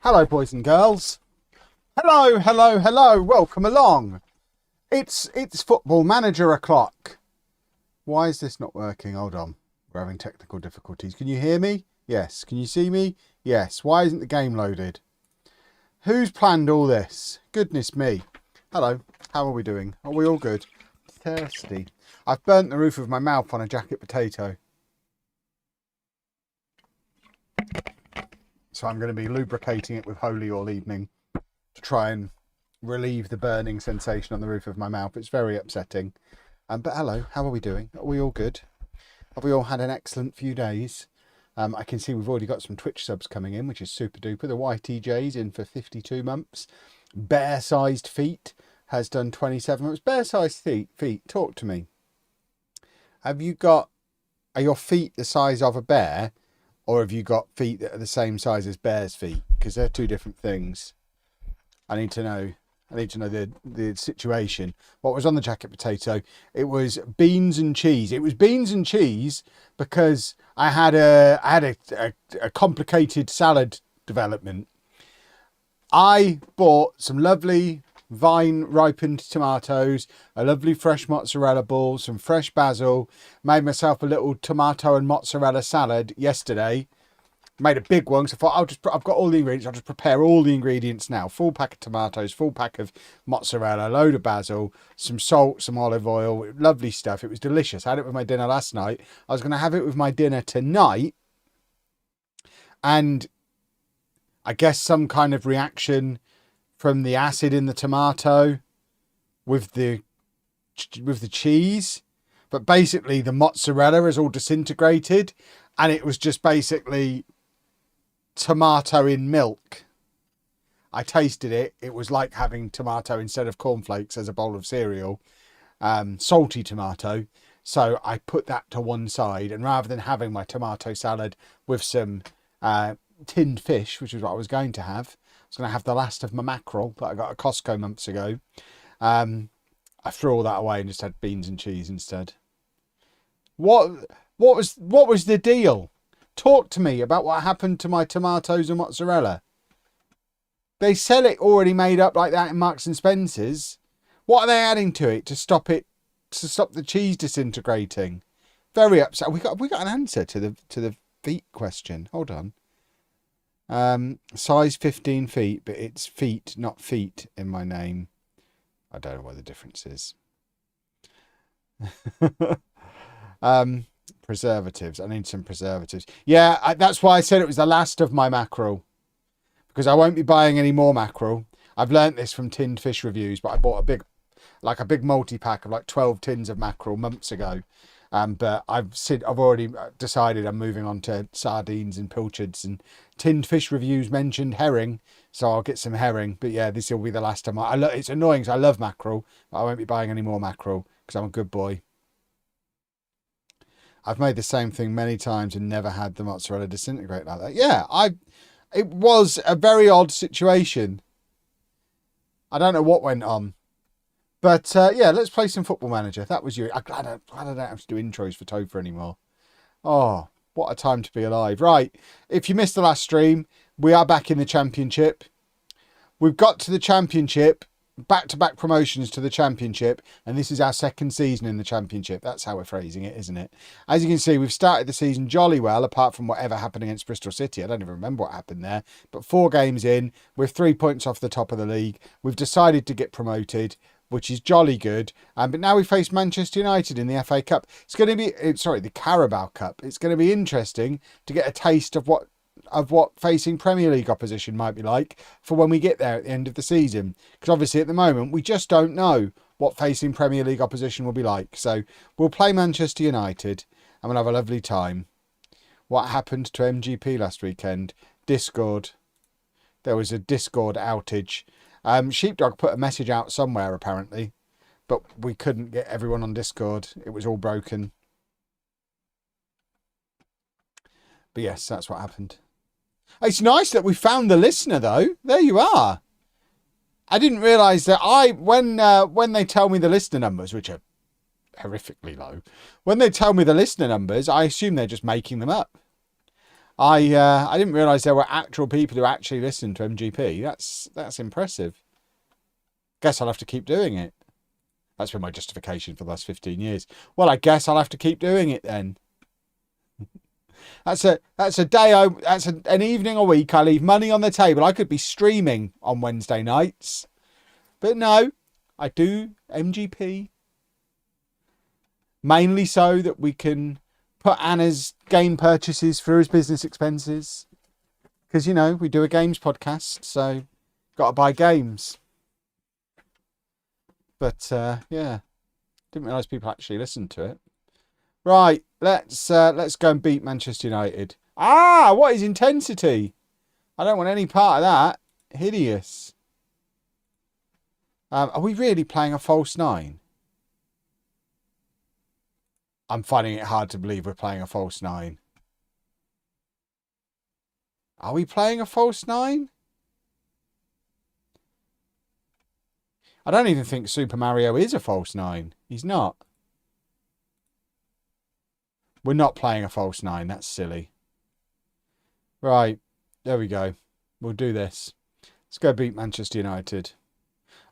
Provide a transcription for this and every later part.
Hello, boys and girls. Hello, hello, hello. Welcome along. It's Football Manager o'clock. Why is this not working? Hold on. We're having technical difficulties. Can you hear me? Yes. Can you see me? Yes. Why isn't the game loaded? Who's planned all this? Goodness me. Hello. How are we doing? Are we all good? Thirsty. I've burnt the roof of my mouth on a jacket potato. So I'm going to be lubricating it with holy all evening to try and relieve the burning sensation on the roof of my mouth. It's very upsetting. But hello, how are we doing? Are we all good? Have we all had an excellent few days? I can see we've already got some Twitch subs coming in, which is super duper. The YTJ's in for 52 months. Bear-sized feet has done 27 months. Bear-sized feet, talk to me. Are your feet the size of a bear? Or have you got feet that are the same size as bear's feet? Because they're two different things. I need to know the situation. What was on the jacket potato? It was beans and cheese. It was beans and cheese because I had a complicated salad development. I bought some lovely vine ripened tomatoes, a lovely fresh mozzarella ball, some fresh basil, made myself a little tomato and mozzarella salad yesterday. Made a big one, so I thought I've got all the ingredients, I'll just prepare all the ingredients now. Full pack of tomatoes, full pack of mozzarella, a load of basil, some salt, some olive oil, lovely stuff. It was delicious. I had it with my dinner last night. I was going to have it with my dinner tonight, and I guess some kind of reaction from the acid in the tomato with the cheese, but basically the mozzarella is all disintegrated and it was just basically tomato in milk. I tasted it. It was like having tomato instead of cornflakes as a bowl of cereal. Salty tomato. So I put that to one side, and rather than having my tomato salad with some tinned fish, which is what I was going to have, I was going to have the last of my mackerel that I got at Costco months ago. I threw all that away and just had beans and cheese instead. What was the deal? Talk to me about what happened to my tomatoes and mozzarella. They sell it already made up like that in Marks and Spencer's. What are they adding to it to stop the cheese disintegrating? Very upset. We got an answer to the feet question. Hold on. Size 15 feet, but it's feet, not feet in my name. I don't know what the difference is. Preservatives. I need some preservatives. Yeah, that's why I said it was the last of my mackerel. Because I won't be buying any more mackerel. I've learnt this from tinned fish reviews, but I bought a big multi-pack of like 12 tins of mackerel months ago. But I've already decided I'm moving on to sardines and pilchards, and tinned fish reviews mentioned herring, so I'll get some herring. But yeah, this will be the last time. It's annoying because I love mackerel, but I won't be buying any more mackerel because I'm a good boy. I've made the same thing many times and never had the mozzarella disintegrate like that. Yeah, it was a very odd situation. I don't know what went on. But yeah, let's play some Football Manager. That was you. I'm glad I don't have to do intros for Topher anymore. Oh, what a time to be alive. Right, if you missed the last stream, we are back in the Championship. We've got to the Championship, back-to-back promotions to the Championship, and this is our second season in the Championship. That's how we're phrasing it, isn't it? As you can see, we've started the season jolly well, apart from whatever happened against Bristol City. I don't even remember what happened there. But 4 games in, we're 3 points off the top of the league. We've decided to get promoted, which is jolly good. But now we face Manchester United in the FA Cup. It's going to be, the Carabao Cup. It's going to be interesting to get a taste of what facing Premier League opposition might be like for when we get there at the end of the season. Because obviously at the moment, we just don't know what facing Premier League opposition will be like. So we'll play Manchester United and we'll have a lovely time. What happened to MGP last weekend? Discord. There was a Discord outage. Sheepdog put a message out somewhere apparently, but we couldn't get everyone on Discord. It was all broken. But yes, that's what happened. It's nice that we found the listener though. There you are. I didn't realise that when they tell me the listener numbers, which are horrifically low, when they tell me the listener numbers, I assume they're just making them up. I didn't realise there were actual people who actually listened to MGP. That's impressive. Guess I'll have to keep doing it. That's been my justification for the last 15 years. Well, I guess I'll have to keep doing it then. That's a day. That's an evening a week. I leave money on the table. I could be streaming on Wednesday nights, but no, I do MGP mainly so that we can put Anna's game purchases through as business expenses. Because, you know, we do a games podcast, so got to buy games. But, yeah, didn't realise people actually listened to it. Right, let's go and beat Manchester United. Ah, what is intensity? I don't want any part of that. Hideous. Are we really playing a false nine? I'm finding it hard to believe we're playing a false nine. Are we playing a false nine? I don't even think Super Mario is a false nine. He's not. We're not playing a false nine. That's silly. Right. There we go. We'll do this. Let's go beat Manchester United.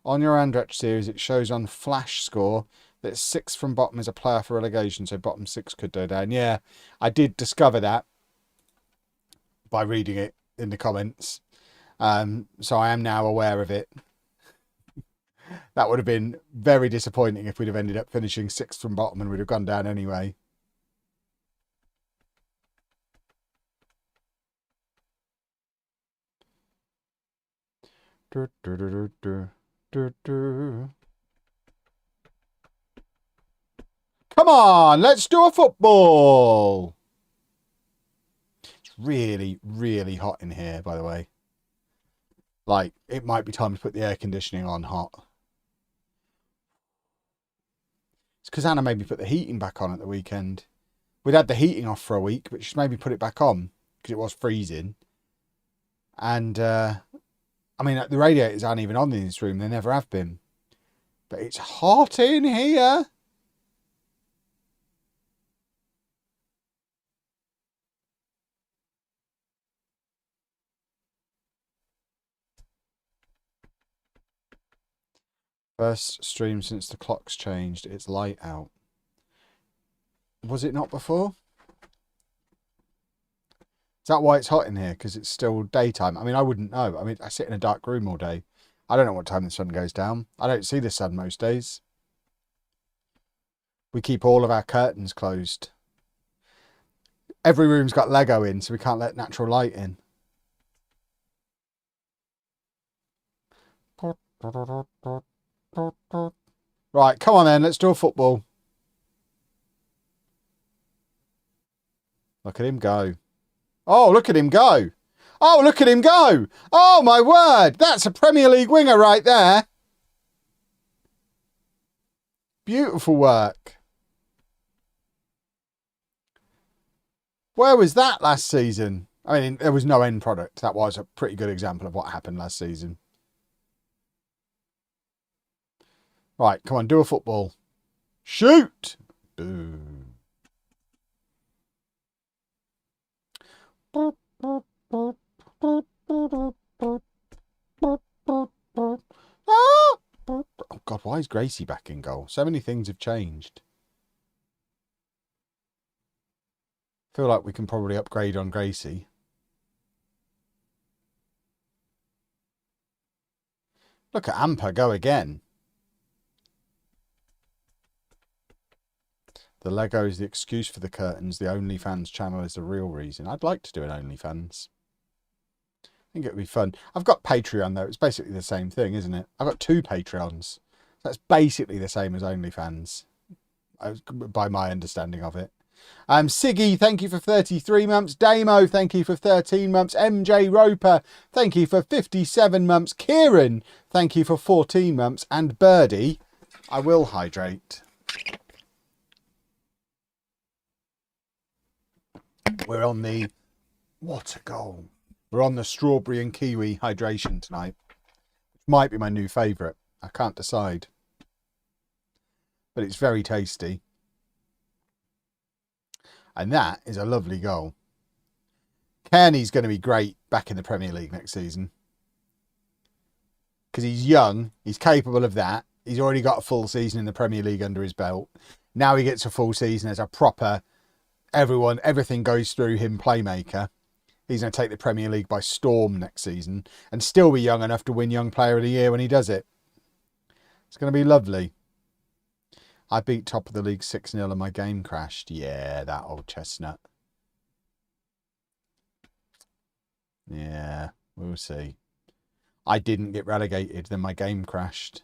On your Andretch series, it shows on Flash Score that 6 from bottom is a player for relegation, so bottom 6 could go down. Yeah, I did discover that by reading it in the comments. So I am now aware of it. That would have been very disappointing if we'd have ended up finishing 6th from bottom and we'd have gone down anyway. Come on, let's do a football. It's really, really hot in here, by the way. Like, it might be time to put the air conditioning on hot. It's because Anna made me put the heating back on at the weekend. We'd had the heating off for a week, but she's made me put it back on because it was freezing. And, I mean, the radiators aren't even on in this room. They never have been. But it's hot in here. First stream since the clock's changed. It's light out. Was it not before? Is that why it's hot in here? Because it's still daytime. I mean, I wouldn't know. I mean, I sit in a dark room all day. I don't know what time the sun goes down. I don't see the sun most days. We keep all of our curtains closed. Every room's got Lego in, so we can't let natural light in. Right, come on then. Let's do a football. Look at him go. Oh, look at him go. Oh, look at him go. Oh, my word. That's a Premier League winger right there. Beautiful work. Where was that last season? I mean, there was no end product. That was a pretty good example of what happened last season. Right, come on, do a football. Shoot! Boom. Oh God, why is Gracie back in goal? So many things have changed. I feel like we can probably upgrade on Gracie. Look at Amper go again. The Lego is the excuse for the curtains. The OnlyFans channel is the real reason. I'd like to do an OnlyFans. I think it would be fun. I've got Patreon, though. It's basically the same thing, isn't it? I've got 2 Patreons. That's basically the same as OnlyFans, by my understanding of it. Siggy, thank you for 33 months. Damo, thank you for 13 months. MJ Roper, thank you for 57 months. Kieran, thank you for 14 months. And Birdie, I will hydrate. We're on the... What a goal. We're on the strawberry and kiwi hydration tonight. Which might be my new favourite. I can't decide. But it's very tasty. And that is a lovely goal. Kearney's going to be great back in the Premier League next season. Because he's young, he's capable of that. He's already got a full season in the Premier League under his belt. Now he gets a full season as a proper, everything goes through him playmaker. He's going to take the Premier League by storm next season and still be young enough to win Young Player of the Year when he does it. It's going to be lovely. I beat top of the league 6-0 and my game crashed. Yeah, that old chestnut. Yeah, we'll see. I didn't get relegated, then my game crashed.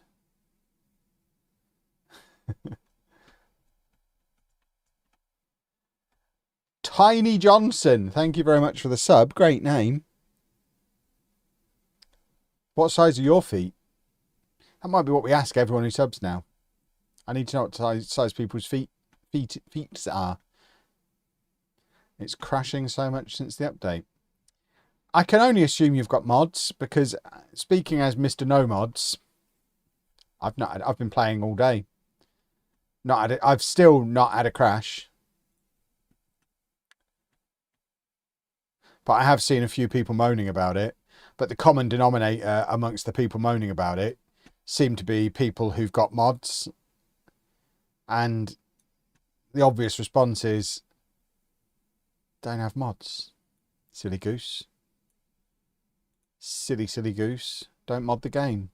Tiny Johnson, thank you very much for the sub. Great name. What size are your feet? That might be what we ask everyone who subs now. I need to know what size people's feet are. It's crashing so much since the update. I can only assume you've got mods because, speaking as Mr. No Mods, I've been playing all day. I've still not had a crash. But I have seen a few people moaning about it. But the common denominator amongst the people moaning about it seem to be people who've got mods. And the obvious response is, don't have mods. Silly goose. Silly, silly goose. Don't mod the game.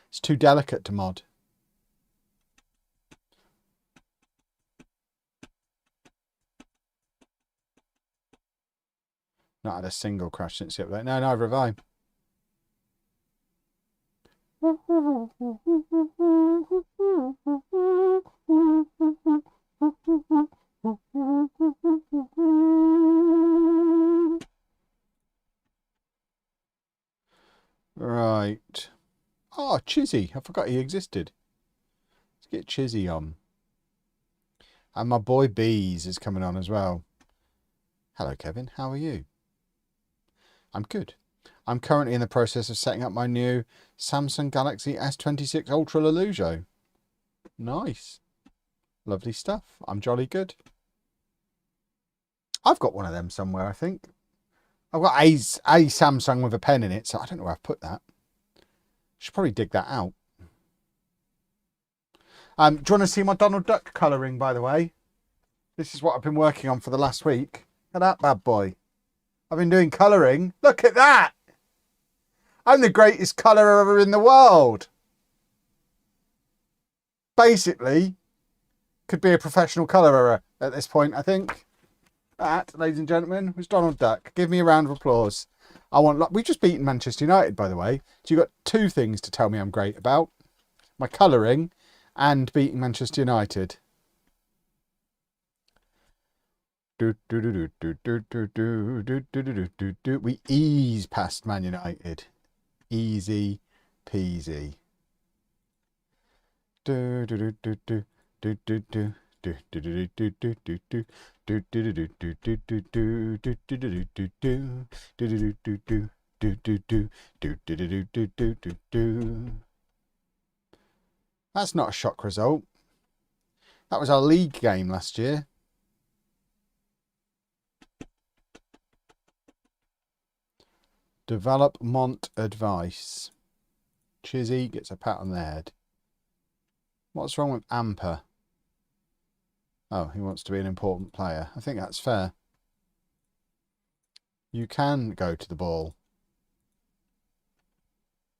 It's too delicate to mod. Not had a single crash since the update. No, neither have I. Right. Oh, Chizzy. I forgot he existed. Let's get Chizzy on. And my boy Bees is coming on as well. Hello, Kevin. How are you? I'm good. I'm currently in the process of setting up my new Samsung Galaxy S26 Ultra Lelujo. Nice. Lovely stuff. I'm jolly good. I've got one of them somewhere, I think. I've got a Samsung with a pen in it, so I don't know where I've put that. Should probably dig that out. Do you want to see my Donald Duck colouring, by the way? This is what I've been working on for the last week. Look at that bad boy. I've been doing colouring. Look at that. I'm the greatest colourer in the world. Basically, could be a professional colourer at this point, I think. That, ladies and gentlemen, was Donald Duck. Give me a round of applause. We've just beaten Manchester United, by the way. So you've got two things to tell me I'm great about. My colouring and beating Manchester United. We ease past Man United. Easy peasy. That's not a shock result. That was our league game last year. Development advice. Chizzy gets a pat on the head. What's wrong with Amper? Oh, he wants to be an important player. I think that's fair. You can go to the ball.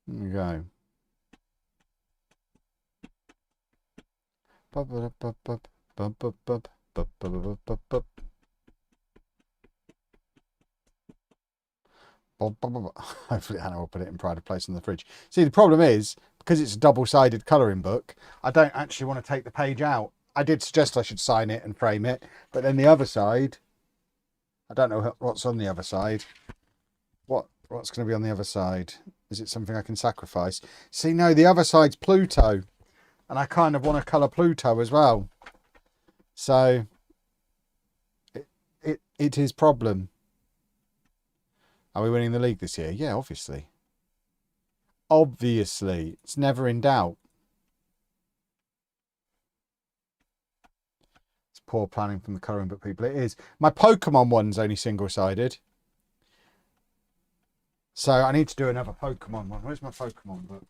There you go. Hopefully Hannah will put it in pride of place on the fridge. See, the problem is, because it's a double-sided colouring book, I don't actually want to take the page out. I did suggest I should sign it and frame it, but then the other side, I don't know what's on the other side. What's going to be on the other side? Is it something I can sacrifice? See, no, the other side's Pluto, and I kind of want to colour Pluto as well. So, it is problem. Are we winning the league this year? Yeah, obviously. Obviously. It's never in doubt. It's poor planning from the colouring book people. It is. My Pokemon one's only single-sided. So I need to do another Pokemon one. Where's my Pokemon book?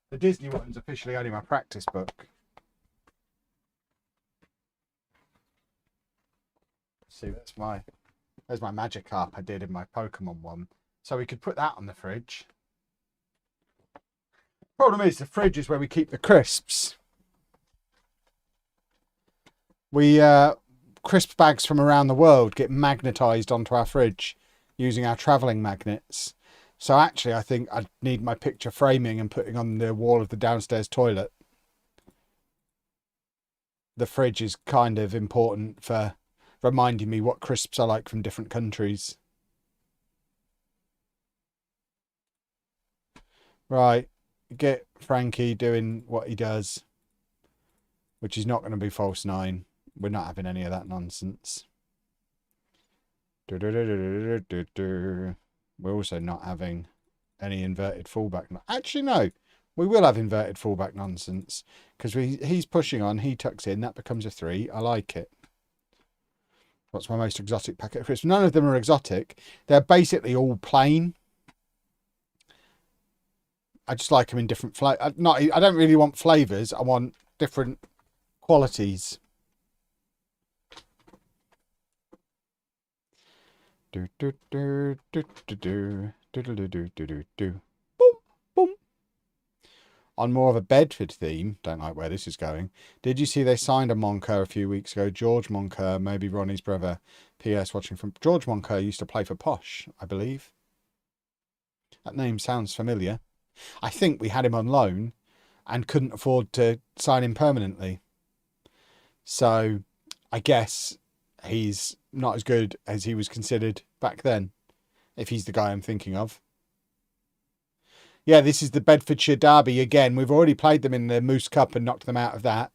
The Disney one's officially only my practice book. See, there's my Magikarp I did in my Pokemon one. So we could put that on the fridge. Problem is, the fridge is where we keep the crisps. Crisp bags from around the world get magnetised onto our fridge using our travelling magnets. So actually, I think I'd need my picture framing and putting on the wall of the downstairs toilet. The fridge is kind of important for reminding me what crisps I like from different countries. Right, get Frankie doing what he does, which is not going to be false 9. We're not having any of that nonsense. We're also not having any inverted fullback. Actually, no. We will have inverted fullback nonsense. Because he's pushing on, he tucks in, that becomes a 3. I like it. What's my most exotic packet of crisps? None of them are exotic. They're basically all plain. I just like them in different flavors. I don't really want flavours. I want different qualities. Boom, boom. On more of a Bedford theme, don't like where this is going. Did you see they signed a Moncur a few weeks ago? George Moncur, maybe Ronnie's brother. P.S. watching from George Moncur used to play for Posh, I believe. That name sounds familiar. I think we had him on loan and couldn't afford to sign him permanently. So I guess he's not as good as he was considered back then, if he's the guy I'm thinking of. Yeah, this is the Bedfordshire Derby again. We've already played them in the Moose Cup and knocked them out of that.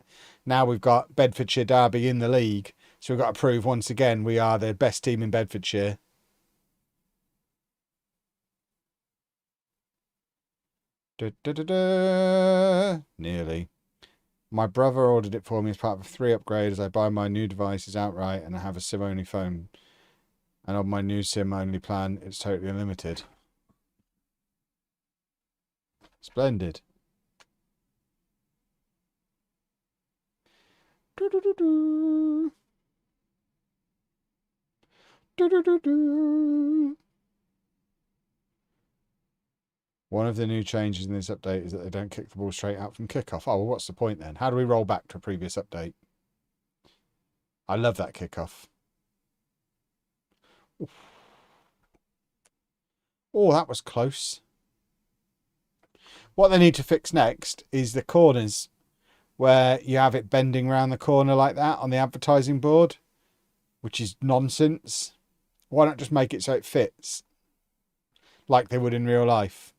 Now we've got Bedfordshire Derby in the league. So we've got to prove once again we are the best team in Bedfordshire. Nearly. My brother ordered it for me as part of a 3 upgrade as I buy my new devices outright and I have a SIM-only phone. And on my new SIM-only plan, it's totally unlimited. Splendid. One of the new changes in this update is that they don't kick the ball straight out from kickoff. Oh, well, what's the point then? How do we roll back to a previous update? I love that kickoff. Oof. Oh, that was close. What they need to fix next is the corners where you have it bending around the corner like that on the advertising board, which is nonsense. Why not just make it so it fits like they would in real life?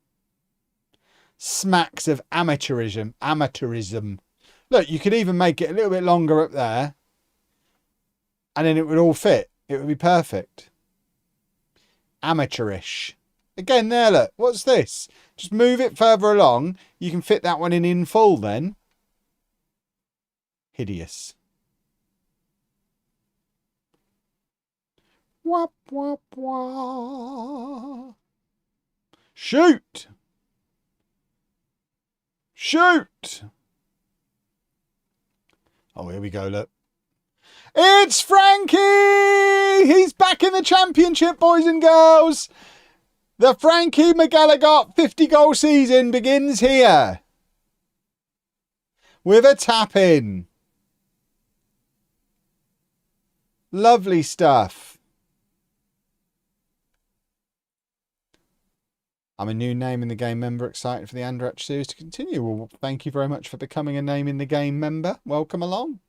Smacks of amateurism. Look, you could even make it a little bit longer up there and then it would all fit. It would be perfect. Amateurish. Again there, look. What's this? Just move it further along. You can fit that one in full then. Hideous. Wap, wap, wap. Shoot! Shoot! Oh, here we go, look. It's Frankie! He's back in the championship, boys and girls. The Frankie McGallagher 50-goal season begins here. With a tap-in. Lovely stuff. I'm a new Name in the Game member, excited for the Andratch series to continue. Well, thank you very much for becoming a Name in the Game member. Welcome along.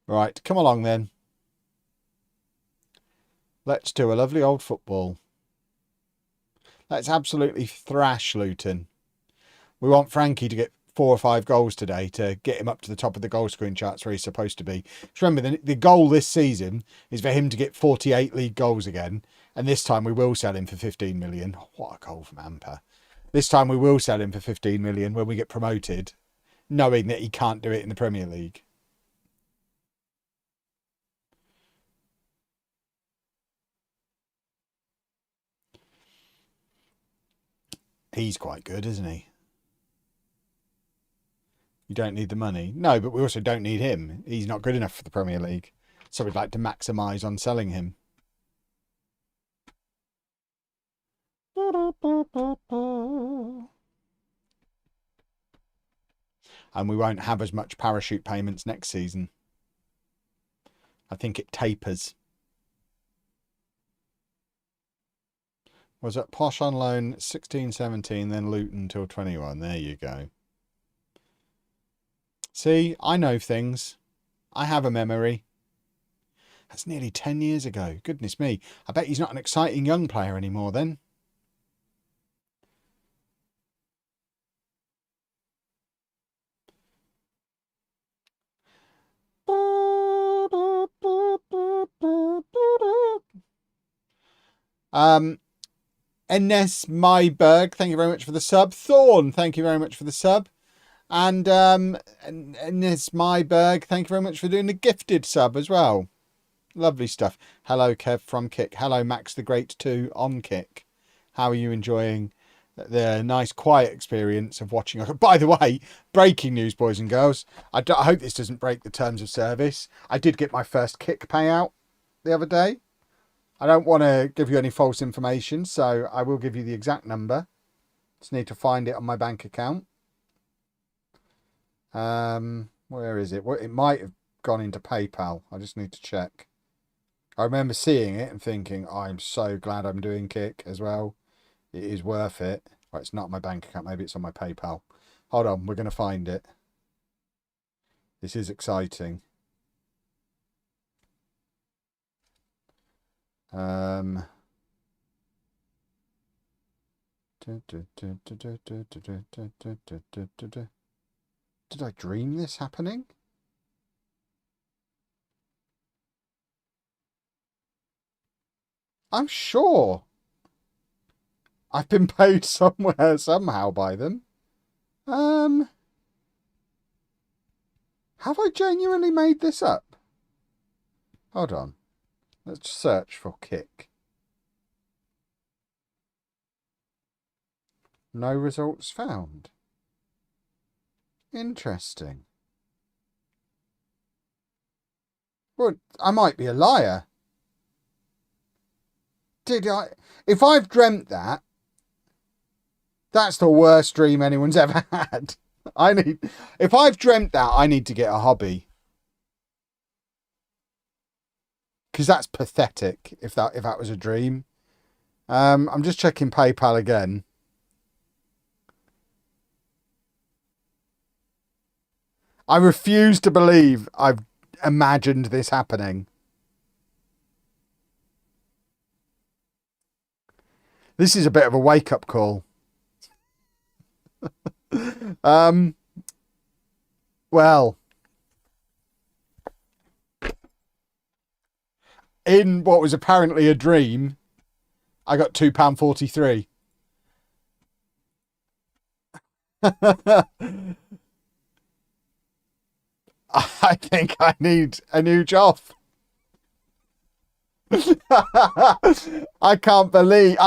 Right, come along then. Let's do a lovely old football. Let's absolutely thrash Luton. We want Frankie to get 4 or 5 goals today to get him up to the top of the goal scoring charts where he's supposed to be. Just remember, the goal this season is for him to get 48 league goals again. And this time we will sell him for 15 million. Oh, what a goal from Amper. This time we will sell him for 15 million when we get promoted, knowing that he can't do it in the Premier League. He's quite good, isn't he? You don't need the money. No, but we also don't need him. He's not good enough for the Premier League. So we'd like to maximise on selling him. And we won't have as much parachute payments next season. I think it tapers. Was at Posh on loan 16-17, then Luton till 21. There you go. See, I know things. I have a memory. That's nearly 10 years ago. Goodness me. I bet he's not an exciting young player anymore then. Enes Myberg, thank you very much for the sub. Thorn, thank you very much for the sub. And Enes Myberg, thank you very much for doing the gifted sub as well. Lovely stuff. Hello, Kev from Kick. Hello, Max the Great 2 on Kick. How are you enjoying the nice quiet experience of watching? By the way, breaking news, boys and girls. I hope this doesn't break the terms of service. I did get my first Kick payout the other day. I don't want to give you any false information, so I will give you the exact number. Just need to find it on my bank account. Where is it? Well, it might have gone into PayPal. I just need to check. I remember seeing it and thinking, oh, I'm so glad I'm doing Kick as well. It is worth it. Right, it's not my bank account. Maybe it's on my PayPal. Hold on, we're going to find it. This is exciting. Did I dream this happening? I'm sure I've been paid somewhere, somehow by them. Have I genuinely made this up? Hold on. Let's search for Kick. No results found. Interesting. Well, I might be a liar. Did I? If I've dreamt that, that's the worst dream anyone's ever had. If I've dreamt that, I need to get a hobby. Because that's pathetic if that was a dream. I'm just checking PayPal again. I refuse to believe I've imagined this happening. This is a bit of a wake-up call. Well, in what was apparently a dream, I got £2.43. I think I need a new job. I cannot believe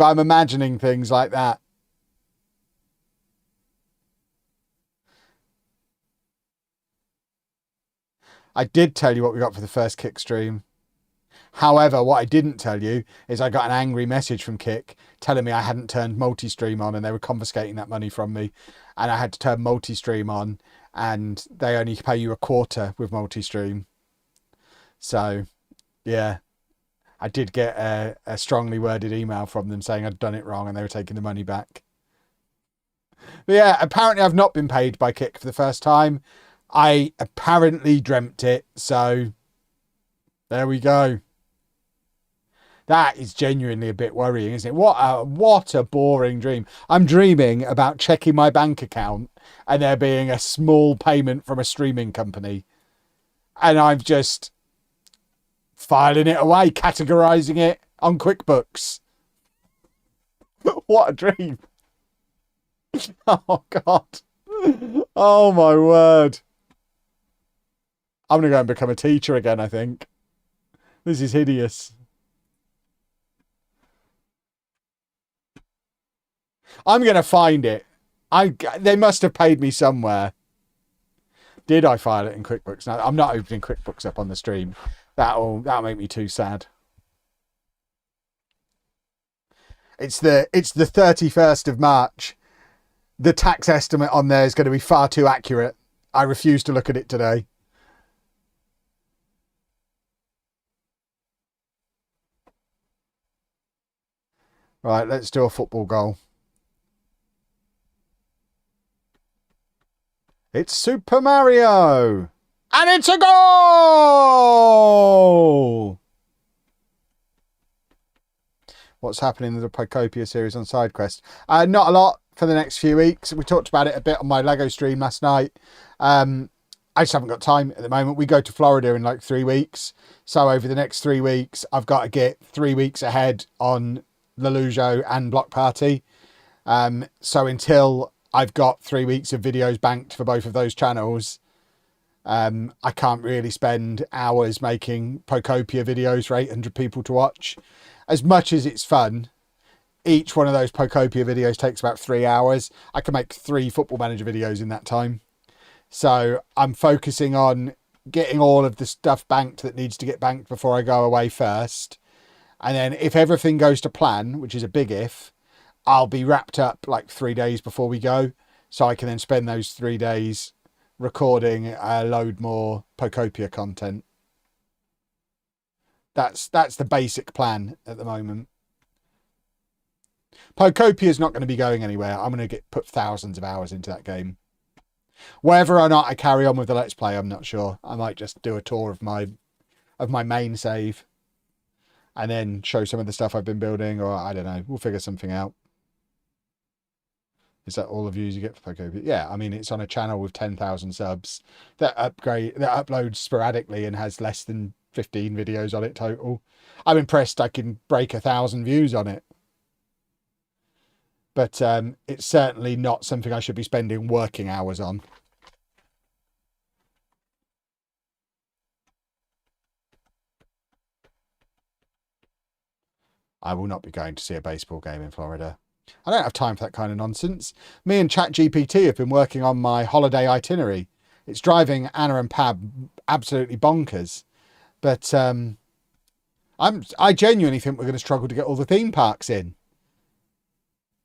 I'm imagining things like that. I did tell you what we got for the first Kick stream. However, what I didn't tell you is I got an angry message from Kick telling me I hadn't turned multi-stream on and they were confiscating that money from me. And I had to turn multi-stream on and they only pay you a quarter with multi-stream. So, yeah, I did get a strongly worded email from them saying I'd done it wrong and they were taking the money back. But yeah, apparently I've not been paid by Kick for the first time. I apparently dreamt it, so there we go. That is genuinely a bit worrying, isn't it? What a boring dream. I'm dreaming about checking my bank account and there being a small payment from a streaming company. And I'm just filing it away, categorizing it on QuickBooks. What a dream. Oh, God. Oh, my word. I'm going to go and become a teacher again, I think. This is hideous. I'm going to find it. They must have paid me somewhere. Did I file it in QuickBooks? No, I'm not opening QuickBooks up on the stream. That'll make me too sad. It's the 31st of March. The tax estimate on there is going to be far too accurate. I refuse to look at it today. Right, let's do a football goal. It's Super Mario! And it's a goal! What's happening in the Pocopia series on SideQuest? Not a lot for the next few weeks. We talked about it a bit on my Lego stream last night. I just haven't got time at the moment. We go to Florida in like 3 weeks. So over the next 3 weeks, I've got to get 3 weeks ahead on Lelujo and Block Party. So until I've got 3 weeks of videos banked for both of those channels, I can't really spend hours making Pocopia videos for 800 people to watch. As much as it's fun, each one of those Pocopia videos takes about 3 hours. I can make 3 Football Manager videos in that time. So I'm focusing on getting all of the stuff banked that needs to get banked before I go away first. And then if everything goes to plan, which is a big if, I'll be wrapped up like 3 days before we go. So I can then spend those 3 days recording a load more Pocopia content. That's the basic plan at the moment. Pocopia is not going to be going anywhere. I'm going to put thousands of hours into that game. Whether or not I carry on with the Let's Play, I'm not sure. I might just do a tour of my main save and then show some of the stuff I've been building, or I don't know. We'll figure something out. Is that all the views you get for Pocopia? Yeah, I mean, it's on a channel with 10,000 subs that uploads sporadically and has less than 15 videos on it total. I'm impressed I can break 1,000 views on it. But it's certainly not something I should be spending working hours on. I will not be going to see a baseball game in Florida. I don't have time for that kind of nonsense. Me and ChatGPT have been working on my holiday itinerary. It's driving Anna and Pab absolutely bonkers. But I genuinely think we're going to struggle to get all the theme parks in.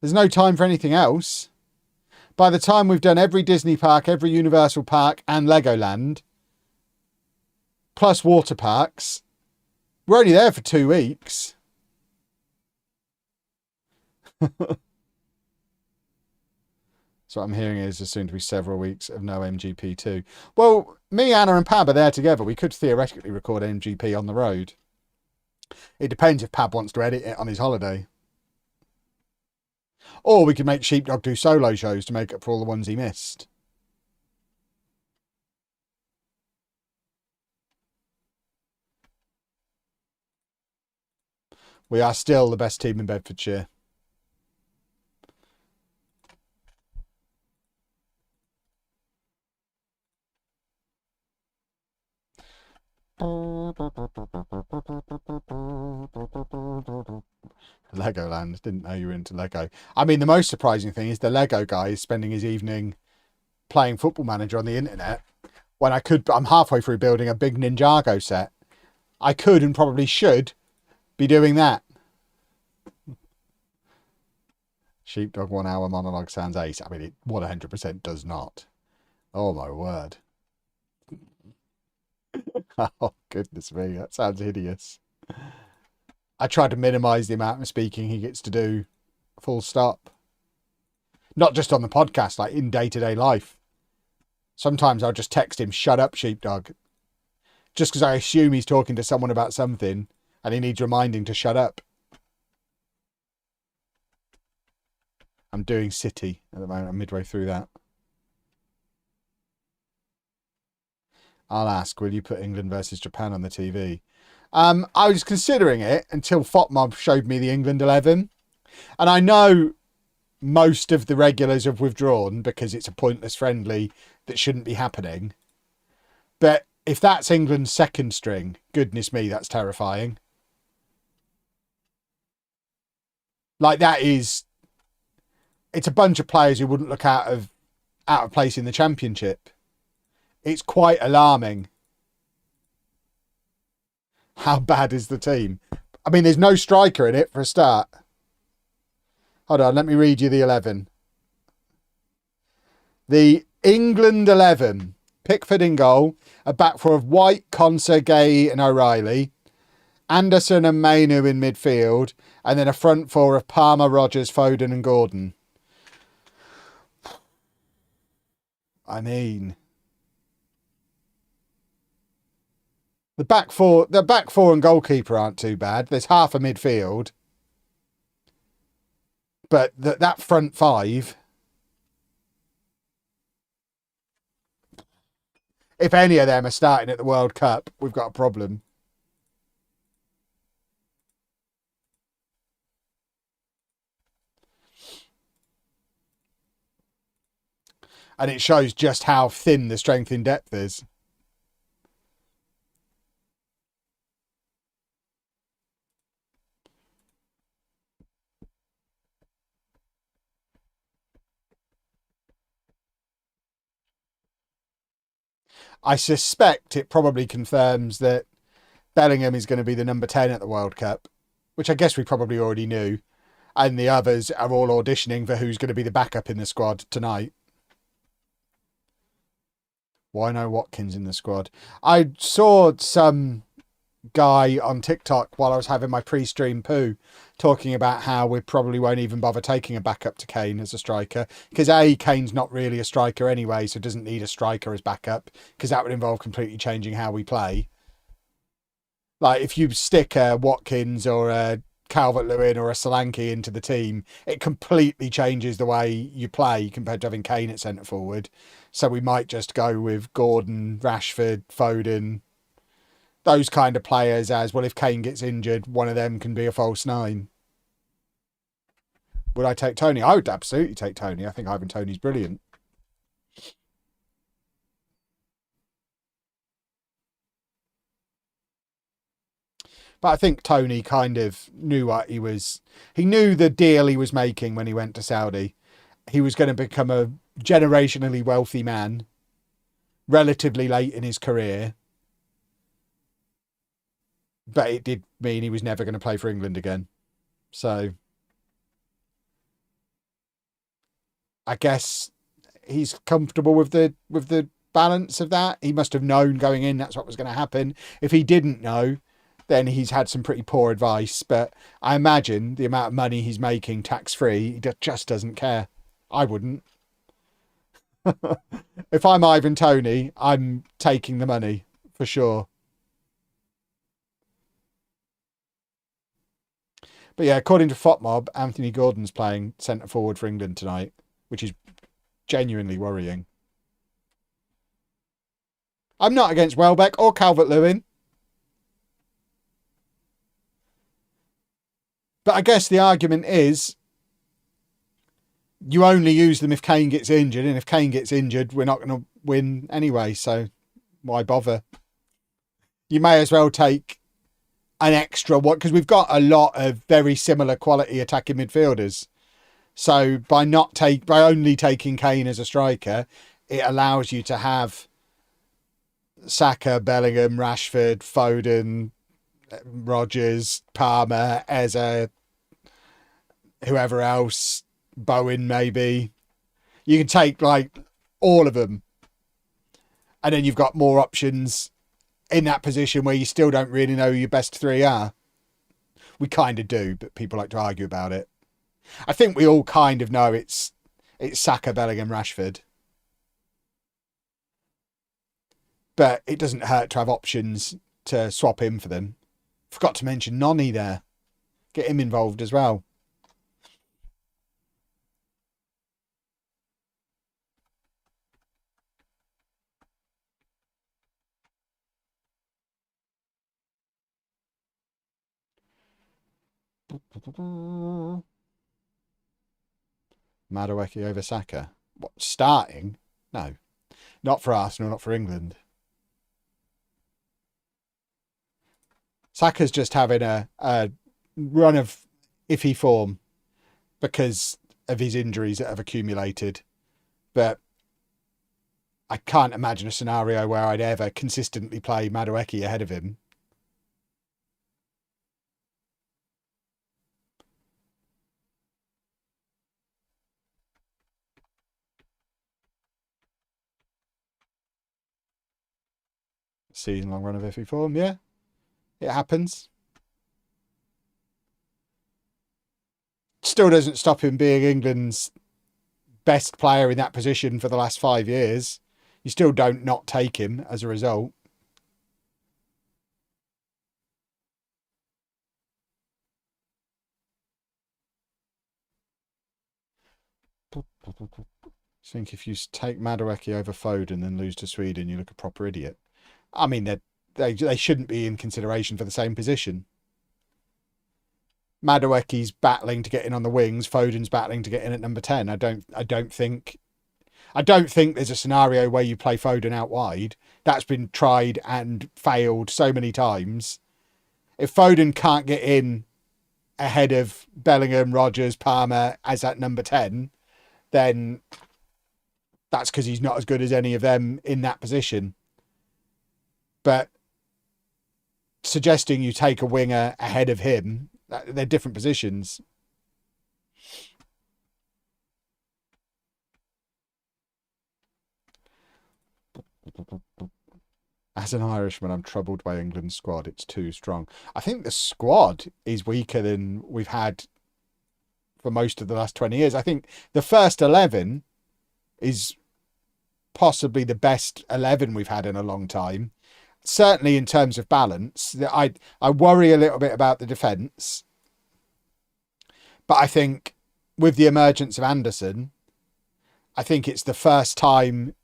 There's no time for anything else. By the time we've done every Disney park, every Universal park and Legoland, plus water parks, we're only there for 2 weeks. So what I'm hearing is there's soon to be several weeks of no MGP2. Well, me, Anna and Pab are there together. We could theoretically record MGP on the road. It depends if Pab wants to edit it on his holiday. Or we could make Sheepdog do solo shows to make up for all the ones he missed. We are still the best team in Bedfordshire. Legoland. Didn't know you were into Lego. I mean, the most surprising thing is the Lego guy is spending his evening playing Football Manager on the internet when I'm halfway through building a big Ninjago set. I could and probably should be doing that. Sheepdog 1 hour monologue sounds ace. I mean, it 100% does not. Oh my word. Oh, goodness me. That sounds hideous. I try to minimize the amount of speaking he gets to do, full stop. Not just on the podcast, like in day-to-day life. Sometimes I'll just text him, shut up, Sheepdog. Just because I assume he's talking to someone about something and he needs reminding to shut up. I'm doing City at the moment. I'm midway through that. I'll ask, will you put England versus Japan on the TV? I was considering it until FOTMob showed me the England 11. And I know most of the regulars have withdrawn because it's a pointless friendly that shouldn't be happening. But if that's England's second string, goodness me, that's terrifying. Like, it's a bunch of players who wouldn't look out of place in the championship. It's quite alarming. How bad is the team? I mean, there's no striker in it for a start. Hold on, let me read you the 11. The England 11. Pickford in goal. A back four of White, Conser, Gay and O'Reilly. Anderson and Mainu in midfield. And then a front four of Palmer, Rogers, Foden and Gordon. I mean, the back four and goalkeeper aren't too bad. There's half a midfield. But that front five, if any of them are starting at the World Cup, we've got a problem. And it shows just how thin the strength in depth is. I suspect it probably confirms that Bellingham is going to be the number 10 at the World Cup, which I guess we probably already knew. And the others are all auditioning for who's going to be the backup in the squad tonight. Why no Watkins in the squad? I saw some guy on TikTok while I was having my pre-stream poo talking about how we probably won't even bother taking a backup to Kane as a striker because Kane's not really a striker anyway, so doesn't need a striker as backup because that would involve completely changing how we play. Like if you stick a Watkins or a Calvert-Lewin or a Solanke into the team, it completely changes the way you play compared to having Kane at centre forward. So we might just go with Gordon, Rashford, Foden, those kind of players as, well, if Kane gets injured, one of them can be a false nine. Would I take Tony? I would absolutely take Tony. I think Ivan Toney's brilliant. But I think Tony kind of knew what he was. He knew the deal he was making when he went to Saudi. He was going to become a generationally wealthy man relatively late in his career. But it did mean he was never going to play for England again. So I guess he's comfortable with the balance of that. He must have known going in that's what was going to happen. If he didn't know, then he's had some pretty poor advice. But I imagine the amount of money he's making tax-free, he just doesn't care. I wouldn't. If I'm Ivan Toney, I'm taking the money for sure. But yeah, according to FOTMob, Anthony Gordon's playing centre forward for England tonight, which is genuinely worrying. I'm not against Welbeck or Calvert-Lewin. But I guess the argument is you only use them if Kane gets injured. And if Kane gets injured, we're not going to win anyway. So why bother? You may as well take an extra one because we've got a lot of very similar quality attacking midfielders. So by only taking Kane as a striker, it allows you to have Saka, Bellingham, Rashford, Foden, Rogers, Palmer, Eze, whoever else, Bowen maybe. You can take like all of them. And then you've got more options in that position where you still don't really know who your best three are. We kind of do, but people like to argue about it. I think we all kind of know it's Saka, Bellingham, Rashford. But it doesn't hurt to have options to swap in for them. Forgot to mention Noni there. Get him involved as well. Madueke over Saka. What, starting? No. Not for Arsenal, not for England. Saka's just having a run of iffy form because of his injuries that have accumulated. But I can't imagine a scenario where I'd ever consistently play Madueke ahead of him. Season-long run of iffy form, yeah. It happens. Still doesn't stop him being England's best player in that position for the last 5 years. You still don't not take him as a result. I think if you take Madueke over Foden and lose to Sweden, you look a proper idiot. I mean, they shouldn't be in consideration for the same position. Madueke's battling to get in on the wings. Foden's battling to get in at number 10. I don't think there's a scenario where you play Foden out wide. That's been tried and failed so many times. If Foden can't get in ahead of Bellingham, Rodgers, Palmer as that number 10, then that's because he's not as good as any of them in that position. But suggesting you take a winger ahead of him, they're different positions. As an Irishman, I'm troubled by England's squad. It's too strong. I think the squad is weaker than we've had for most of the last 20 years. I think the first 11 is possibly the best 11 we've had in a long time. Certainly in terms of balance. I worry a little bit about the defence. But I think with the emergence of Anderson, I think it's the first time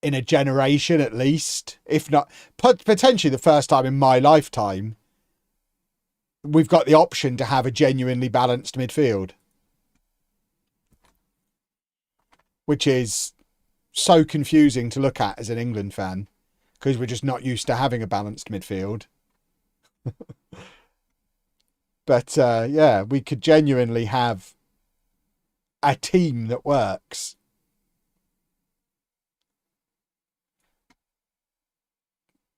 in a generation at least, if not potentially the first time in my lifetime, we've got the option to have a genuinely balanced midfield. Which is so confusing to look at as an England fan because we're just not used to having a balanced midfield. But yeah, we could genuinely have a team that works.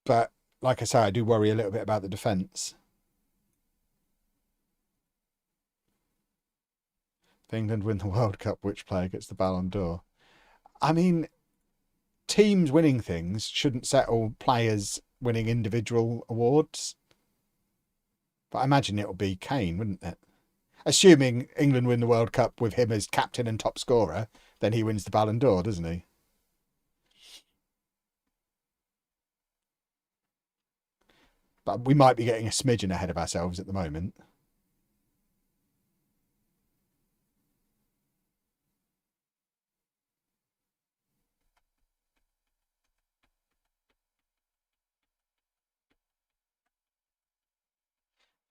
But like I say, I do worry a little bit about the defence. If England win the World Cup, which player gets the Ballon d'Or? I mean, teams winning things shouldn't settle players winning individual awards. But I imagine it'll be Kane, wouldn't it? Assuming England win the World Cup with him as captain and top scorer, then he wins the Ballon d'Or, doesn't he? But we might be getting a smidgen ahead of ourselves at the moment.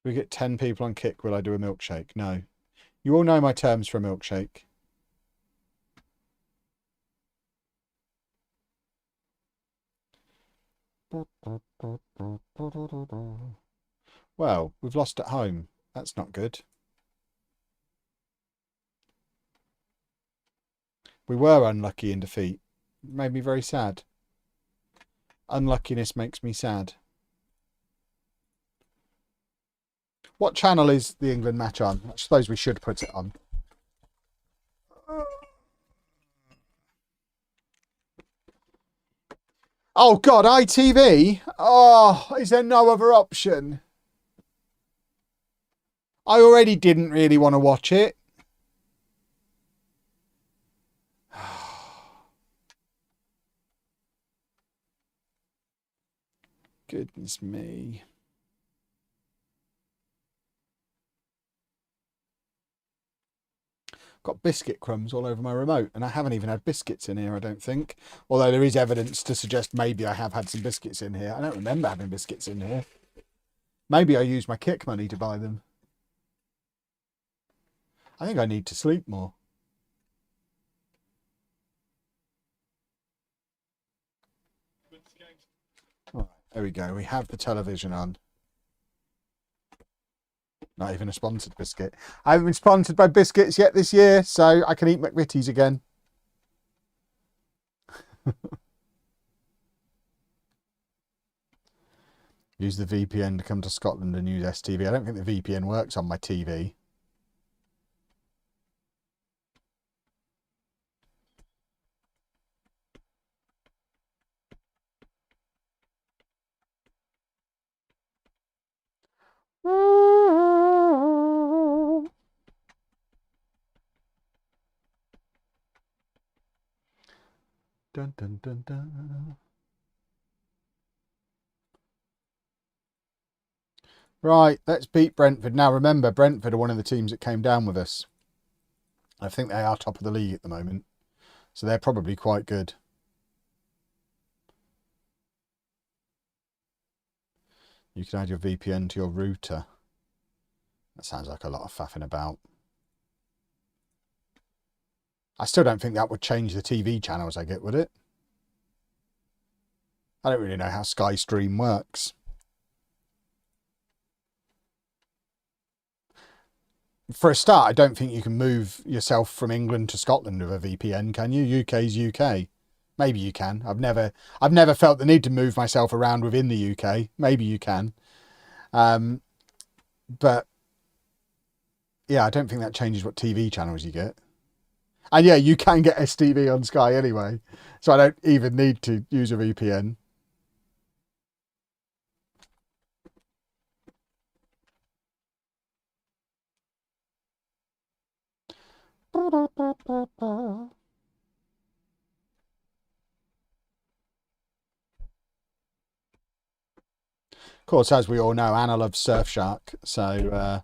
If we get 10 people on kick, will I do a milkshake? No. You all know my terms for a milkshake. Well, we've lost at home. That's not good. We were unlucky in defeat. It made me very sad. Unluckiness makes me sad. What channel is the England match on? I suppose we should put it on. Oh, God, ITV? Oh, is there no other option? I already didn't really want to watch it. Goodness me. Got biscuit crumbs all over my remote, and I haven't even had biscuits in here, I don't think. Although there is evidence to suggest maybe I have had some biscuits in here. I don't remember having biscuits in here. Maybe I use my kick money to buy them. I think I need to sleep more. Right, there we go. We have the television on. Not even a sponsored biscuit. I haven't been sponsored by biscuits yet this year, so I can eat McVitie's again. Use the VPN to come to Scotland and use STV. I don't think the VPN works on my TV. Dun, dun, dun, dun. Right, let's beat Brentford. Now remember, Brentford are one of the teams that came down with us. I think they are top of the league at the moment. So they're probably quite good. You can add your VPN to your router. That sounds like a lot of faffing about. I still don't think that would change the TV channels I get, would it? I don't really know how Sky Stream works. For a start, I don't think you can move yourself from England to Scotland with a VPN, can you? UK's UK. Maybe you can. I've never felt the need to move myself around within the UK. Maybe you can. But yeah, I don't think that changes what TV channels you get. And yeah, you can get STV on Sky anyway. So I don't even need to use a VPN. Of course, as we all know, Anna loves Surfshark. So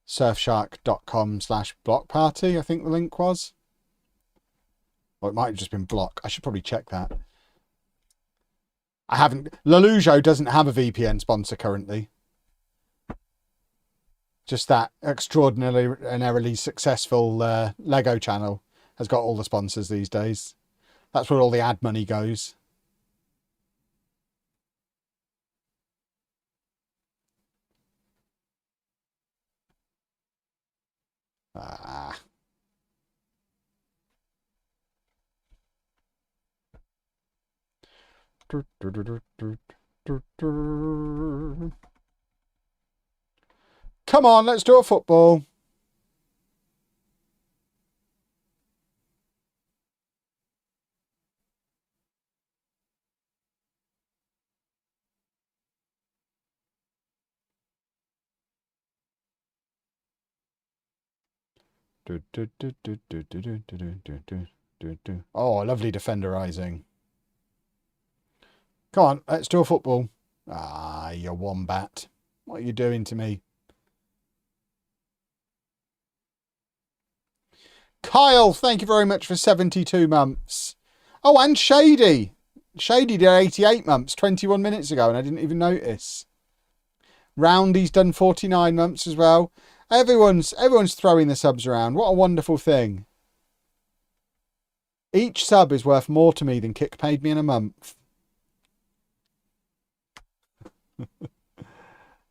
surfshark.com/block party, I think the link was. Or it might have just been block. I should probably check that. I haven't. Lalujo doesn't have a VPN sponsor currently. Just that extraordinarily successful Lego channel has got all the sponsors these days. That's where all the ad money goes. Ah. Come on, let's do a football. Oh, lovely defenderizing. Come on, let's do a football. Ah, you wombat. What are you doing to me? Kyle, thank you very much for 72 months. Oh, and Shady. Shady did 88 months 21 minutes ago, and I didn't even notice. Roundy's done 49 months as well. Everyone's throwing the subs around. What a wonderful thing. Each sub is worth more to me than Kick paid me in a month.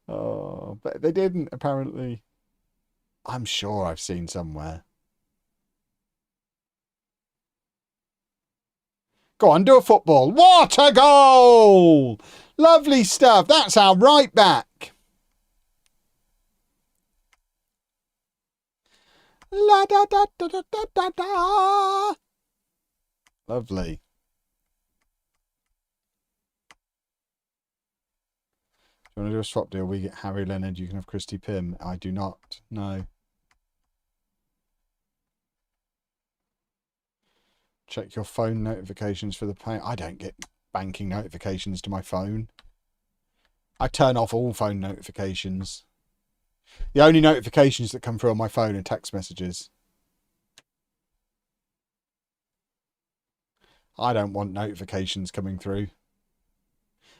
Oh, but they didn't, apparently. I'm sure I've seen somewhere. Go on, do a football. What a goal! Lovely stuff. That's our right back. La da da da da da da da. Lovely. Do you want to do a swap deal? We get Harry Leonard, you can have Christy Pym. I do not. No. Check your phone notifications for the pay. I don't get banking notifications to my phone. I turn off all phone notifications. The only notifications that come through on my phone are text messages. I don't want notifications coming through.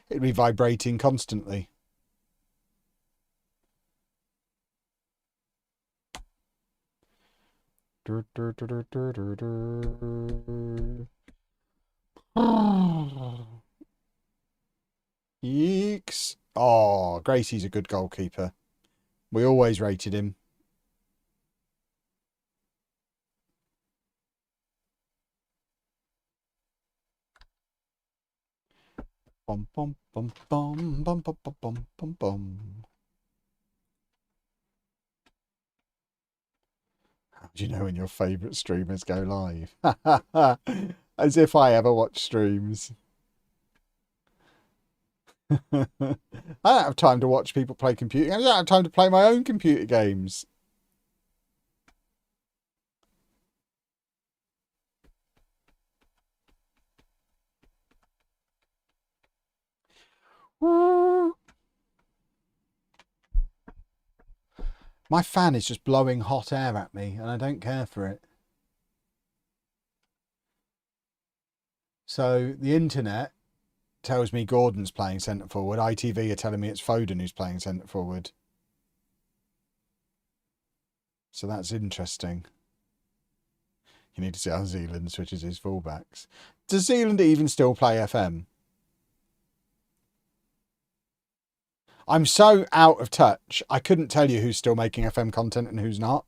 It'd be vibrating constantly. Yeeks. Oh, Gracie's a good goalkeeper. We always rated him. Bum bum bum bum bum bum bum bum bum bum. How do you know when your favourite streamers go live? As if I ever watch streams. I don't have time to watch people play computer games. I don't have time to play my own computer games. My fan is just blowing hot air at me and I don't care for it. So the internet tells me Gordon's playing centre forward. ITV are telling me it's Foden who's playing centre forward. So that's interesting. You need to see how Zealand switches his fullbacks. Does Zealand even still play FM? I'm so out of touch. I couldn't tell you who's still making FM content and who's not.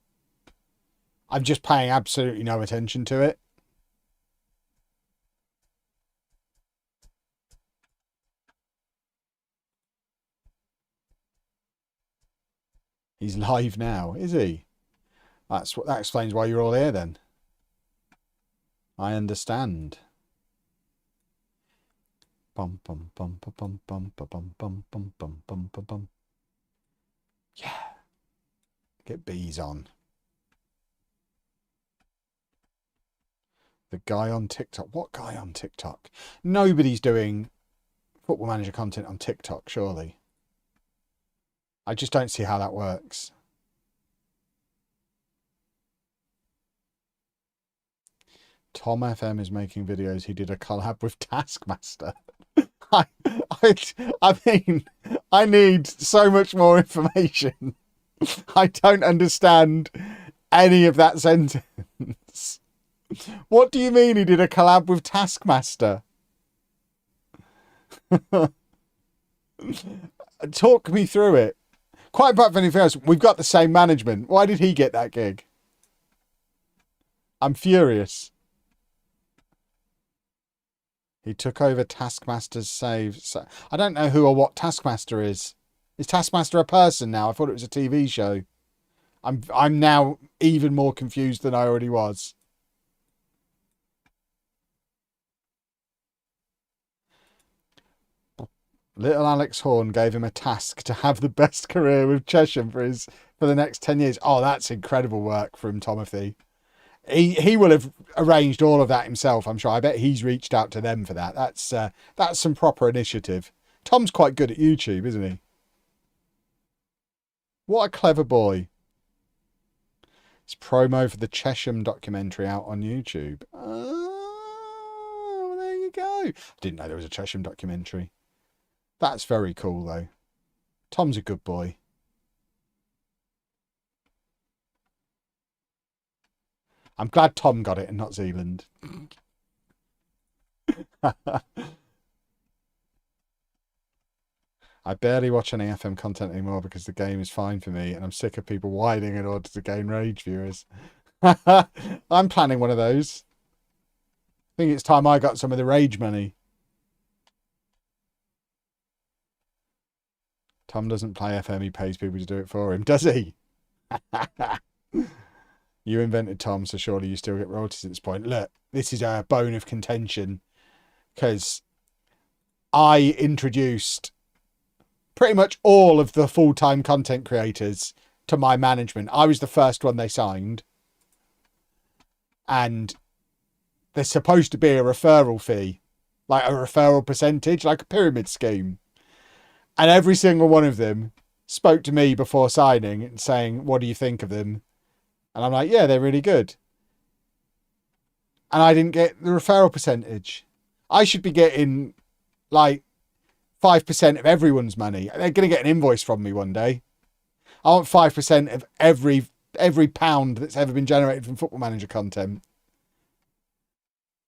I'm just paying absolutely no attention to it. He's live now, is he? That explains why you're all here then. I understand. Bum bum bum bum bum bum bum bum bum bum bum bum bum. Yeah. Get bees on. The guy on TikTok. What guy on TikTok? Nobody's doing Football Manager content on TikTok, surely. I just don't see how that works. Tom FM is making videos. He did a collab with Taskmaster. I mean, I need so much more information. I don't understand any of that sentence. What do you mean he did a collab with Taskmaster? Talk me through it. Quite apart from anything else, we've got the same management. Why did he get that gig? I'm furious. He took over Taskmaster's save. So, I don't know who or what Taskmaster is. Is Taskmaster a person now? I thought it was a TV show. I'm now even more confused than I already was. Little Alex Horn gave him a task to have the best career with Chesham for the next 10 years. Oh, that's incredible work from Timothy. He will have arranged all of that himself, I'm sure. I bet he's reached out to them for that. That's some proper initiative. Tom's quite good at YouTube, isn't he? What a clever boy. It's promo for the Chesham documentary out on YouTube. Oh, there you go. I didn't know there was a Chesham documentary. That's very cool, though. Tom's a good boy. I'm glad Tom got it and not Zealand. I barely watch any FM content anymore because the game is fine for me and I'm sick of people whining in order to gain rage viewers. I'm planning one of those. I think it's time I got some of the rage money. Tom doesn't play FM, he pays people to do it for him, does he? You invented Tom, so surely you still get royalties at this point. Look, this is a bone of contention because I introduced pretty much all of the full-time content creators to my management. I was the first one they signed. And there's supposed to be a referral fee, like a referral percentage, like a pyramid scheme. And every single one of them spoke to me before signing and saying, what do you think of them? And I'm like, yeah, they're really good. And I didn't get the referral percentage. I should be getting like 5% of everyone's money. They're going to get an invoice from me one day. I want 5% of every pound that's ever been generated from Football Manager content.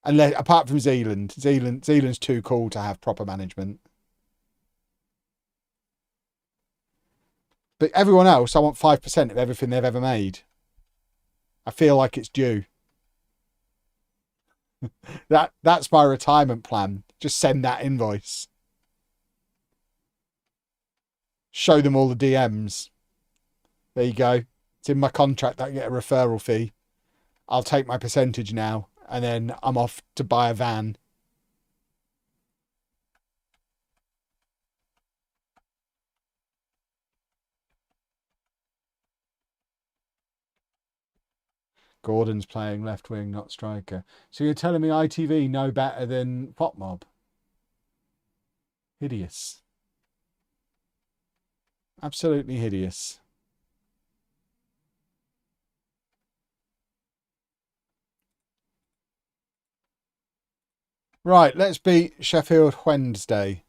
Unless, apart from Zealand's too cool to have proper management. But everyone else, I want 5% of everything they've ever made. I feel like it's due. That's my retirement plan. Just send that invoice. Show them all the DMs. There you go. It's in my contract that I get a referral fee. I'll take my percentage now, and then I'm off to buy a van. Gordon's playing left wing, not striker. So you're telling me ITV know better than PopMob? Hideous. Absolutely hideous. Right, let's beat Sheffield Wednesday.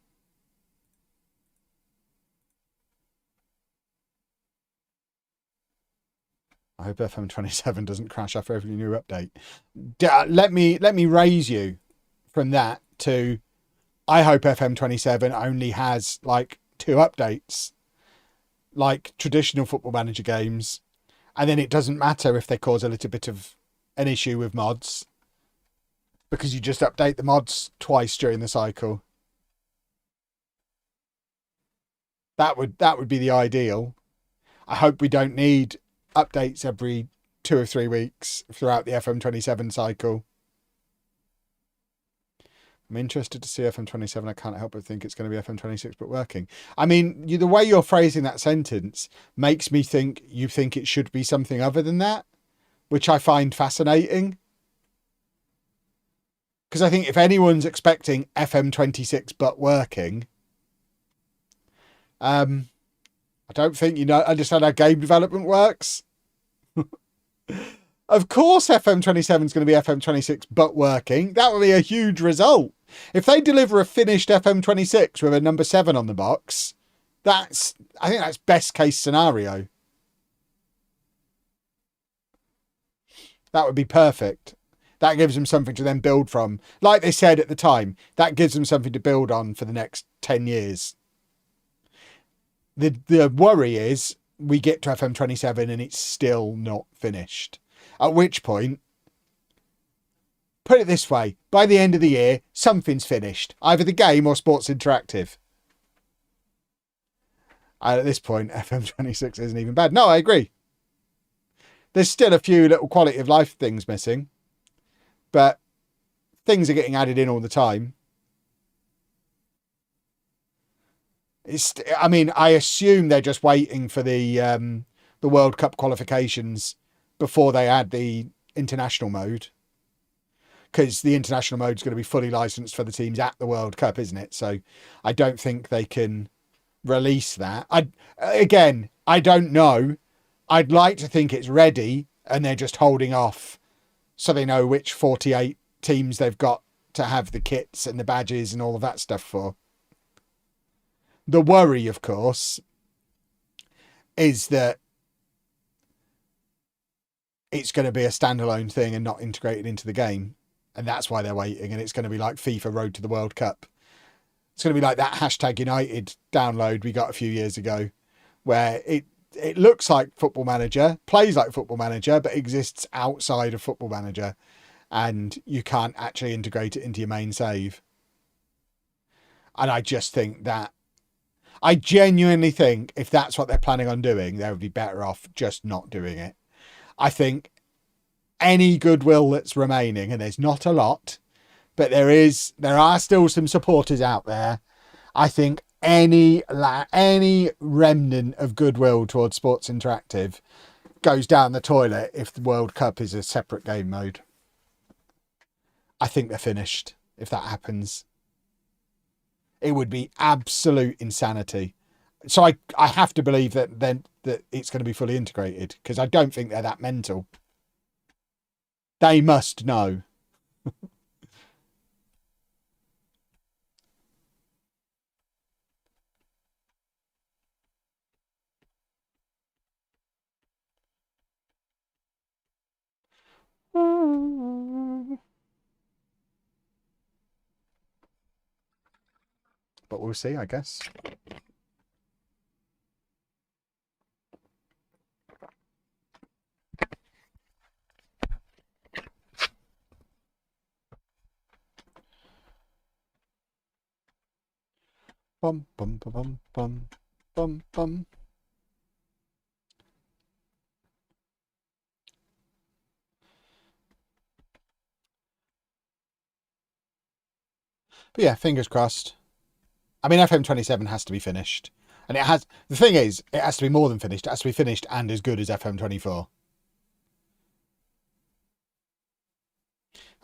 I hope FM27 doesn't crash after every new update. Let me raise you from that to I hope FM27 only has like 2 updates, like traditional Football Manager games, and then it doesn't matter if they cause a little bit of an issue with mods, because you just update the mods twice during the cycle. That would be the ideal. I hope we don't need updates every 2 or 3 weeks throughout the FM27 cycle. I'm interested to see FM27. I can't help but think it's going to be FM26, but working. I mean, the way you're phrasing that sentence makes me think you think it should be something other than that, which I find fascinating. Because I think if anyone's expecting FM26 but working, I don't think you understand how game development works. Of course FM27 is going to be FM26 but working. That would be a huge result. If they deliver a finished FM26 with a number 7 on the box, I think that's best case scenario. That would be perfect. That gives them something to then build from. Like they said at the time, that gives them something to build on for the next 10 years. The worry is we get to FM27 and it's still not finished. At which point, put it this way, by the end of the year, something's finished. Either the game or Sports Interactive. And at this point, FM26 isn't even bad. No, I agree. There's still a few little quality of life things missing, but things are getting added in all the time. I assume they're just waiting for the World Cup qualifications before they add the international mode, because the international mode is going to be fully licensed for the teams at the World Cup, isn't it? So I don't think they can release that. I don't know. I'd like to think it's ready and they're just holding off so they know which 48 teams they've got to have the kits and the badges and all of that stuff for. The worry, of course, is that it's going to be a standalone thing and not integrated into the game. And that's why they're waiting. And it's going to be like FIFA Road to the World Cup. It's going to be like that #United download we got a few years ago, where it looks like Football Manager, plays like Football Manager, but exists outside of Football Manager. And you can't actually integrate it into your main save. And I just think that, I genuinely think if that's what they're planning on doing, they would be better off just not doing it. I think any goodwill that's remaining, and there's not a lot, but there are still some supporters out there. I think any remnant of goodwill towards Sports Interactive goes down the toilet if the World Cup is a separate game mode. I think they're finished if that happens. It would be absolute insanity. So I have to believe that it's going to be fully integrated, because I don't think they're that mental. They must know. But we'll see, I guess. Bum bum bum bum bum bum. But yeah, fingers crossed. I mean, FM27 has to be finished. And it has. The thing is, it has to be more than finished. It has to be finished and as good as FM24.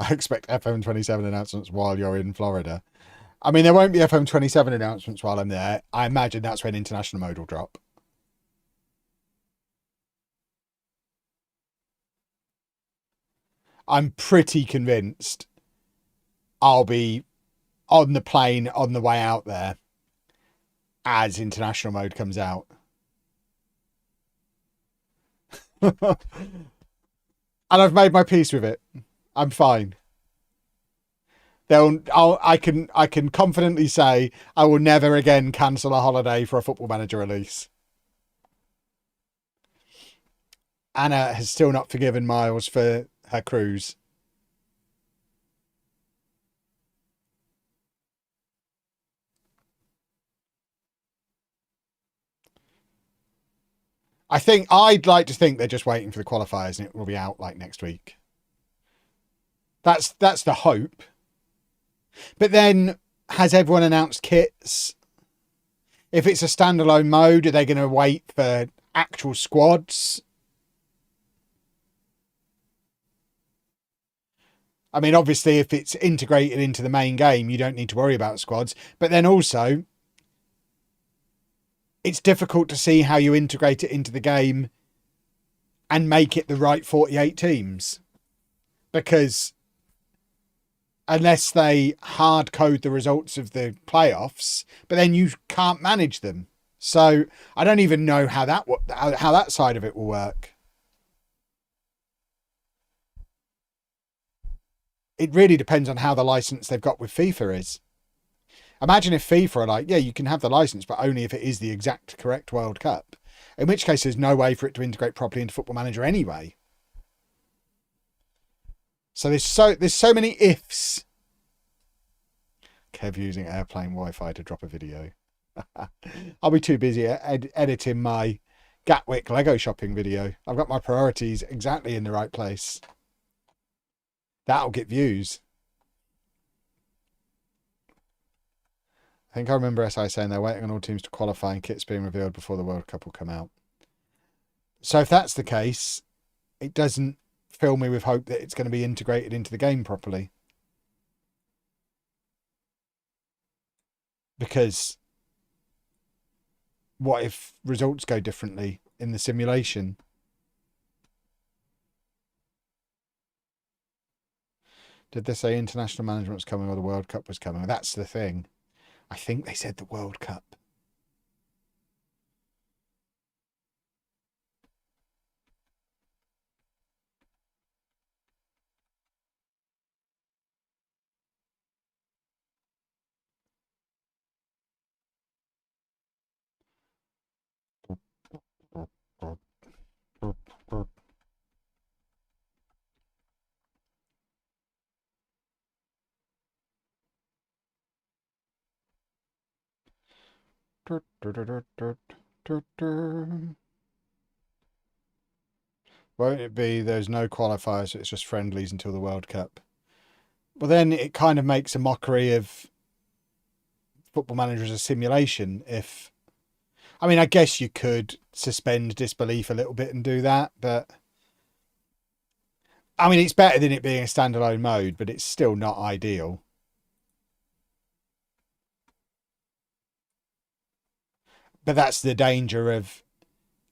I expect FM27 announcements while you're in Florida. I mean, there won't be FM27 announcements while I'm there. I imagine that's when international mode will drop. I'm pretty convinced I'll be on the plane on the way out there as international mode comes out. And I've made my peace with it. I'm fine. I can confidently say I will never again cancel a holiday for a Football Manager release. Anna has still not forgiven Miles for her cruise. I'd like to think they're just waiting for the qualifiers and it will be out like next week. That's the hope. But then, has everyone announced kits? If it's a standalone mode, are they going to wait for actual squads? I mean, obviously, if it's integrated into the main game, you don't need to worry about squads. But then also, it's difficult to see how you integrate it into the game and make it the right 48 teams. Because unless they hard code the results of the playoffs, but then you can't manage them. So I don't even know how that side of it will work. It really depends on how the license they've got with FIFA is. Imagine if FIFA are like, yeah, you can have the license, but only if it is the exact correct World Cup. In which case, there's no way for it to integrate properly into Football Manager anyway. So there's so many ifs. Kev using airplane Wi-Fi to drop a video. I'll be too busy editing my Gatwick Lego shopping video. I've got my priorities exactly in the right place. That'll get views. I think I remember SI saying they're waiting on all teams to qualify and kits being revealed before the World Cup will come out. So if that's the case, it doesn't fill me with hope that it's going to be integrated into the game properly. Because what if results go differently in the simulation? Did they say international management was coming or the World Cup was coming? That's the thing. I think they said the World Cup. Won't it be there's no qualifiers, so it's just friendlies until the World Cup? Well, then it kind of makes a mockery of Football Manager as a simulation. I mean, I guess you could suspend disbelief a little bit and do that, but I mean, it's better than it being a standalone mode, but it's still not ideal. But that's the danger of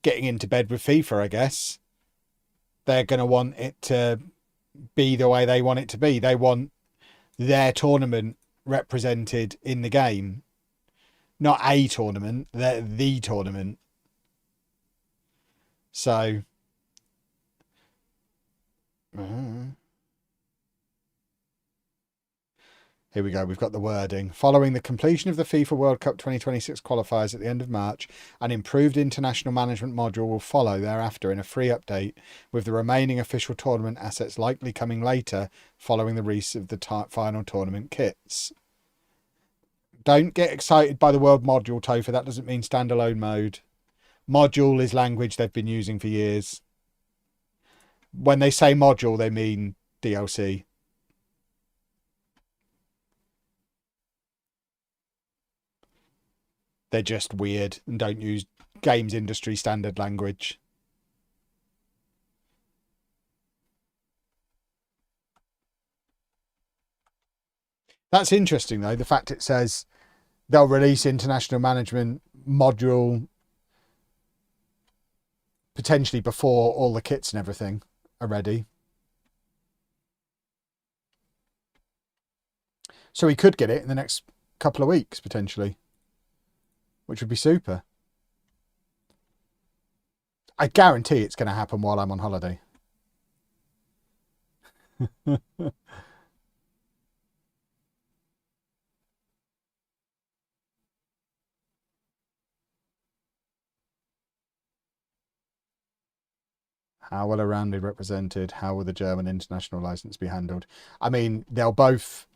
getting into bed with FIFA, I guess. They're going to want it to be the way they want it to be. They want their tournament represented in the game. Not a tournament, the tournament. So, Here we go. We've got the wording. Following the completion of the FIFA World Cup 2026 qualifiers at the end of March, an improved international management module will follow thereafter in a free update, with the remaining official tournament assets likely coming later following the release of the final tournament kits. Don't get excited by the word module, Topher. That doesn't mean standalone mode. Module is language they've been using for years. When they say module, they mean DLC. They're just weird and don't use games industry standard language. That's interesting, though, the fact it says they'll release international management module potentially before all the kits and everything are ready. So we could get it in the next couple of weeks, potentially, which would be super. I guarantee it's going to happen while I'm on holiday. How will a rounded represented? How will the German international license be handled? I mean, they'll both,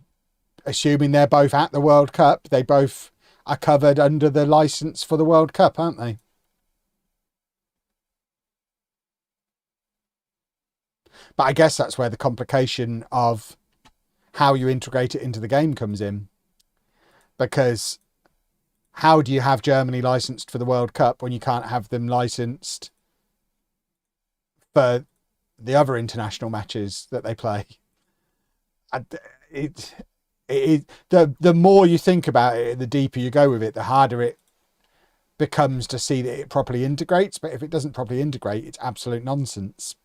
assuming they're both at the World Cup, they both are covered under the license for the World Cup, aren't they? But I guess that's where the complication of how you integrate it into the game comes in. Because how do you have Germany licensed for the World Cup when you can't have them licensed for the other international matches that they play? The more you think about it, the deeper you go with it, the harder it becomes to see that it properly integrates. But if it doesn't properly integrate, it's absolute nonsense.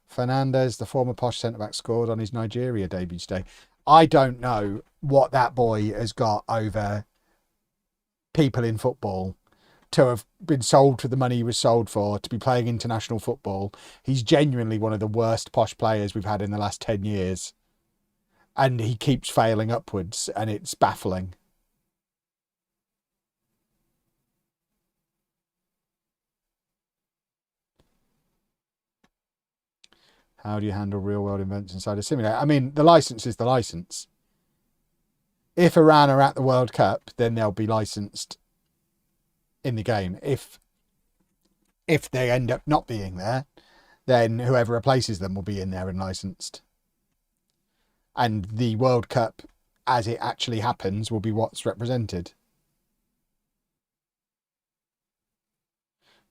Fernandez, the former Posh centre-back, scored on his Nigeria debut today. I don't know what that boy has got over people in football to have been sold for the money he was sold for, to be playing international football. He's genuinely one of the worst Posh players we've had in the last 10 years. And he keeps failing upwards, and it's baffling. How do you handle real-world events inside a simulator? I mean, the license is the license. If Iran are at the World Cup, then they'll be licensed in the game. If they end up not being there, then whoever replaces them will be in there and licensed. And the World Cup, as it actually happens, will be what's represented.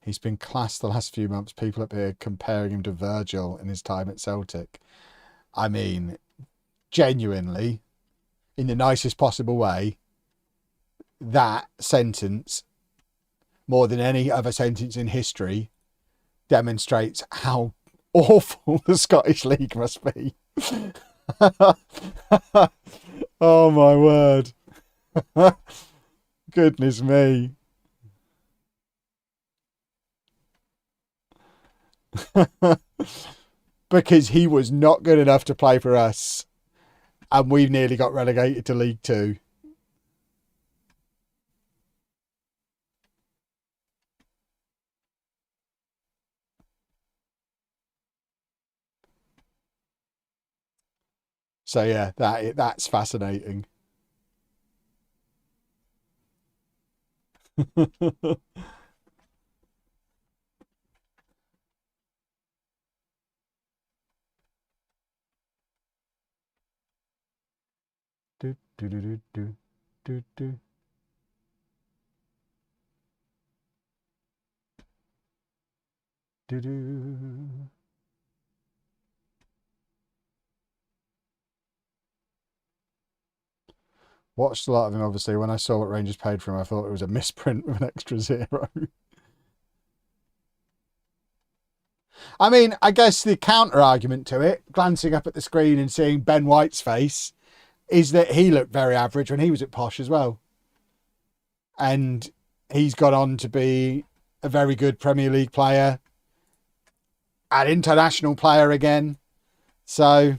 He's been classed the last few months. People up here comparing him to Virgil in his time at Celtic. I mean, genuinely, in the nicest possible way, that sentence, more than any other sentence in history, demonstrates how awful the Scottish League must be. Oh my word. Goodness me. Because he was not good enough to play for us, and we nearly got relegated to League Two. So yeah, that's fascinating. do, do, do, do, do, do, do. Do, do. Watched a lot of him, obviously. When I saw what Rangers paid for him, I thought it was a misprint with an extra 0. I mean, I guess the counter argument to it, glancing up at the screen and seeing Ben White's face, is that he looked very average when he was at Posh as well. And he's gone on to be a very good Premier League player, an international player again. So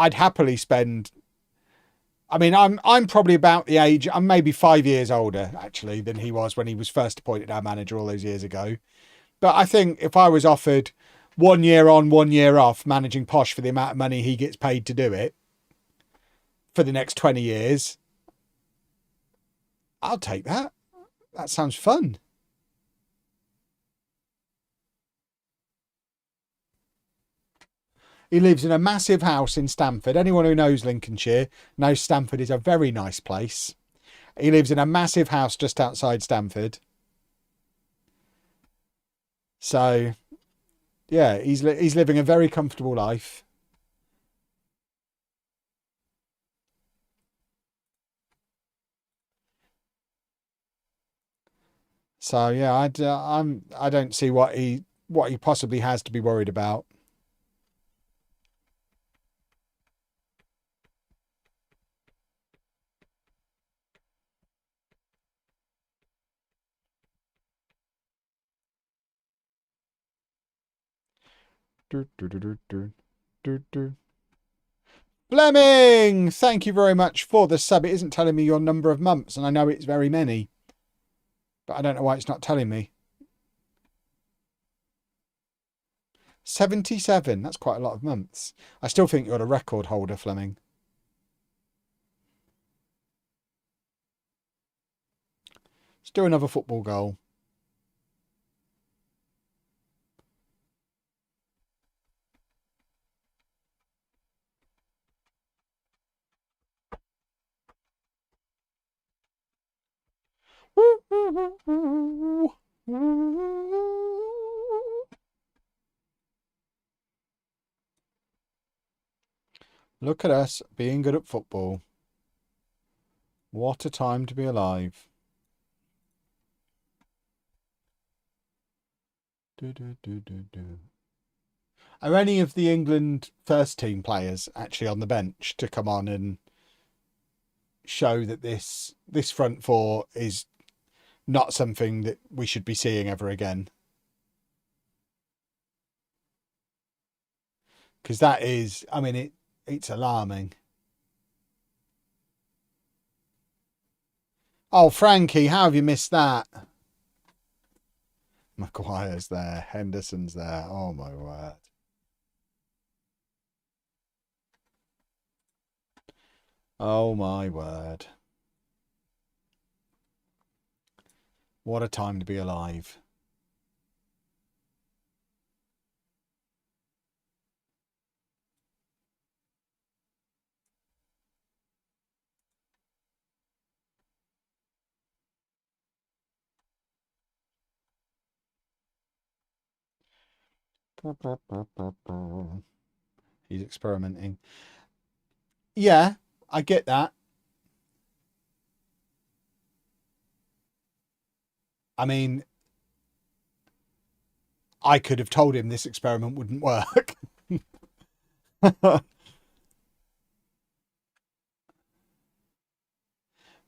I'd happily spend. I mean, I'm probably about the age. I'm maybe 5 years older actually than he was when he was first appointed our manager all those years ago. But I think if I was offered 1 year on, 1 year off managing Posh for the amount of money he gets paid to do it for the next 20 years, I'll take that. That sounds fun. He lives in a massive house in Stamford. Anyone who knows Lincolnshire knows Stamford is a very nice place. He lives in a massive house just outside Stamford. So, yeah, he's living a very comfortable life. So yeah, I don't see what he possibly has to be worried about. Do, do, do, do, do, do, do. Fleming, thank you very much for the sub. It isn't telling me your number of months, and I know it's very many, but I don't know why it's not telling me. 77. That's quite a lot of months. I still think you're a record holder, Fleming. Let's do another football goal. Look at us being good at football. What a time to be alive. Do, do, do, do, do. Are any of the England first team players actually on the bench to come on and show that this front four is not something that we should be seeing ever again? Because that is, I mean, it's alarming. Oh, Frankie, how have you missed that? Maguire's there. Henderson's there. Oh, my word. Oh, my word. What a time to be alive. He's experimenting. Yeah, I get that. I mean, I could have told him this experiment wouldn't work. But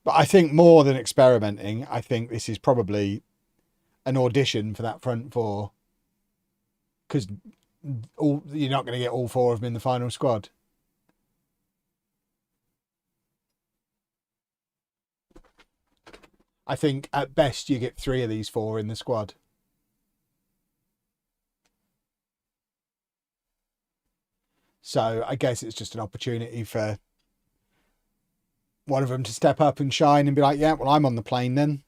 I think more than experimenting, I think this is probably an audition for that front four. Because you're not going to get all four of them in the final squad. I think at best you get three of these four in the squad. So I guess it's just an opportunity for one of them to step up and shine and be like, yeah, well, I'm on the plane then.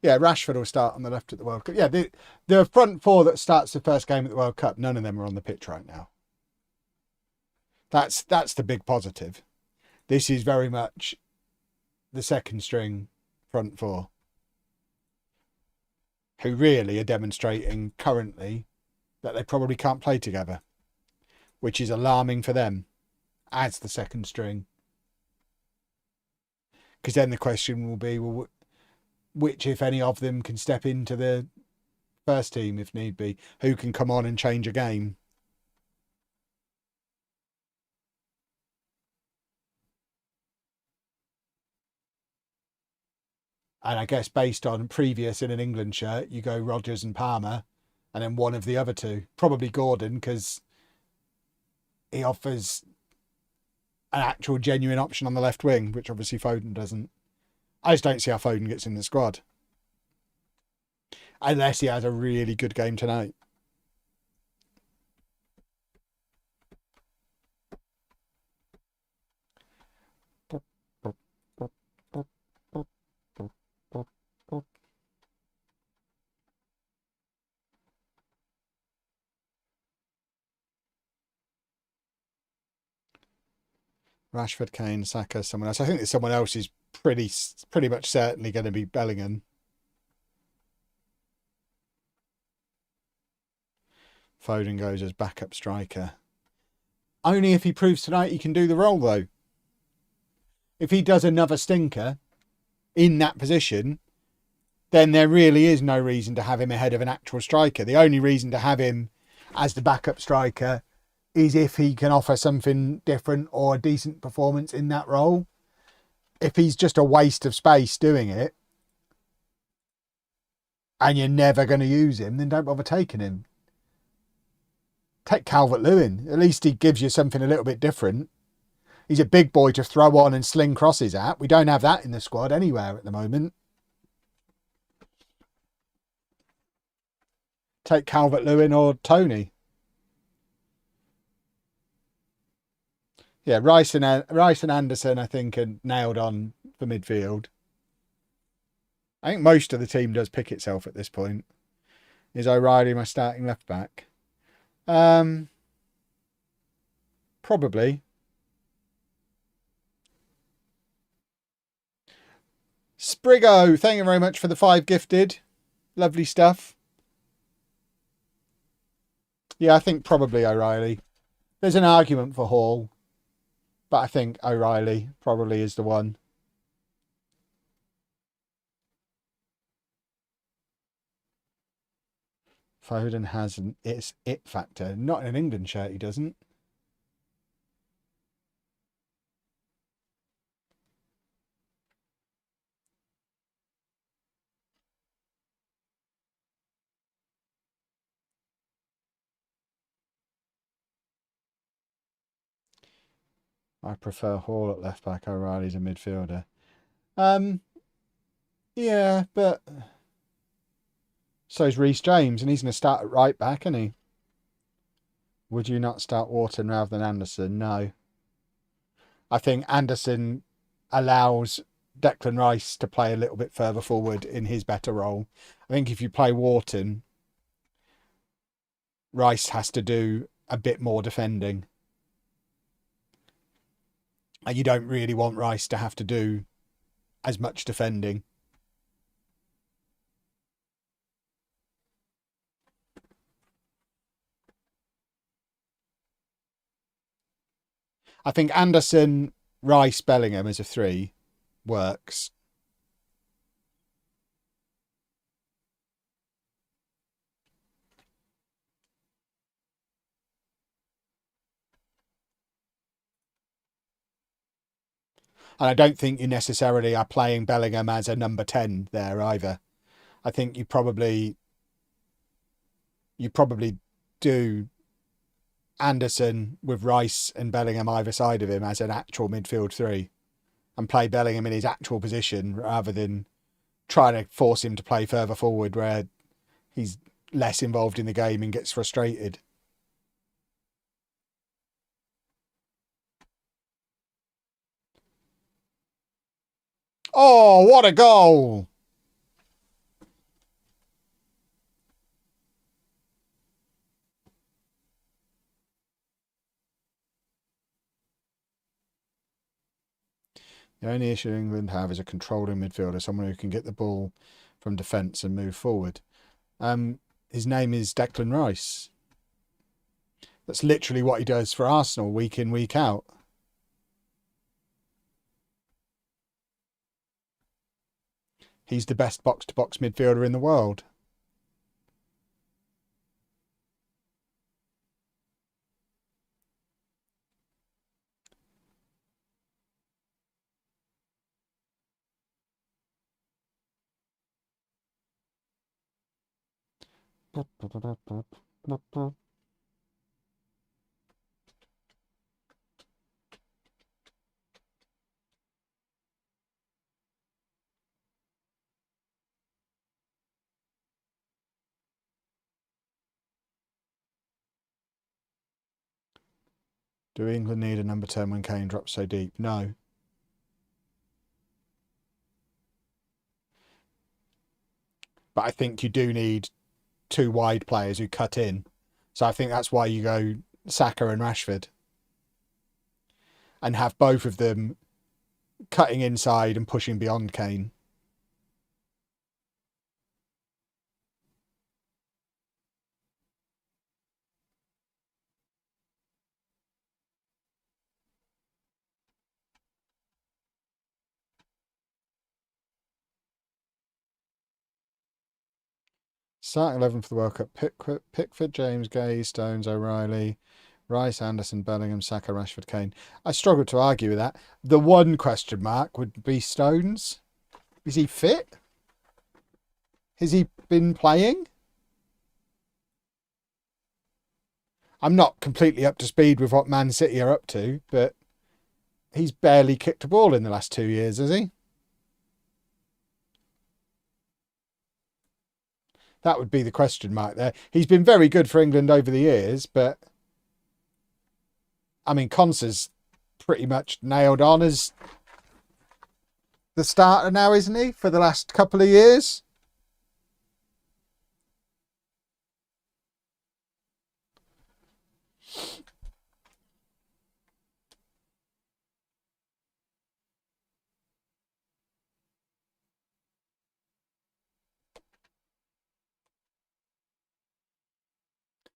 Yeah, Rashford will start on the left at the World Cup. Yeah, the front four that starts the first game at the World Cup, none of them are on the pitch right now. That's the big positive. This is very much the second string front four, who really are demonstrating currently that they probably can't play together, which is alarming for them as the second string. Because then the question will be, well, which, if any of them, can step into the first team if need be, who can come on and change a game. And I guess based on previous in an England shirt, you go Rodgers and Palmer, and then one of the other two. Probably Gordon, because he offers an actual genuine option on the left wing, which obviously Foden doesn't. I just don't see how Foden gets in the squad. Unless he has a really good game tonight. Rashford, Kane, Saka, someone else. I think that someone else is pretty much certainly going to be Bellingham. Foden goes as backup striker. Only if he proves tonight he can do the role, though. If he does another stinker in that position, then there really is no reason to have him ahead of an actual striker. The only reason to have him as the backup striker is if he can offer something different or a decent performance in that role. If he's just a waste of space doing it and you're never going to use him, then don't bother taking him. Take Calvert-Lewin. At least he gives you something a little bit different. He's a big boy to throw on and sling crosses at. We don't have that in the squad anywhere at the moment. Take Calvert-Lewin or Tony. Yeah, Rice and Anderson, I think, are nailed on for midfield. I think most of the team does pick itself at this point. Is O'Reilly my starting left back? Probably. Sprigo, thank you very much for the 5 gifted. Lovely stuff. Yeah, I think probably O'Reilly. There's an argument for Hall, but I think O'Reilly probably is the one. Foden has its it factor. Not in an England shirt, he doesn't. I prefer Hall at left back. O'Reilly's a midfielder. Yeah, but so's Reece James, and he's going to start at right back, isn't he? Would you not start Wharton rather than Anderson? No. I think Anderson allows Declan Rice to play a little bit further forward in his better role. I think if you play Wharton, Rice has to do a bit more defending. And you don't really want Rice to have to do as much defending. I think Anderson, Rice, Bellingham as a 3 works. And I don't think you necessarily are playing Bellingham as a number 10 there either. I think you probably do Anderson with Rice and Bellingham either side of him as an actual midfield 3 and play Bellingham in his actual position rather than trying to force him to play further forward where he's less involved in the game and gets frustrated. Oh, what a goal! The only issue England have is a controlling midfielder, someone who can get the ball from defence and move forward. His name is Declan Rice. That's literally what he does for Arsenal week in, week out. He's the best box-to-box midfielder in the world. Do England need a number 10 when Kane drops so deep? No. But I think you do need two wide players who cut in. So I think that's why you go Saka and Rashford. And have both of them cutting inside and pushing beyond Kane. Starting 11 for the World Cup: Pickford, James, Gay, Stones, O'Reilly, Rice, Anderson, Bellingham, Saka, Rashford, Kane. I struggle to argue with that. The one question mark would be Stones. Is he fit? Has he been playing? I'm not completely up to speed with what Man City are up to, but he's barely kicked a ball in the last 2 years, has he? That would be the question mark there. He's been very good for England over the years, but I mean, Konsa's pretty much nailed on as the starter now, isn't he, for the last couple of years?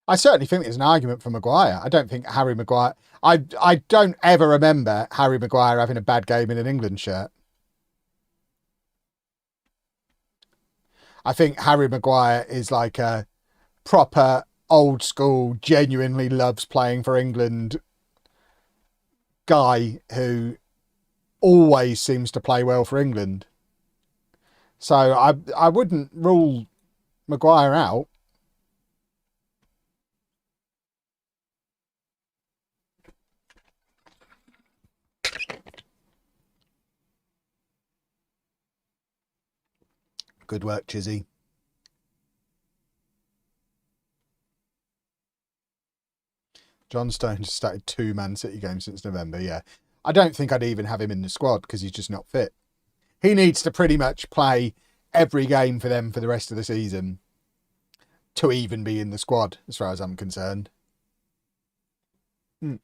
I certainly think there's an argument for Maguire. I don't think Harry Maguire... I don't ever remember Harry Maguire having a bad game in an England shirt. I think Harry Maguire is like a proper old school, genuinely loves playing for England guy who always seems to play well for England. So I wouldn't rule Maguire out. Good work, Chizzy. John Stones started 2 Man City games since November, yeah. I don't think I'd even have him in the squad because he's just not fit. He needs to pretty much play every game for them for the rest of the season to even be in the squad, as far as I'm concerned. I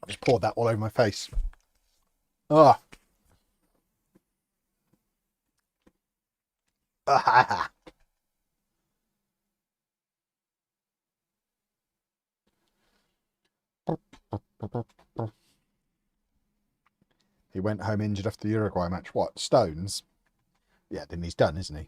just poured that all over my face. Oh. He went home injured after the Uruguay match. What? Stones? Yeah, then he's done, isn't he?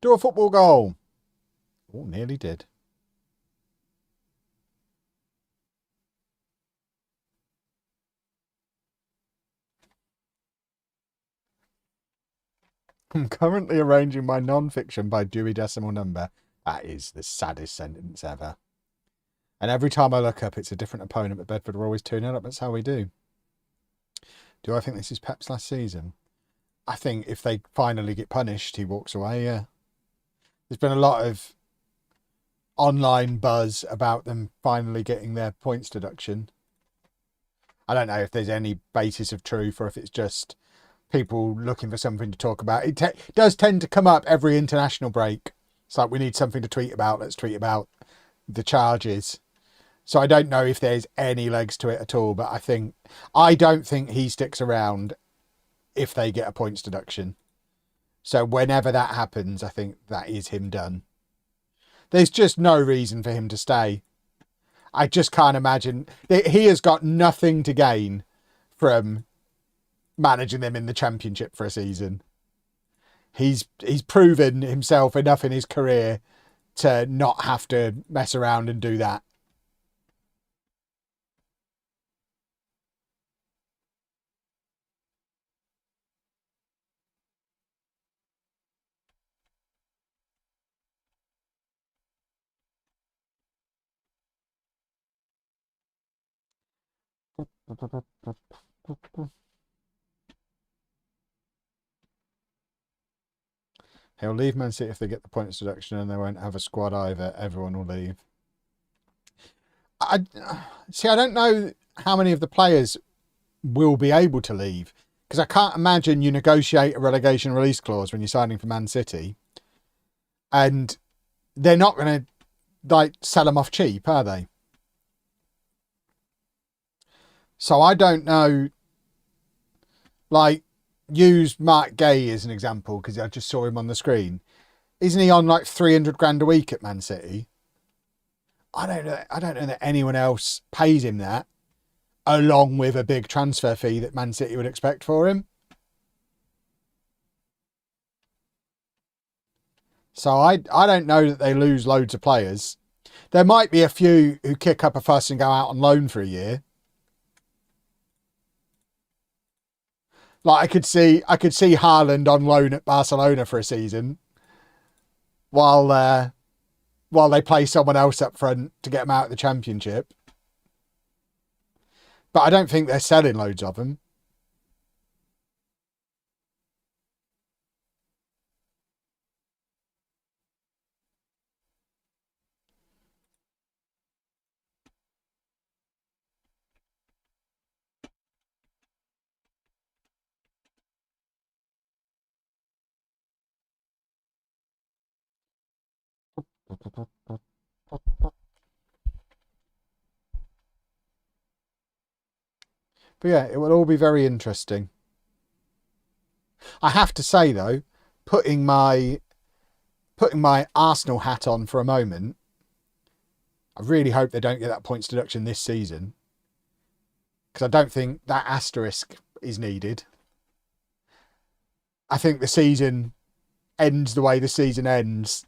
Do a football goal. Oh, nearly did. I'm currently arranging my non-fiction by Dewey Decimal Number. That is the saddest sentence ever. And every time I look up, it's a different opponent, but Bedford are always 2-0 up. That's how we do. Do I think this is Pep's last season? I think if they finally get punished, he walks away, yeah. There's been a lot of online buzz about them finally getting their points deduction. I don't know if there's any basis of truth or if it's just people looking for something to talk about. It does tend to come up every international break. It's like, we need something to tweet about. Let's tweet about the charges. So I don't know if there's any legs to it at all, but I don't think he sticks around if they get a points deduction. So whenever that happens, I think that is him done. There's just no reason for him to stay. I just can't imagine. He has got nothing to gain from managing them in the Championship for a season. He's proven himself enough in his career to not have to mess around and do that. He'll leave Man City if they get the points deduction, and they won't have a squad either. Everyone will leave. I don't know how many of the players will be able to leave, because I can't imagine you negotiate a relegation release clause when you're signing for Man City, and they're not going to sell them off cheap, are they? So I don't know. Use Mark Gay as an example, because I just saw him on the screen. Isn't he on 300 grand a week at Man City? I don't know that anyone else pays him that, along with a big transfer fee that Man City would expect for him. So I don't know that they lose loads of players. There might be a few who kick up a fuss and go out on loan for a year. I could see Haaland on loan at Barcelona for a season, while they play someone else up front to get them out of the Championship. But I don't think they're selling loads of them. But yeah, it will all be very interesting. I have to say though, putting my Arsenal hat on for a moment, I really hope they don't get that points deduction this season, because I don't think that asterisk is needed. I think the season ends the way the season ends,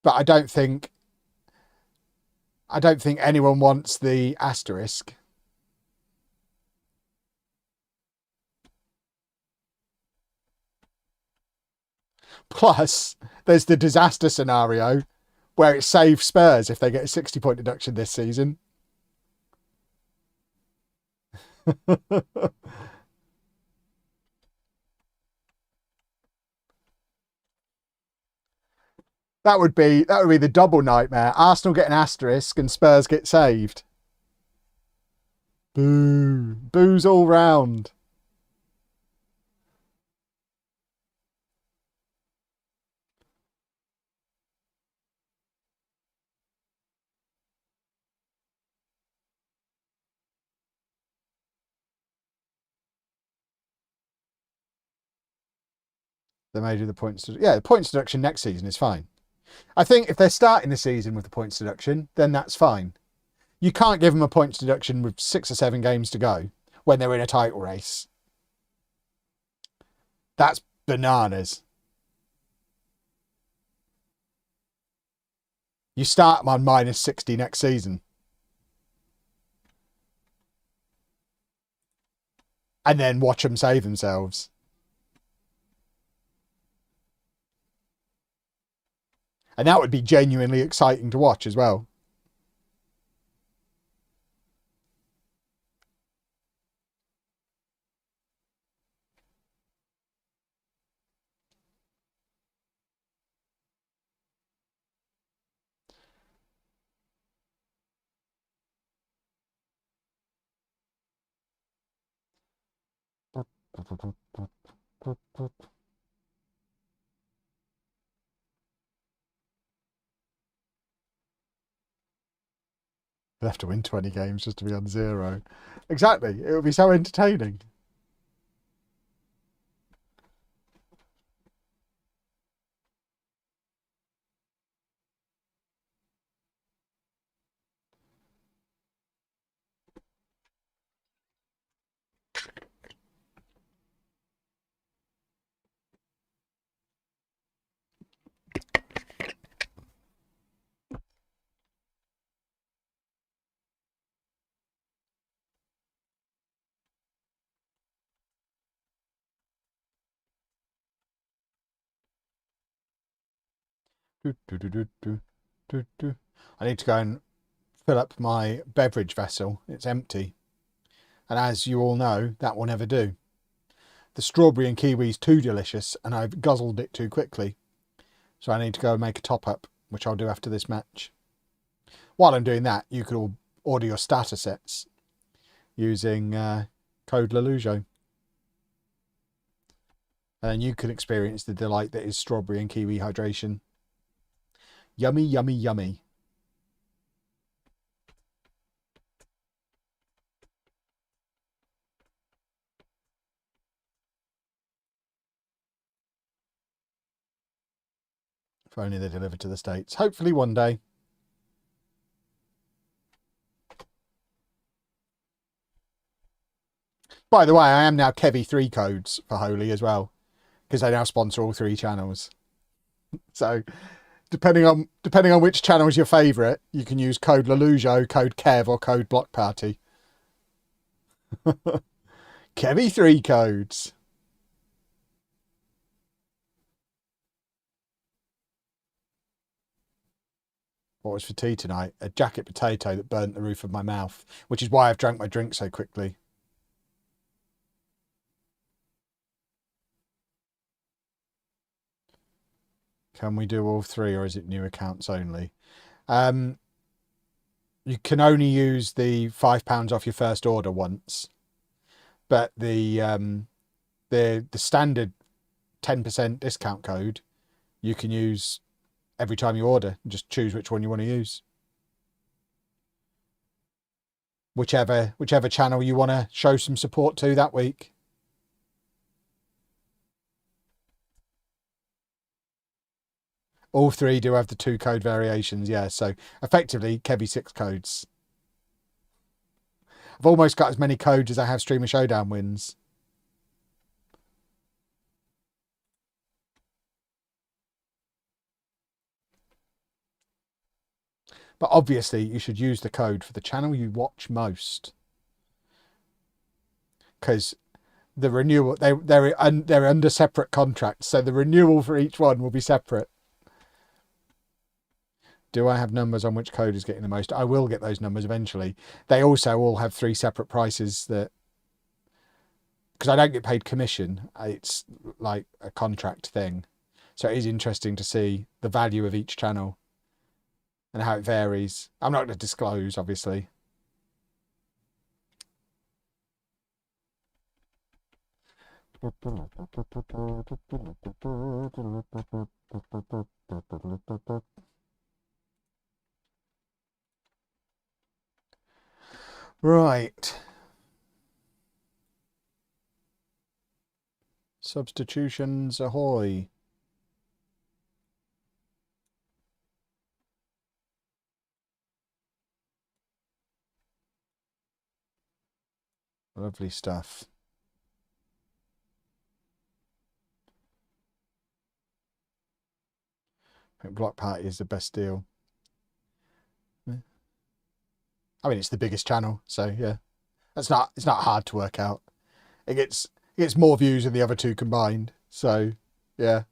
but I don't think anyone wants the asterisk. Plus, there's the disaster scenario where it saves Spurs if they get a 60-point deduction this season. That would be the double nightmare. Arsenal get an asterisk and Spurs get saved. Boo. Boos all round. They may do the points. Yeah, the points deduction next season is fine. I think if they're starting the season with the points deduction, then that's fine. You can't give them a points deduction with 6 or 7 games to go when they're in a title race. That's bananas. You start them on minus 60 next season. And then watch them save themselves. And that would be genuinely exciting to watch as well. We'll have to win 20 games just to be on 0. Exactly. It would be so entertaining. I need to go and fill up my beverage vessel. It's empty. And as you all know, that will never do. The strawberry and kiwi is too delicious and I've guzzled it too quickly. So I need to go and make a top up, which I'll do after this match. While I'm doing that, you could all order your starter sets using code Lelujo. And then you can experience the delight that is strawberry and kiwi hydration. Yummy, yummy, yummy. If only they delivered to the States. Hopefully one day. By the way, I am now Kevy3 codes for Holy as well, because they now sponsor all 3 channels. So depending on which channel is your favourite, you can use code Lelujo, code Kev, or code Block Party. Kevy3 codes. What was for tea tonight? A jacket potato that burnt the roof of my mouth, which is why I've drank my drink so quickly. Can we do all 3, or is it new accounts only? You can only use the £5 off your first order once, but the standard 10% discount code you can use every time you order. Just choose which one you want to use. Whichever channel you want to show some support to that week. All 3 do have the 2 code variations, yeah. So effectively, Kevy6 codes. I've almost got as many codes as I have Streamer Showdown wins. But obviously, you should use the code for the channel you watch most, because the renewal they're under separate contracts, so the renewal for each one will be separate. Do I have numbers on which code is getting the most? I will get those numbers eventually. They also all have 3 separate prices, that because I don't get paid commission, it's like a contract thing. So it is interesting to see the value of each channel and how it varies. I'm not going to disclose, obviously. Right. Substitutions ahoy. Lovely stuff. I think Block Party is the best deal. I mean, it's the biggest channel, so yeah. It's not hard to work out. It gets more views than the other 2 combined. So, yeah.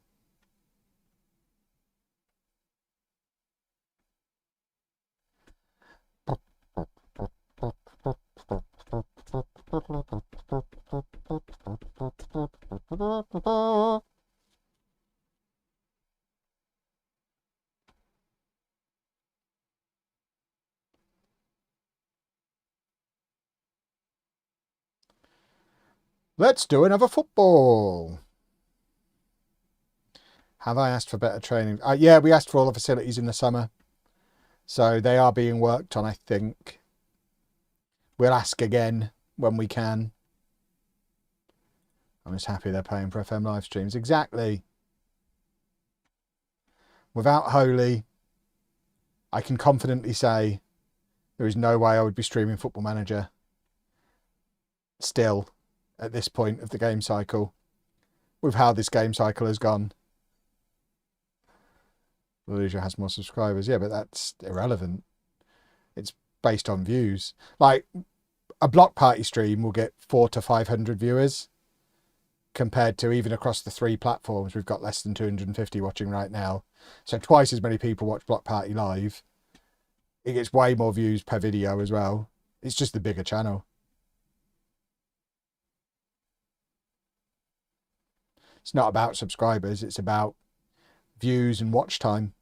Let's do another football. Have I asked for better training? Yeah, we asked for all the facilities in the summer. So they are being worked on, I think. We'll ask again when we can. I'm just happy they're paying for FM live streams. Exactly. Without Holy, I can confidently say there is no way I would be streaming Football Manager still at this point of the game cycle, with how this game cycle has gone. Leisure has more subscribers. Yeah, but that's irrelevant. It's based on views. Like, a block party stream will get 400 to 500 viewers, compared to, even across the 3 platforms, we've got less than 250 watching right now. So twice as many people watch Block Party live. It gets way more views per video as well. It's just the bigger channel. It's not about subscribers. It's about views and watch time.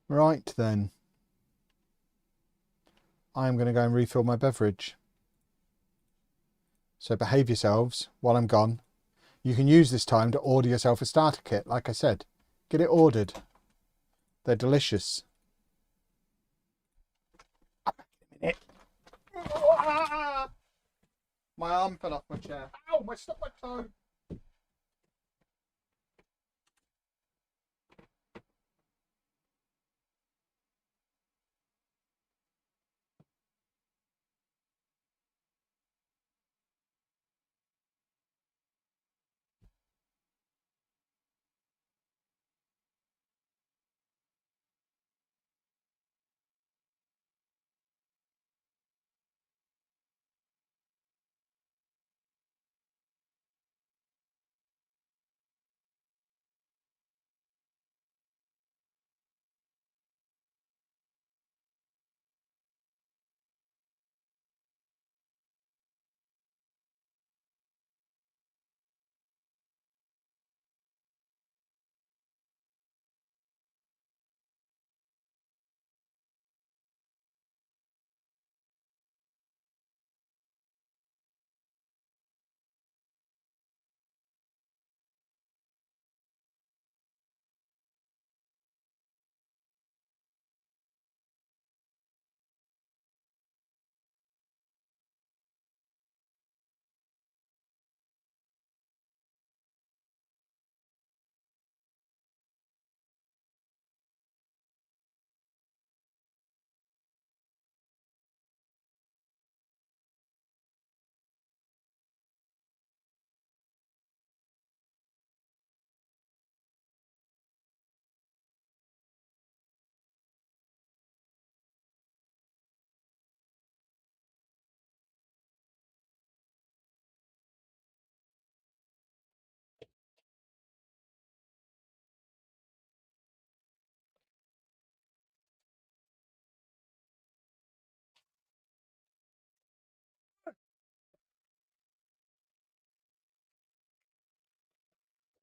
Right then. I'm going to go and refill my beverage. So behave yourselves while I'm gone. You can use this time to order yourself a starter kit, like I said. Get it ordered. They're delicious. My arm fell off my chair. Ow, I stuck my toe.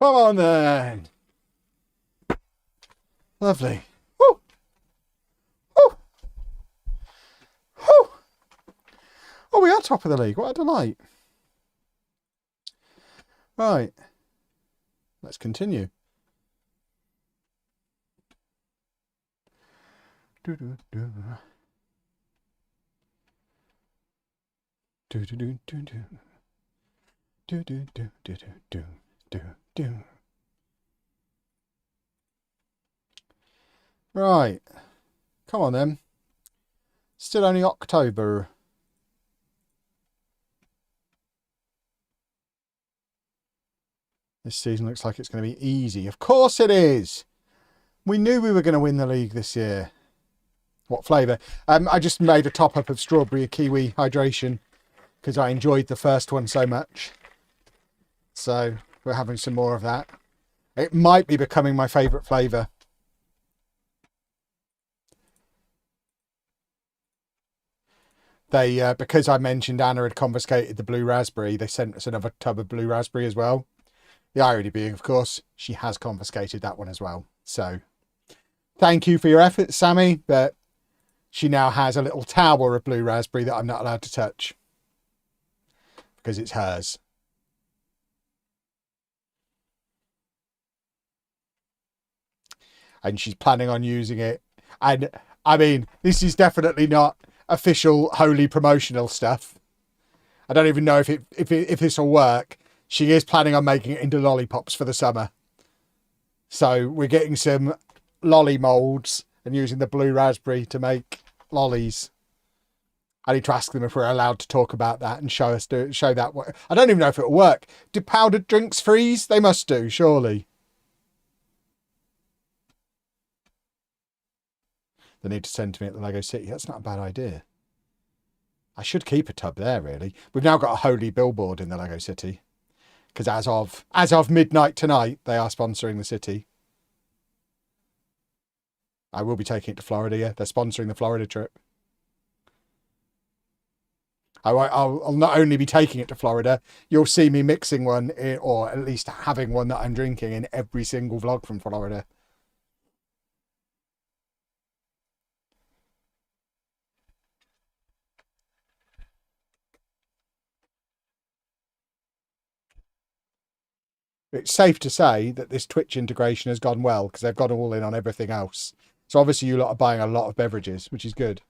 Come on then. Lovely. Woo. Woo. Woo. Oh, we are top of the league. What a delight. Right. Let's continue. Do do do. Do do do do do. Do do do do do do do. Right. Come on then. Still only October. This season looks like it's going to be easy. Of course it is. We knew we were going to win the league this year. What flavour? I just made a top up of strawberry kiwi hydration because I enjoyed the first one so much. So we're having some more of that. It might be becoming my favourite flavour. They because I mentioned Anna had confiscated the blue raspberry, they sent us another tub of blue raspberry as well. The irony being, of course, she has confiscated that one as well. So thank you for your efforts, Sammy, but she now has a little tower of blue raspberry that I'm not allowed to touch because it's hers. And she's planning on using it. And I mean, this is definitely not official holy promotional stuff. I don't even know if this will work. She is planning on making it into lollipops for the summer. So we're getting some lolly molds and using the blue raspberry to make lollies. I need to ask them if we're allowed to talk about that and show that. I don't even know if it'll work. Do powdered drinks freeze? They must do, surely. They need to send to me at the Lego City. That's not a bad idea. I should keep a tub there, really. We've now got a holy billboard in the Lego City. Because as of midnight tonight, they are sponsoring the city. I will be taking it to Florida, yeah. They're sponsoring the Florida trip. I'll not only be taking it to Florida, you'll see me mixing one, or at least having one that I'm drinking in every single vlog from Florida. It's safe to say that this Twitch integration has gone well because they've gone all in on everything else. So obviously you lot are buying a lot of beverages, which is good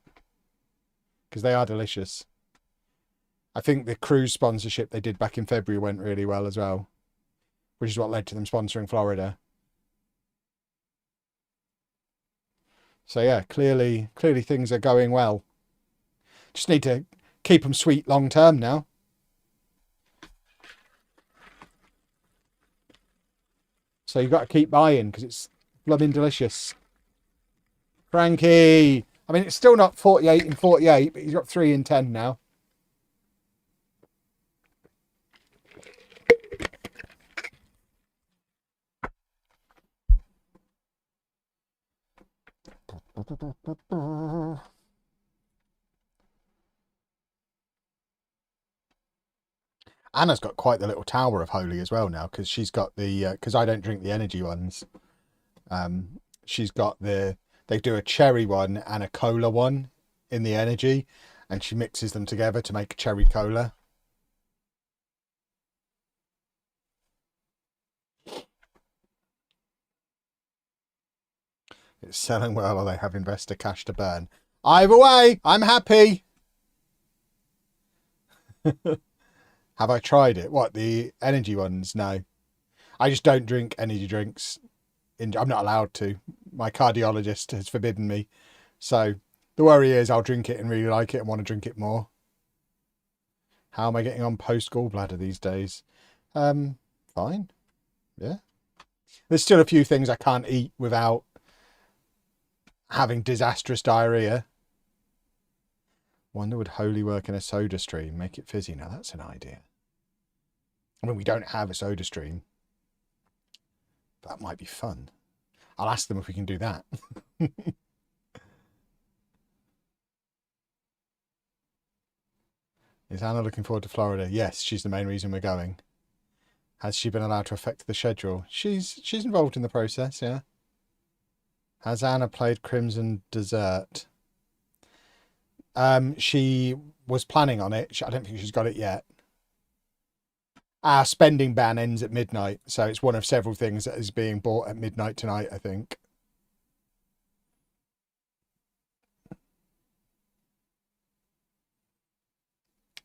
because they are delicious. I think the cruise sponsorship they did back in February went really well as well, which is what led to them sponsoring Florida. So yeah, clearly things are going well. Just need to keep them sweet long term now. So you've got to keep buying because it's blooming delicious. Frankie! I mean, it's still not 48 in 48, but he's got 3 in 10 now. Anna's got quite the little tower of holy as well now because she's got the because I don't drink the energy ones. She's got they do a cherry one and a cola one in the energy, and she mixes them together to make a cherry cola. It's selling well, or they have investor cash to burn. Either way, I'm happy. Have I tried it? What, the energy ones? No. I just don't drink energy drinks. I'm not allowed to. My cardiologist has forbidden me. So the worry is I'll drink it and really like it and want to drink it more. How am I getting on post gallbladder these days? Fine. Yeah. There's still a few things I can't eat without having disastrous diarrhea. Wonder would holy work in a soda stream, make it fizzy. Now that's an idea. I mean, we don't have a soda stream. That might be fun. I'll ask them if we can do that. Is Anna looking forward to Florida? Yes, she's the main reason we're going. Has she been allowed to affect the schedule? She's involved in the process, yeah. Has Anna played Crimson Desert? She was planning on it. I don't think she's got it yet. Our spending ban ends at midnight, so it's one of several things that is being bought at midnight tonight, I think.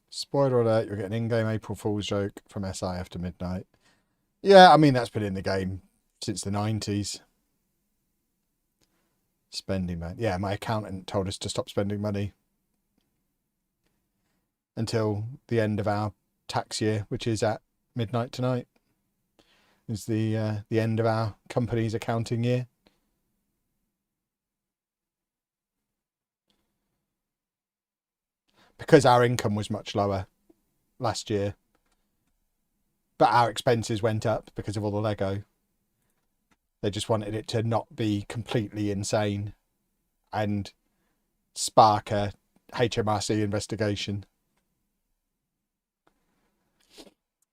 Spoiler alert, you'll get an in-game April Fool's joke from SI after midnight. Yeah, I mean, that's been in the game since the 90s. Spending ban. Yeah, my accountant told us to stop spending money until the end of our tax year, which is at midnight tonight. Is the end of our company's accounting year. Because our income was much lower last year, but our expenses went up because of all the Lego. They just wanted it to not be completely insane and spark a HMRC investigation.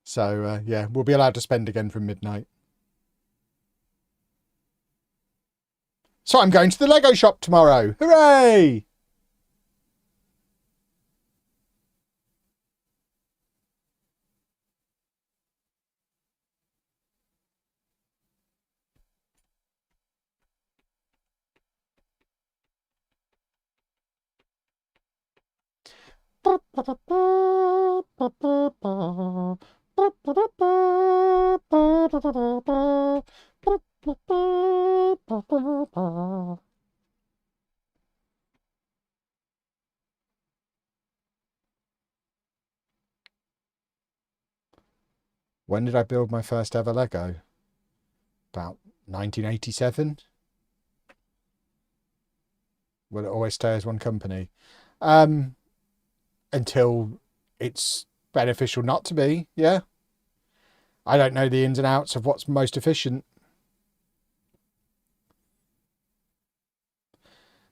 So, yeah, we'll be allowed to spend again from midnight. So I'm going to the Lego shop tomorrow. Hooray! When did I build my first ever Lego? About 1987. Will it always stay as one company? Until it's beneficial not to be, yeah. I don't know the ins and outs of what's most efficient.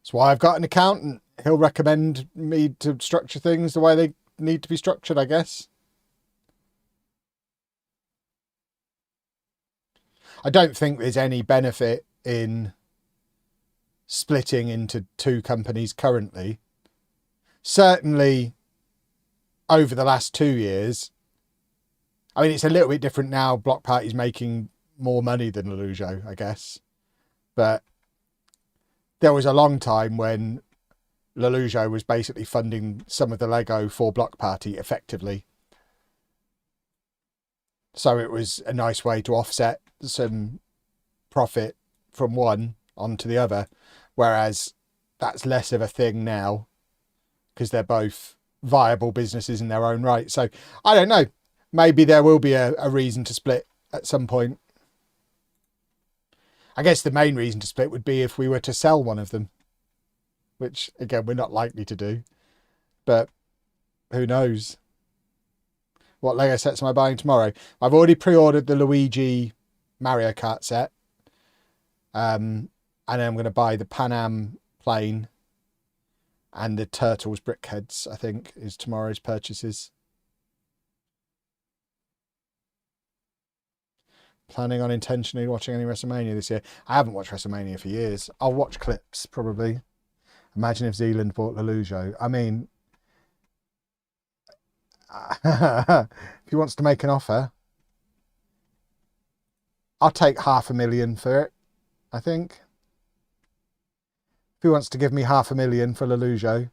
That's why I've got an accountant. He'll recommend me to structure things the way they need to be structured, I guess. I don't think there's any benefit in splitting into two companies currently. Certainly over the last 2 years. I mean, it's a little bit different now. Block Party's making more money than Lelujo, I guess. But there was a long time when Lelujo was basically funding some of the Lego for Block Party effectively. So it was a nice way to offset some profit from one onto the other. Whereas that's less of a thing now because they're both viable businesses in their own right. So I don't know. Maybe there will be a reason to split at some point. I guess the main reason to split would be if we were to sell one of them, which again, we're not likely to do, but who knows? What Lego sets am I buying tomorrow? I've already pre-ordered the Luigi Mario Kart set. And then I'm going to buy the Pan Am plane and the Turtles brickheads, I think, is tomorrow's purchases. Planning on intentionally watching any WrestleMania this year? I haven't watched WrestleMania for years. I'll watch clips, probably. Imagine if Zealand bought Lelujo. I mean, if he wants to make an offer, I'll take $500,000 for it, I think. If he wants to give me $500,000 for Lelujo,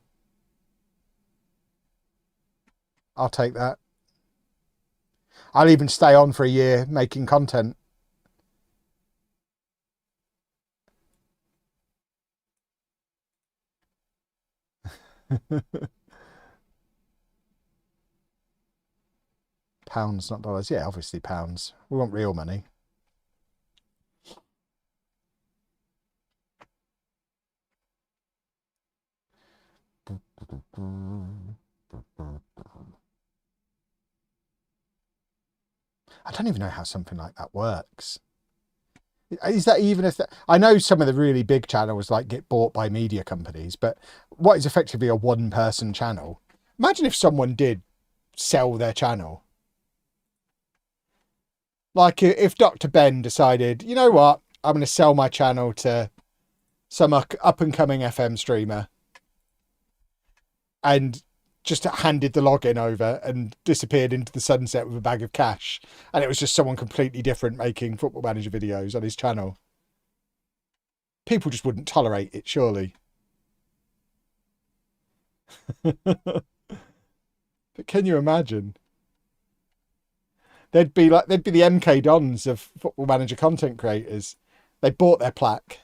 I'll take that. I'll even stay on for a year making content. Pounds, not dollars. Yeah, obviously pounds. We want real money. I don't even know how something like that works. Is that even if I know some of the really big channels like get bought by media companies, but what is effectively a one-person channel? Imagine if someone did sell their channel. Like if Dr. Ben decided, you know what, I'm going to sell my channel to some up-and-coming FM streamer and just handed the login over and disappeared into the sunset with a bag of cash. And it was just someone completely different making Football Manager videos on his channel. People just wouldn't tolerate it, surely. But can you imagine? They'd be the MK Dons of Football Manager content creators. They bought their plaque.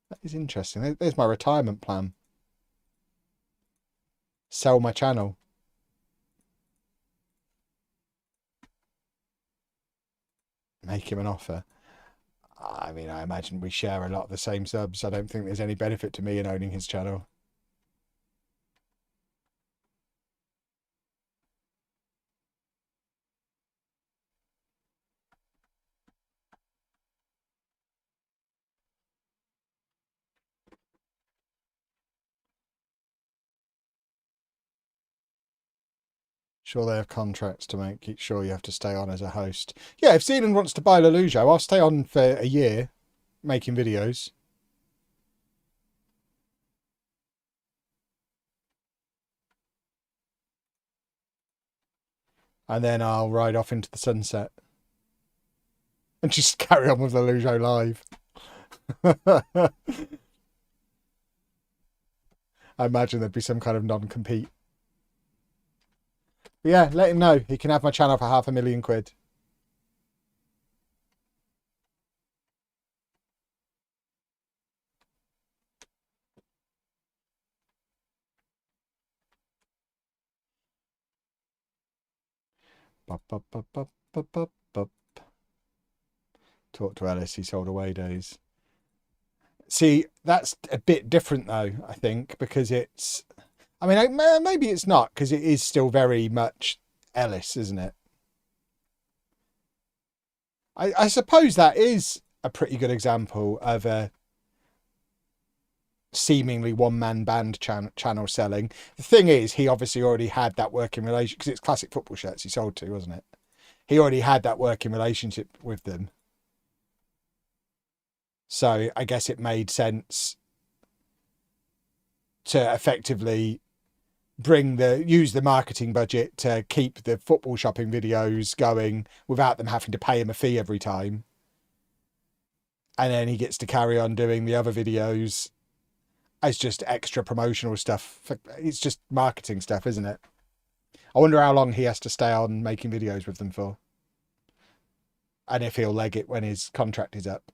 That is interesting. There's my retirement plan. Sell my channel. Make him an offer. I mean, I imagine we share a lot of the same subs. I don't think there's any benefit to me in owning his channel. Sure, they have contracts to make sure you have to stay on as a host. Yeah, if Zealand wants to buy Lelujo, I'll stay on for a year making videos. And then I'll ride off into the sunset and just carry on with Lelujo live. I imagine there'd be some kind of non-compete. But yeah, let him know. He can have my channel for £500,000. Bup, bup, bup, bup, bup, bup, bup. Talk to Ellis, he sold away days. See, that's a bit different though, I think, because it's... I mean, maybe it's not, because it is still very much Ellis, isn't it? I suppose that is a pretty good example of a seemingly one-man band channel selling. The thing is, he obviously already had that working relationship, because it's classic football shirts he sold to, wasn't it? He already had that working relationship with them. So I guess it made sense to effectively use the marketing budget to keep the football shopping videos going without them having to pay him a fee every time. And then he gets to carry on doing the other videos as just extra promotional stuff. It's just marketing stuff, isn't it? I wonder how long he has to stay on making videos with them for. And if he'll leg it when his contract is up.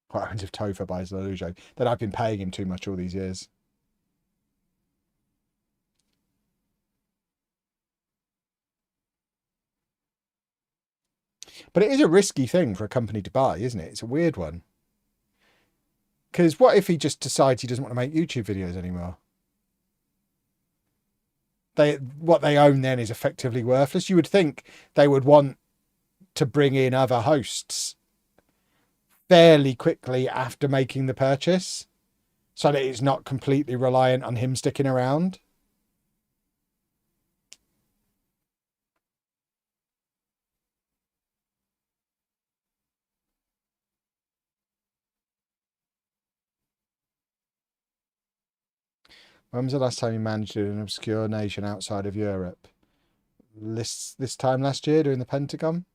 What happens if Topher buys Lelujo? Then I've been paying him too much all these years. But it is a risky thing for a company to buy, isn't it? It's a weird one. Because what if he just decides he doesn't want to make YouTube videos anymore? What they own then is effectively worthless. You would think they would want to bring in other hosts fairly quickly after making the purchase, so that it's not completely reliant on him sticking around. When was the last time you managed an obscure nation outside of Europe? This time last year doing the Pentagon.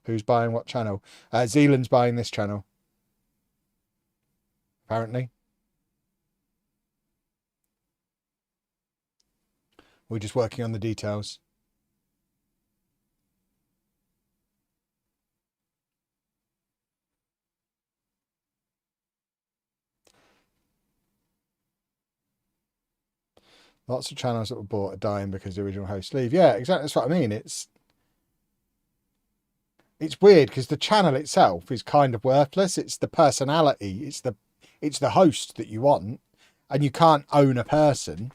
Who's buying what channel? Zealand's buying this channel. Apparently. We're just working on the details. Lots of channels that were bought are dying because the original hosts leave. Yeah, exactly. That's what I mean. It's weird because the channel itself is kind of worthless. It's the personality. It's the host that you want, and you can't own a person.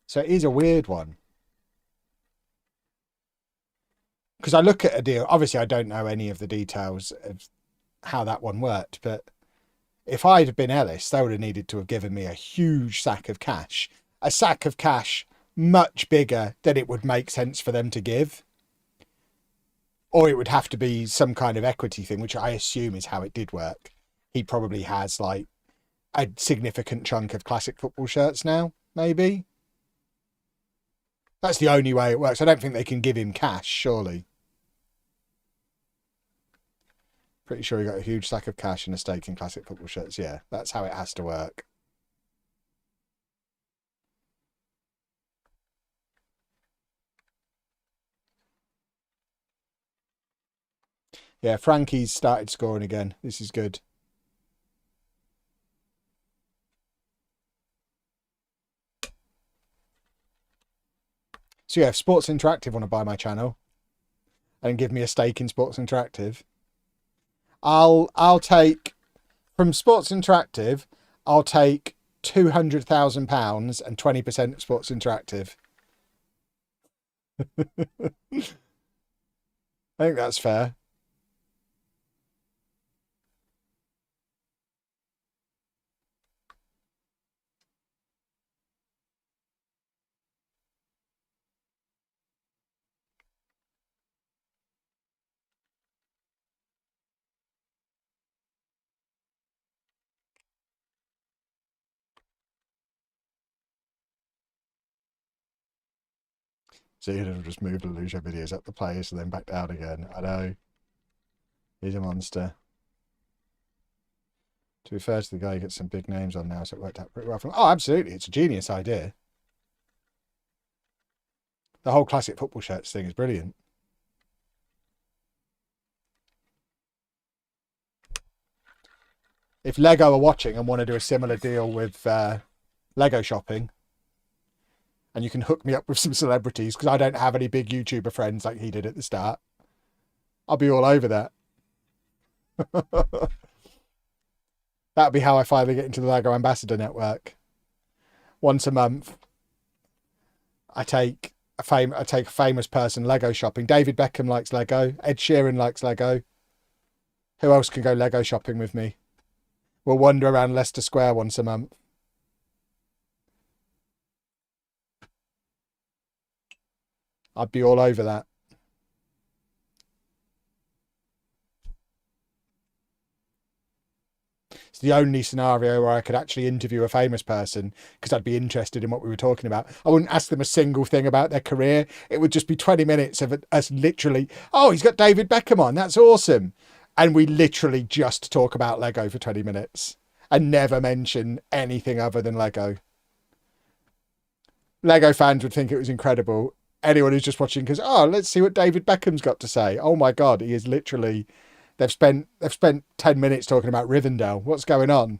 So it is a weird one. Because I look at a deal. Obviously, I don't know any of the details of how that one worked, but if I'd have been Ellis, they would have needed to have given me a huge sack of cash. A sack of cash much bigger than it would make sense for them to give. Or it would have to be some kind of equity thing, which I assume is how it did work. He probably has like a significant chunk of classic football shirts now, maybe. That's the only way it works. I don't think they can give him cash, surely. Pretty sure he got a huge sack of cash and a stake in classic football shirts. Yeah, that's how it has to work. Yeah, Frankie's started scoring again. This is good. So yeah, if Sports Interactive want to buy my channel and give me a stake in Sports Interactive, I'll take from Sports Interactive, I'll take £200,000 and 20% of Sports Interactive. I think that's fair. See, it'll just move the Lucio videos up the place and then back down again. I know. He's a monster. To be fair to the guy, he gets some big names on now, so it worked out pretty well for him. Oh, absolutely. It's a genius idea. The whole classic football shirts thing is brilliant. If Lego are watching and want to do a similar deal with Lego shopping, and you can hook me up with some celebrities, because I don't have any big YouTuber friends like he did at the start, I'll be all over that. That'll be how I finally get into the Lego Ambassador Network. Once a month, I take a famous person Lego shopping. David Beckham likes Lego. Ed Sheeran likes Lego. Who else can go Lego shopping with me? We'll wander around Leicester Square once a month. I'd be all over that. It's the only scenario where I could actually interview a famous person, because I'd be interested in what we were talking about. I wouldn't ask them a single thing about their career. It would just be 20 minutes of us literally, oh, he's got David Beckham on. That's awesome. And we literally just talk about Lego for 20 minutes and never mention anything other than Lego. Lego fans would think it was incredible. Anyone who's just watching because, oh, let's see what David Beckham's got to say. Oh my God, he is literally... They've spent 10 minutes talking about Rivendell. What's going on?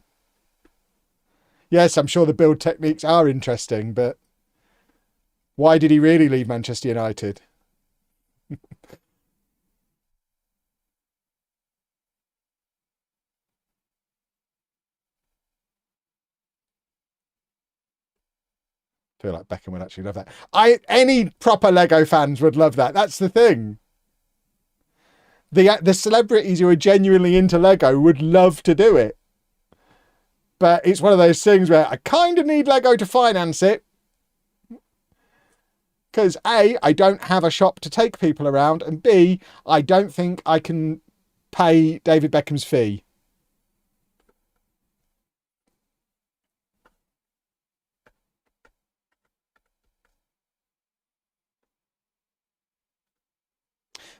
Yes, I'm sure the build techniques are interesting, but why did he really leave Manchester United? I feel like Beckham would actually love that. Any proper Lego fans would love that. That's the thing. The celebrities who are genuinely into Lego would love to do it. But it's one of those things where I kind of need Lego to finance it. Because A, I don't have a shop to take people around, and B, I don't think I can pay David Beckham's fee.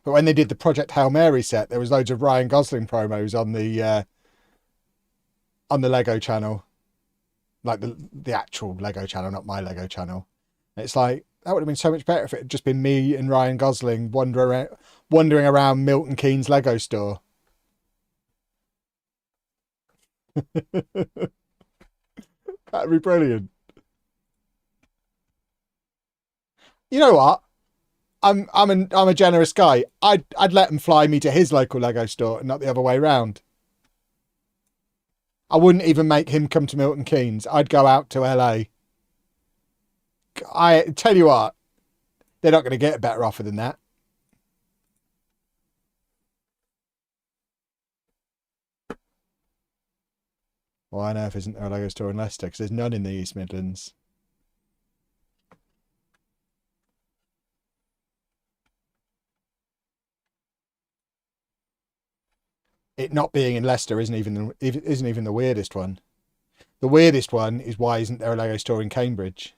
But when they did the Project Hail Mary set, there was loads of Ryan Gosling promos on the Lego channel, like the actual Lego channel, not my Lego channel. It's like, that would have been so much better if it had just been me and Ryan Gosling wandering around Milton Keynes Lego store. That'd be brilliant. You know what? I'm a generous guy. I'd let him fly me to his local Lego store and not the other way round. I wouldn't even make him come to Milton Keynes. I'd go out to LA. I tell you what, they're not going to get a better offer than that. Why on earth isn't there a Lego store in Leicester? Because there's none in the East Midlands. It not being in Leicester isn't even the weirdest one. The weirdest one is, why isn't there a Lego store in Cambridge?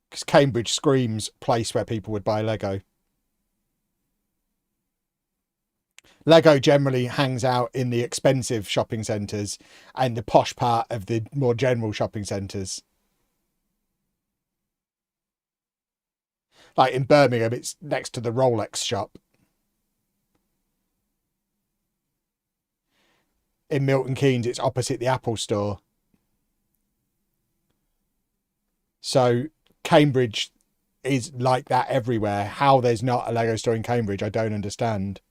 Because Cambridge screams place where people would buy Lego. Lego generally hangs out in the expensive shopping centres and the posh part of the more general shopping centres. Like in Birmingham, it's next to the Rolex shop. In Milton Keynes, it's opposite the Apple store. So Cambridge is like that everywhere. How there's not a Lego store in Cambridge, I don't understand.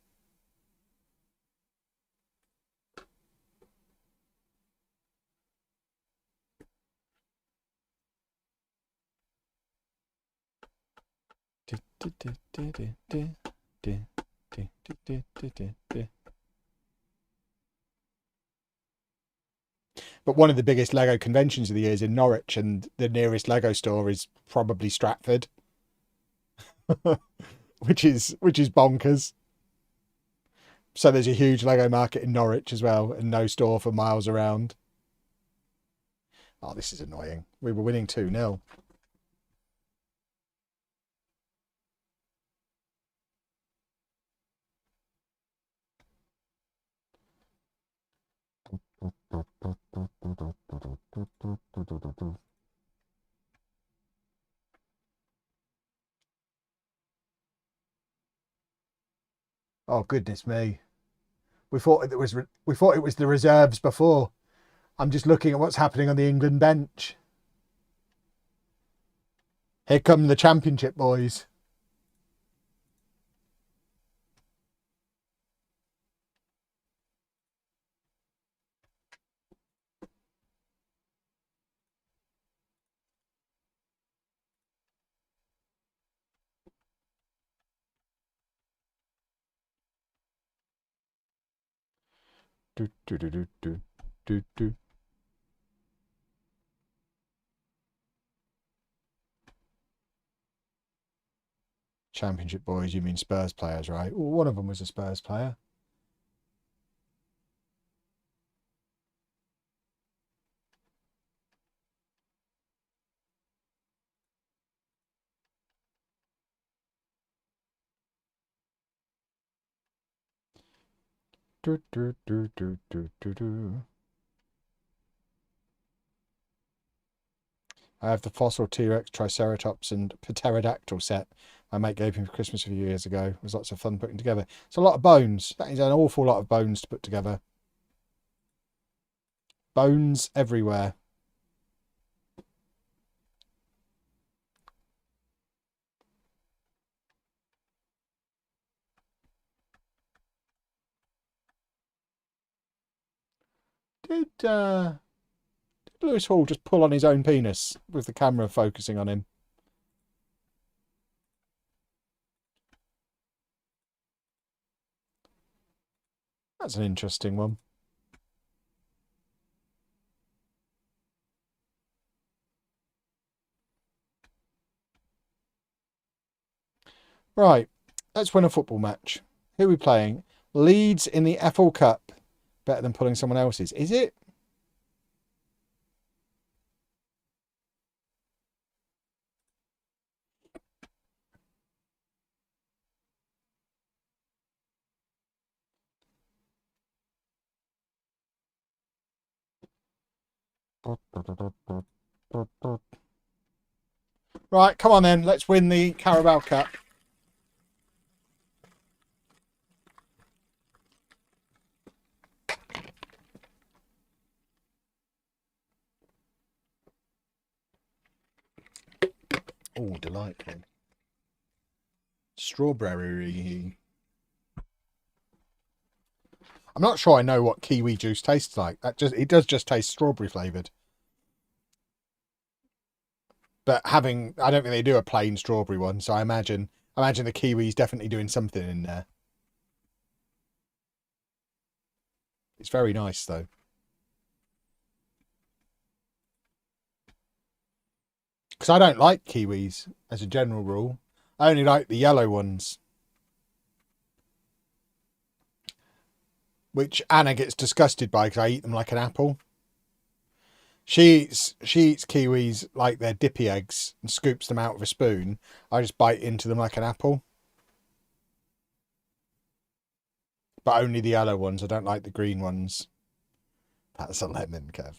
But one of the biggest Lego conventions of the year is in Norwich, and the nearest Lego store is probably Stratford, which is bonkers. So there's a huge Lego market in Norwich as well, and no store for miles around. Oh, this is annoying. We were winning 2-0. Oh goodness me! We thought it was the reserves before. I'm just looking at what's happening on the England bench. Here come the Championship boys. Do, do, do, do, do, do, do. Championship boys, you mean Spurs players, right? Well, one of them was a Spurs player. Do, do, do, do, do, do, do. I have the fossil T-Rex, Triceratops, and Pterodactyl set my mate gave me for Christmas a few years ago. It was lots of fun putting together. It's a lot of bones. That is an awful lot of bones to put together. Bones everywhere. Did Lewis Hall just pull on his own penis with the camera focusing on him? That's an interesting one. Right, let's win a football match. Who are we playing? Leeds in the FL Cup. Better than pulling someone else's. Is it? Right, come on then. Let's win the Carabao Cup. Oh, delightful. Strawberry. I'm not sure I know what kiwi juice tastes like. It does just taste strawberry flavoured. But I don't think they do a plain strawberry one, so I imagine the kiwi's definitely doing something in there. It's very nice though. Because I don't like kiwis as a general rule. I only like the yellow ones, which Anna gets disgusted by because I eat them like an apple. She eats kiwis like they're dippy eggs and scoops them out with a spoon. I just bite into them like an apple. But only the yellow ones. I don't like the green ones. That's a lemon, Kev.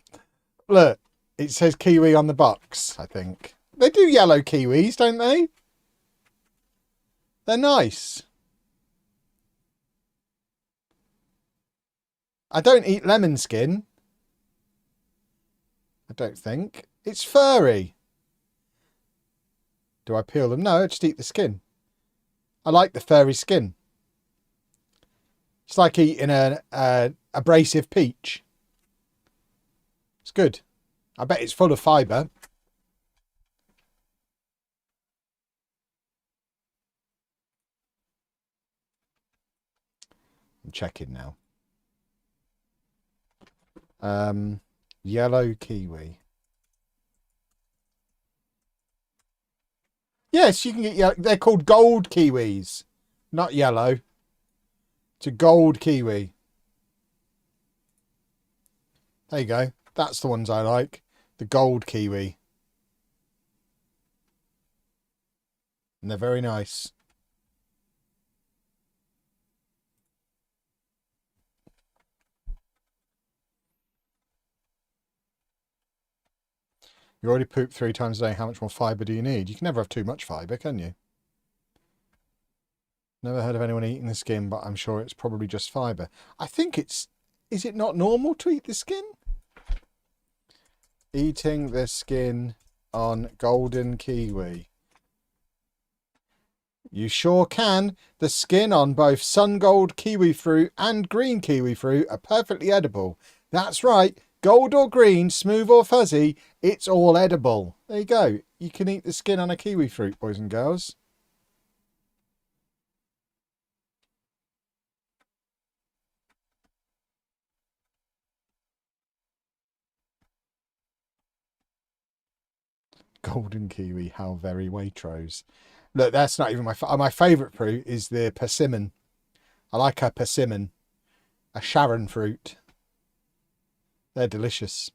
Look, it says kiwi on the box, I think. They do yellow kiwis, don't they? They're nice. I don't eat lemon skin. I don't think. It's furry. Do I peel them? No, I just eat the skin. I like the furry skin. It's like eating a abrasive peach. It's good. I bet it's full of fibre. I'm checking now. Yellow kiwi. Yes, you can get yellow. They're called gold kiwis, not yellow. It's a gold kiwi. There you go. That's the ones I like. The gold kiwi. And they're very nice. You already poop 3 times a day. How much more fibre do you need? You can never have too much fibre, can you? Never heard of anyone eating the skin, but I'm sure it's probably just fibre. I think it's... Is it not normal to eat the skin? Eating the skin on golden kiwi. You sure can. The skin on both sun gold kiwi fruit and green kiwi fruit are perfectly edible. That's right. Gold or green, smooth or fuzzy, it's all edible. There you go. You can eat the skin on a kiwi fruit, boys and girls. Golden kiwi, how very Waitrose. Look, that's not even my favourite fruit is the persimmon. I like a persimmon. A Sharon fruit. They're delicious.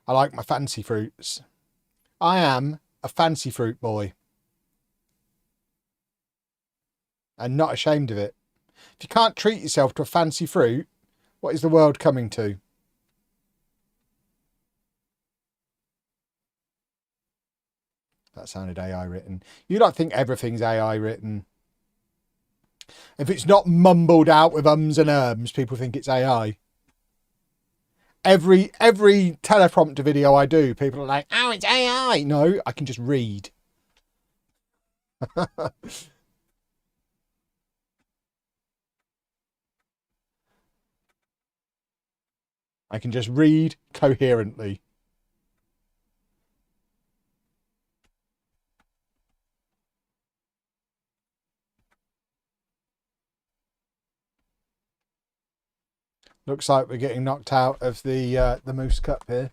I like my fancy fruits. I am a fancy fruit boy. And not ashamed of it. If you can't treat yourself to a fancy fruit, what is the world coming to? That sounded AI written. You don't think everything's AI written. If it's not mumbled out with ums and ums, people think it's AI. Every teleprompter video I do, people are like, oh, it's AI. No, I can just read. I can just read coherently. Looks like we're getting knocked out of the Moose Cup here.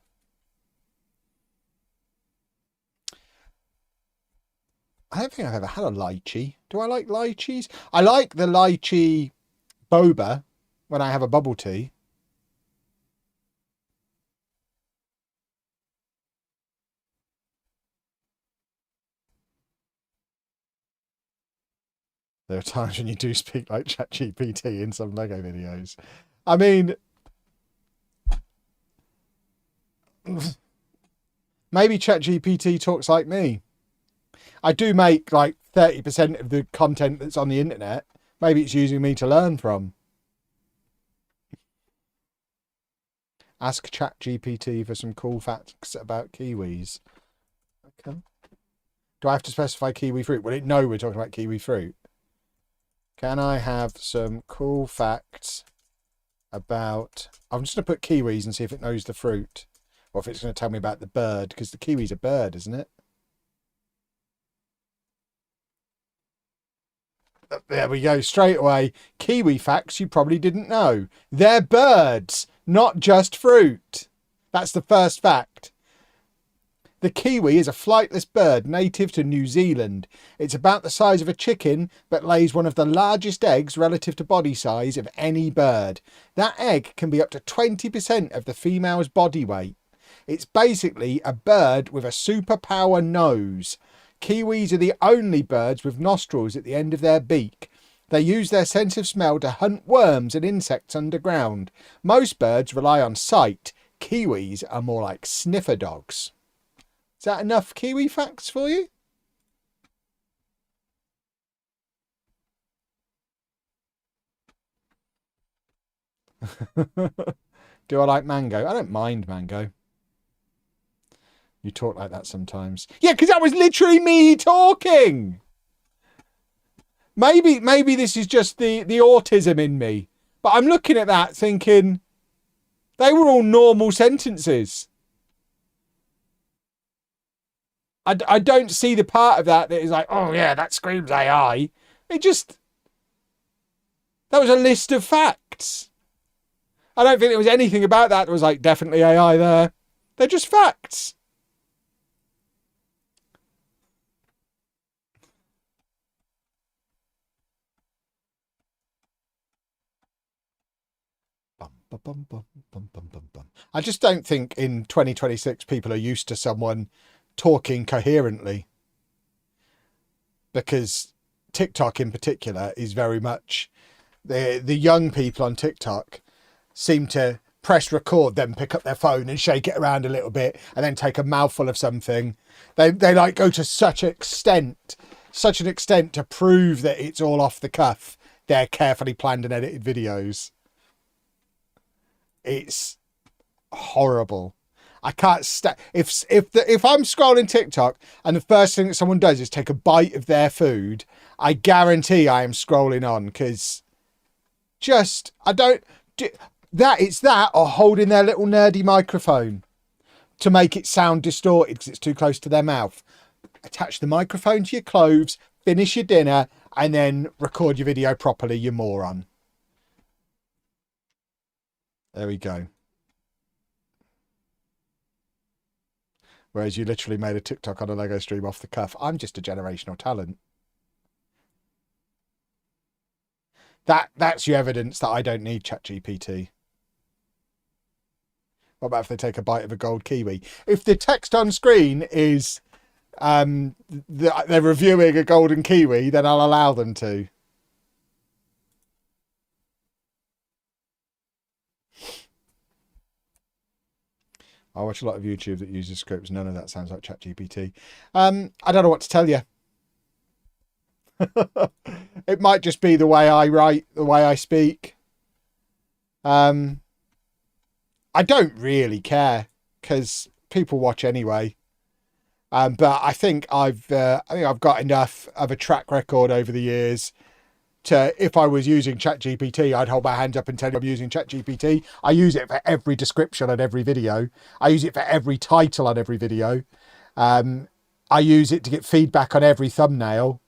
I don't think I've ever had a lychee. Do I like lychees? I like the lychee boba when I have a bubble tea. There are times when you do speak like ChatGPT in some Lego videos. I mean, maybe ChatGPT talks like me. I do make like 30% of the content that's on the internet. Maybe it's using me to learn from. Ask ChatGPT for some cool facts about kiwis. Okay. Do I have to specify kiwi fruit? Will it know we're talking about kiwi fruit? Can I have some cool facts about... I'm just going to put kiwis and see if it knows the fruit. Or if it's going to tell me about the bird. Because the kiwi's a bird, isn't it? There we go, straight away. Kiwi facts you probably didn't know. They're birds, not just fruit. That's the first fact. The kiwi is a flightless bird native to New Zealand. It's about the size of a chicken, but lays one of the largest eggs relative to body size of any bird. That egg can be up to 20% of the female's body weight. It's basically a bird with a superpower nose. Kiwis are the only birds with nostrils at the end of their beak. They use their sense of smell to hunt worms and insects underground. Most birds rely on sight. Kiwis are more like sniffer dogs. Is that enough kiwi facts for you? Do I like mango? I don't mind mango. You talk like that sometimes. Yeah, because that was literally me talking. Maybe this is just the autism in me. But I'm looking at that thinking they were all normal sentences. I don't see the part of that is like, oh yeah, that screams AI. That was a list of facts. I don't think there was anything about that was like definitely AI there. They're just facts. I just don't think in 2026 people are used to someone talking coherently, because TikTok in particular is very much the young people on TikTok seem to press record, then pick up their phone and shake it around a little bit and then take a mouthful of something. They like go to such an extent to prove that it's all off the cuff. They're carefully planned and edited videos. It's horrible. I can't if I'm scrolling TikTok and the first thing that someone does is take a bite of their food, I guarantee I am scrolling on, because it's that or holding their little nerdy microphone to make it sound distorted because it's too close to their mouth. Attach the microphone to your clothes, finish your dinner, and then record your video properly, you moron. There we go. Whereas you literally made a TikTok on a Lego stream off the cuff. I'm just a generational talent. That's your evidence that I don't need ChatGPT. What about if they take a bite of a gold kiwi? If the text on screen is they're reviewing a golden kiwi, then I'll allow them to. I watch a lot of YouTube that uses scripts. None of that sounds like ChatGPT. I don't know what to tell you. It might just be the way I write, the way I speak. I don't really care because people watch anyway. But I think I've got enough of a track record over the years to, if I was using ChatGPT, I'd hold my hands up and tell you I'm using ChatGPT. I use it for every description on every video. I use it for every title on every video. I use it to get feedback on every thumbnail.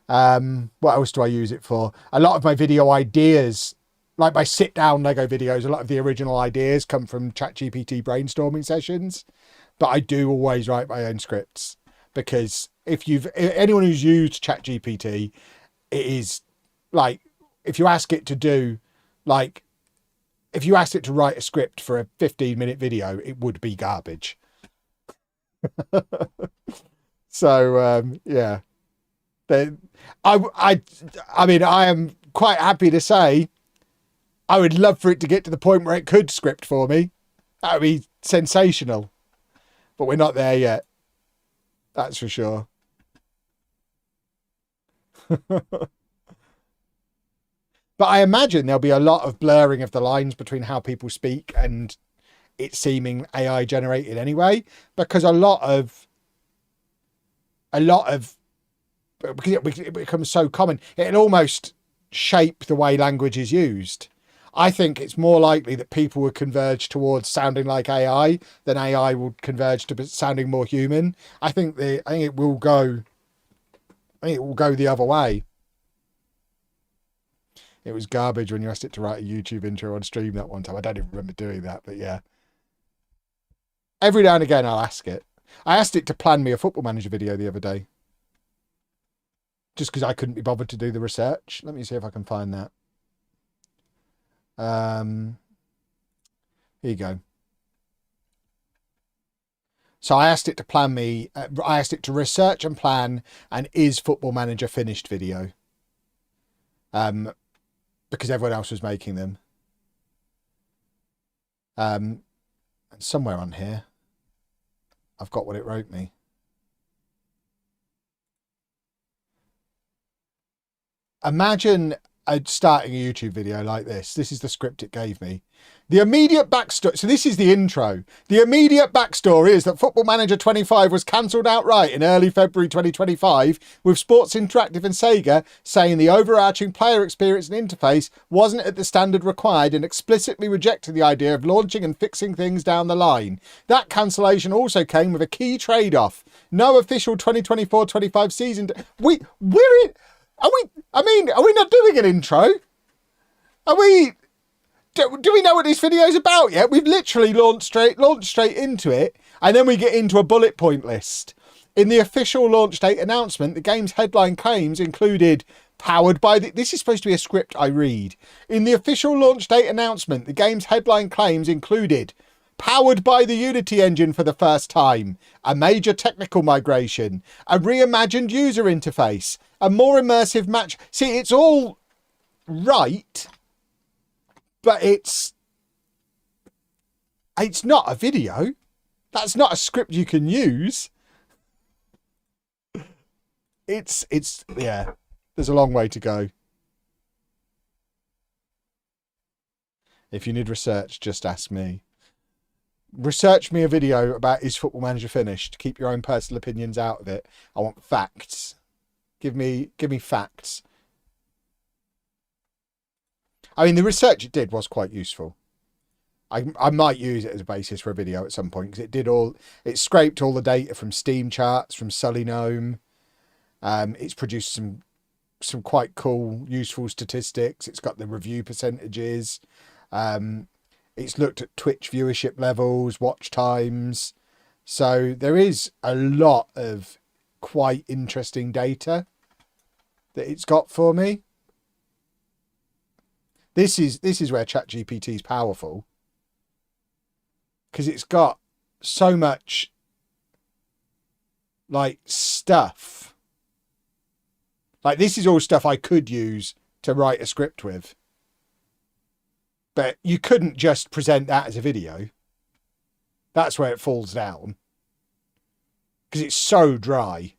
What else do I use it for? A lot of my video ideas, like my sit down Lego videos, a lot of the original ideas come from ChatGPT brainstorming sessions, but I do always write my own scripts, because anyone who's used ChatGPT, it is like, if you ask it to do, like, if you asked it to write a script for a 15-minute video, it would be garbage. So, yeah. I mean, I am quite happy to say I would love for it to get to the point where it could script for me. That would be sensational. But we're not there yet. That's for sure. But I imagine there'll be a lot of blurring of the lines between how people speak and it seeming AI generated anyway, because a lot of because it becomes so common, it'll almost shape the way language is used. I think it's more likely that people will converge towards sounding like AI than AI will converge to sounding more human. I think it will go the other way. It was garbage when you asked it to write a YouTube intro on stream that one time. I don't even remember doing that, but yeah. Every now and again I'll ask it. I asked it to plan me a Football Manager video the other day, just because I couldn't be bothered to do the research. Let me see if I can find that. Here you go. So I asked it to plan me, I asked it to research and plan an Is Football Manager finished video. Because everyone else was making them. And somewhere on here, I've got what it wrote me. Imagine starting a YouTube video like this. This is the script it gave me. The immediate backstory. So this is the intro. The immediate backstory is that Football Manager 25 was cancelled outright in early February 2025, with Sports Interactive and Sega saying the overarching player experience and interface wasn't at the standard required and explicitly rejected the idea of launching and fixing things down the line. That cancellation also came with a key trade-off. No official 2024-25 season. Are we not doing an intro? Do we know what this video is about yet? We've literally launched straight into it, and then we get into a bullet point list. In the official launch date announcement, the game's headline claims included powered by this is supposed to be a script I read. In the official launch date announcement, the game's headline claims included powered by the Unity engine for the first time, a major technical migration, a reimagined user interface, a more immersive match. See, it's all right, but it's It's not a video. That's not a script you can use. Yeah, there's a long way to go. If you need research, just ask me. Research me a video about is Football Manager finished. Keep your own personal opinions out of it. I want facts. Give me facts. I mean, the research it did was quite useful. I might use it as a basis for a video at some point because it scraped all the data from Steam charts, from Sully Gnome. It's produced some quite cool, useful statistics. It's got the review percentages. It's looked at Twitch viewership levels, watch times. So there is a lot of quite interesting data that it's got for me. This is where ChatGPT is powerful, because it's got so much like stuff. Like this is all stuff I could use to write a script with. But you couldn't just present that as a video. That's where it falls down. Because it's so dry.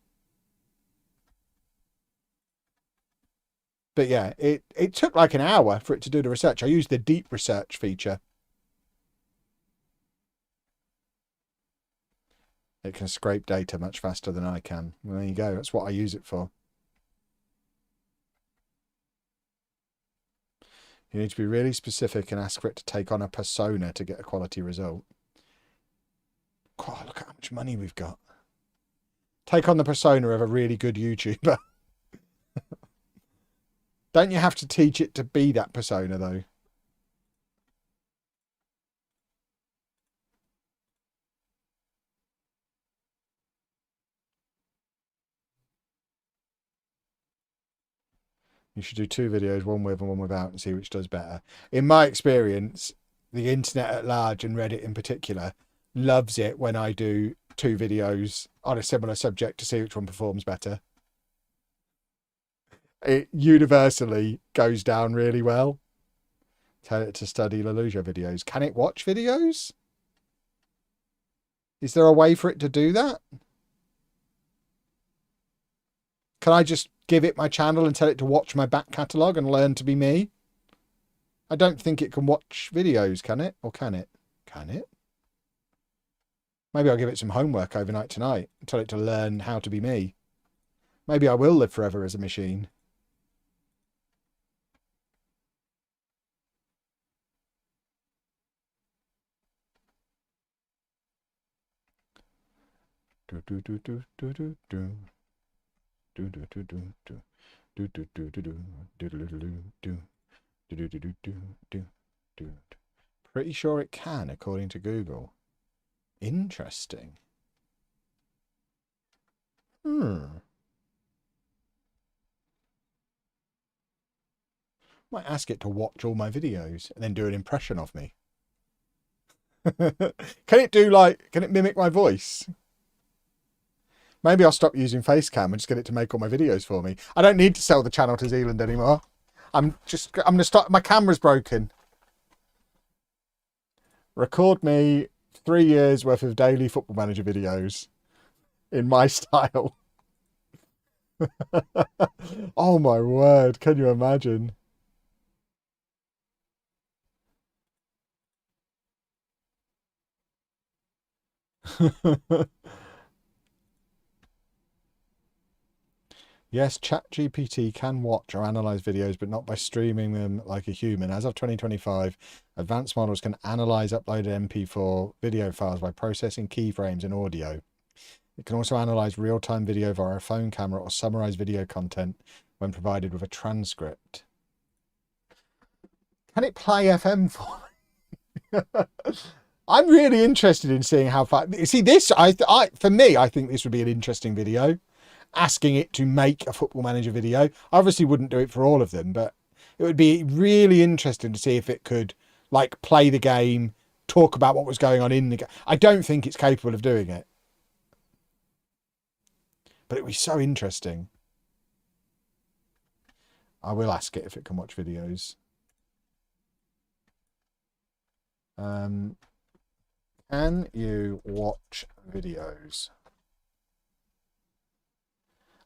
But yeah, it took like an hour for it to do the research. I used the deep research feature. It can scrape data much faster than I can. Well, there you go. That's what I use it for. You need to be really specific and ask for it to take on a persona to get a quality result. God, look at how much money we've got. Take on the persona of a really good YouTuber. Don't you have to teach it to be that persona, though? You should do 2 videos, one with and one without, and see which does better. In my experience, the internet at large and Reddit in particular loves it when I do 2 videos on a similar subject to see which one performs better. It universally goes down really well. Tell it to study Leluja videos. Can it watch videos? Is there a way for it to do that? Can I just give it my channel and tell it to watch my back catalogue and learn to be me? I don't think it can watch videos, can it? Or can it? Can it? Maybe I'll give it some homework overnight tonight and tell it to learn how to be me. Maybe I will live forever as a machine. Do do do do do do do. Do do do do do. Do do do do do. Do do do do do. Do do do do do do. Pretty sure it can, according to Google. Interesting. Might ask it to watch all my videos and then do an impression of me. Can it mimic my voice? Maybe I'll stop using Facecam and just get it to make all my videos for me. I don't need to sell the channel to Zealand anymore. I'm going to start. My camera's broken. Record me 3 years worth of daily Football Manager videos in my style. Oh my word. Can you imagine? Yes, ChatGPT can watch or analyze videos, but not by streaming them like a human. As of 2025, advanced models can analyze uploaded MP4 video files by processing keyframes and audio. It can also analyze real-time video via a phone camera or summarize video content when provided with a transcript. Can it play FM for me? I'm really interested in seeing how far. See, this, for me, I think this would be an interesting video. Asking it to make a Football Manager video. I obviously wouldn't do it for all of them, but it would be really interesting to see if it could like play the game, talk about what was going on in the game. I don't think it's capable of doing it, but it would be so interesting. I will ask it if it can watch videos. Can you watch videos?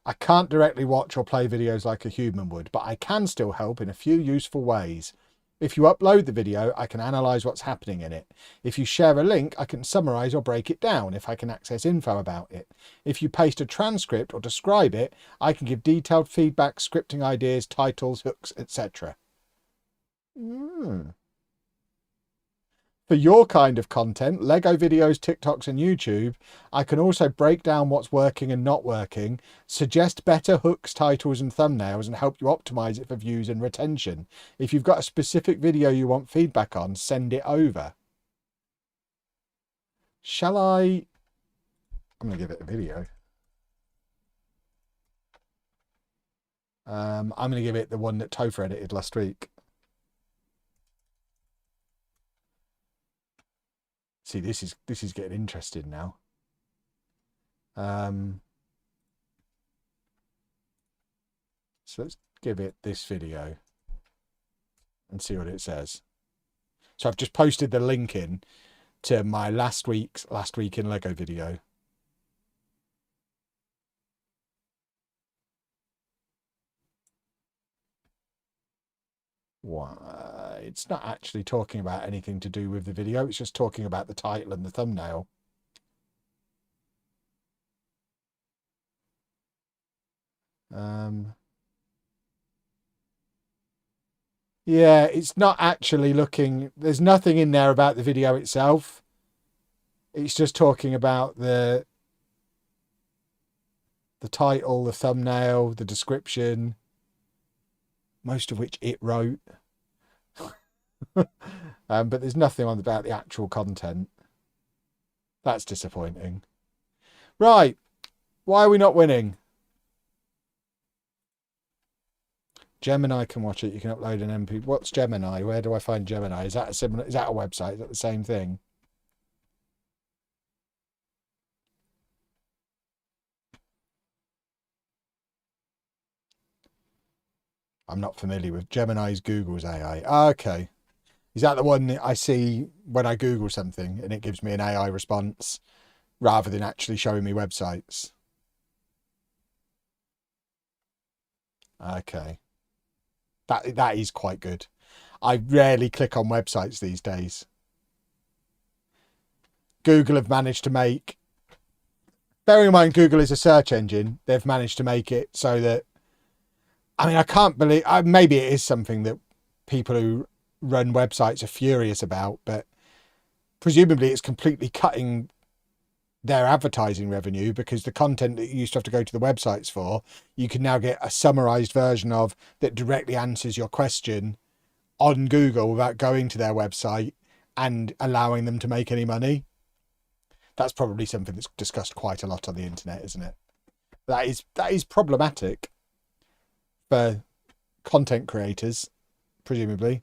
I can't directly watch or play videos like a human would, but I can still help in a few useful ways. If you upload the video, I can analyse what's happening in it. If you share a link, I can summarise or break it down if I can access info about it. If you paste a transcript or describe it, I can give detailed feedback, scripting ideas, titles, hooks, etc. For your kind of content, Lego videos, TikToks and YouTube, I can also break down what's working and not working, suggest better hooks, titles and thumbnails and help you optimize it for views and retention. If you've got a specific video you want feedback on, send it over. Shall I? I'm going to give it a video. I'm going to give it the one that Topher edited last week. See, this is getting interesting now. So let's give it this video and see what it says. So I've just posted the link in to my last week in Lego video. It's not actually talking about anything to do with the video. It's just talking about the title and the thumbnail. Yeah, it's not actually looking... There's nothing in there about the video itself. It's just talking about the title, the thumbnail, the description, most of which it wrote. But there's nothing on about the actual content. That's disappointing. Right. Why are we not winning? Gemini can watch it. You can upload an MP. What's Gemini? Where do I find Gemini? Is that a similar? Is that a website? Is that the same thing? I'm not familiar with Gemini's Google's AI. Okay. Is that the one that I see when I Google something and it gives me an AI response rather than actually showing me websites? Okay. That is quite good. I rarely click on websites these days. Google have managed to make, bearing in mind Google is a search engine, they've managed to make it so that, I mean, I can't believe, maybe it is something that people who run websites are furious about, but presumably it's completely cutting their advertising revenue, because the content that you used to have to go to the websites for, you can now get a summarized version of that directly answers your question on Google without going to their website and allowing them to make any money. That's probably something that's discussed quite a lot on the internet, isn't it? That is problematic for content creators, presumably.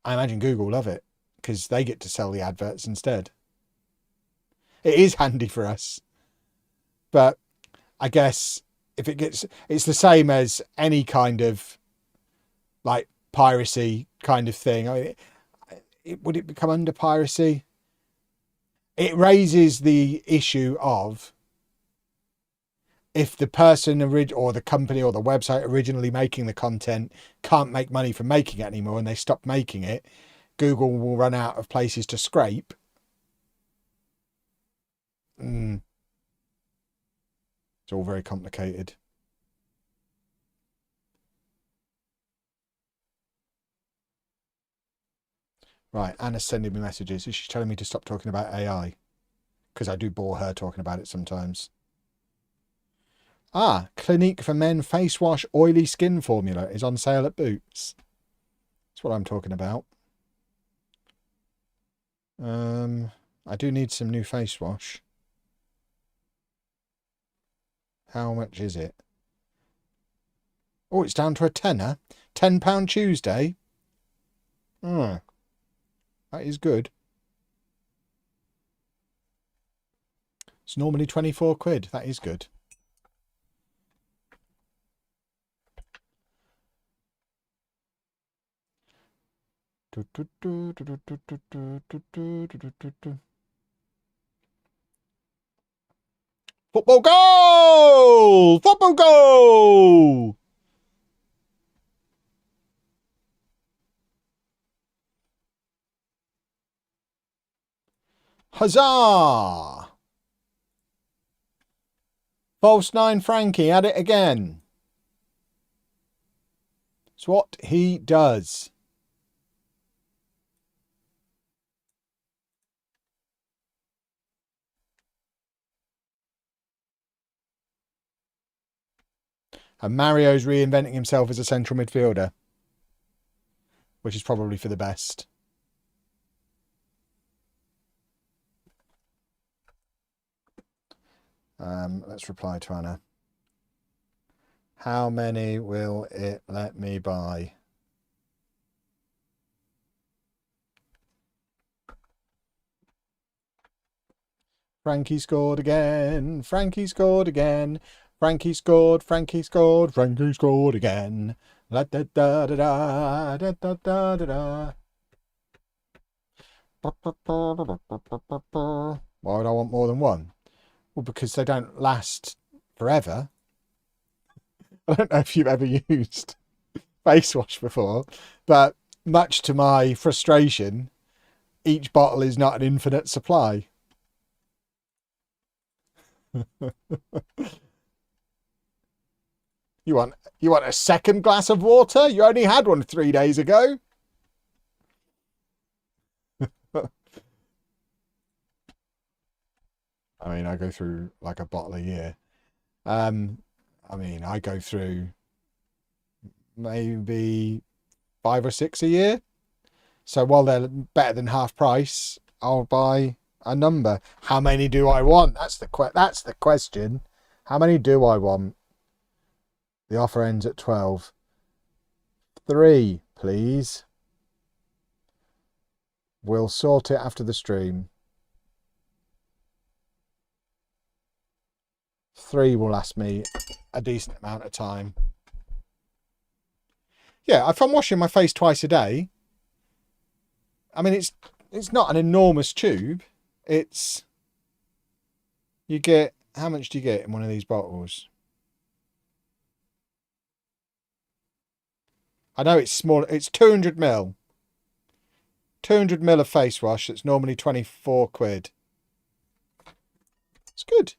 I imagine Google love it because they get to sell the adverts instead. It is handy for us, but I guess if it's the same as any kind of like piracy kind of thing. I mean, would it become under piracy? It raises the issue of if the person or the company or the website originally making the content can't make money from making it anymore and they stop making it, Google will run out of places to scrape. It's all very complicated. Right, Anna's sending me messages. She's telling me to stop talking about AI because I do bore her talking about it sometimes. Clinique for Men Face Wash Oily Skin Formula is on sale at Boots. That's what I'm talking about. I do need some new face wash. How much is it? Oh, it's down to a tenner. £10 Tuesday. That is good. It's normally 24 quid. That is good. Football goal! Football goal! Huzzah! False 9 Frankie at it again. It's what he does. And Mario's reinventing himself as a central midfielder, which is probably for the best. Let's reply to Anna. How many will it let me buy? Frankie scored again. Frankie scored again. Frankie scored. Frankie scored. Frankie scored again. La da da da da da da da da da. Why would I want more than one? Well, because they don't last forever. I don't know if you've ever used face wash before, but much to my frustration, each bottle is not an infinite supply. You want a second glass of water? You only had one 3 days ago. I mean, I go through like a bottle a year. I mean, I go through maybe 5 or 6 a year. So while they're better than half price, I'll buy a number. How many do I want? That's the question. How many do I want? The offer ends at 12. 3, please. We'll sort it after the stream. 3 will last me a decent amount of time. Yeah, if I'm washing my face twice a day, I mean, it's not an enormous tube. It's, you get, how much do you get in one of these bottles? I know it's small. It's 200 ml. 200 ml of face wash. That's normally 24 quid. It's good.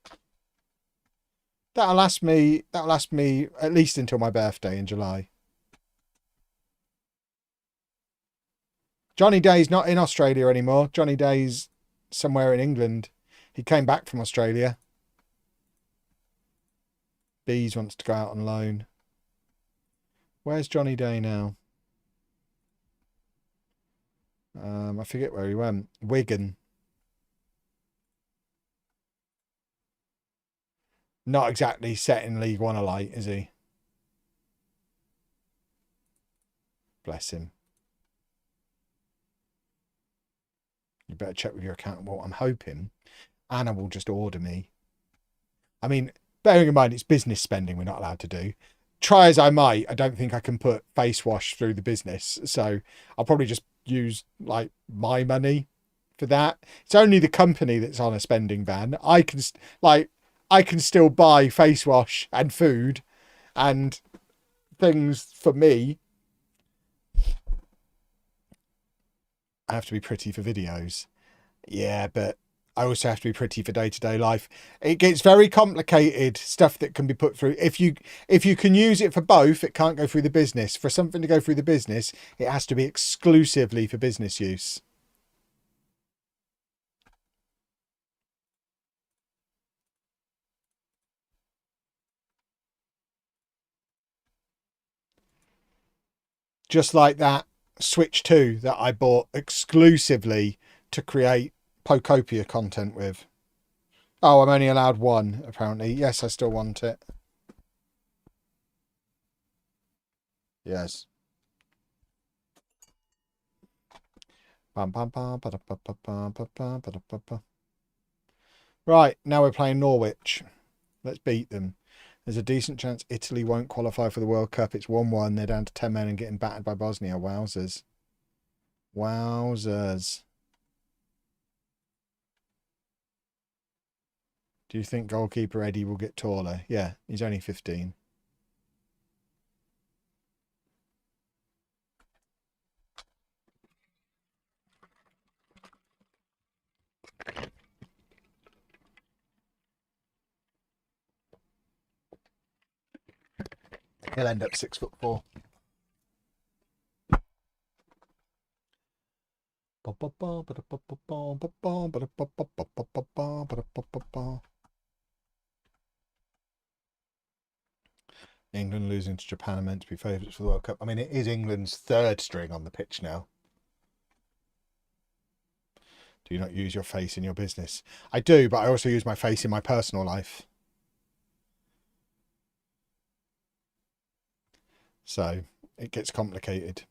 That'll last me at least until my birthday in July. Johnny Day's not in Australia anymore. Johnny Day's somewhere in England. He came back from Australia. Bees wants to go out on loan. Where's Johnny Day now? I forget where he went. Wigan. Not exactly set in League One alight, is he? Bless him. You better check with your accountant. Well, I'm hoping Anna will just order me. I mean, bearing in mind it's business spending we're not allowed to do. Try as I might, I don't think I can put face wash through the business. So I'll probably just use like my money for that. It's only the company that's on a spending ban. I can still buy face wash and food and things for me. I have to be pretty for videos. Yeah, but I also have to be pretty for day-to-day life. It gets very complicated, stuff that can be put through. If you can use it for both, it can't go through the business. For something to go through the business, it has to be exclusively for business use. Just like that Switch 2 that I bought exclusively to create Pocopia content with. Oh, I'm only allowed one, apparently. Yes, I still want it. Yes. Right, now we're playing Norwich. Let's beat them. There's a decent chance Italy won't qualify for the World Cup. It's 1-1. They're down to 10 men and getting battered by Bosnia. Wowzers. Wowzers. Do you think goalkeeper Eddie will get taller? Yeah, he's only 15. He'll end up 6'4". England losing to Japan are meant to be favourites for the World Cup. I mean, it is England's third string on the pitch now. Do you not use your face in your business? I do, but I also use my face in my personal life. So it gets complicated.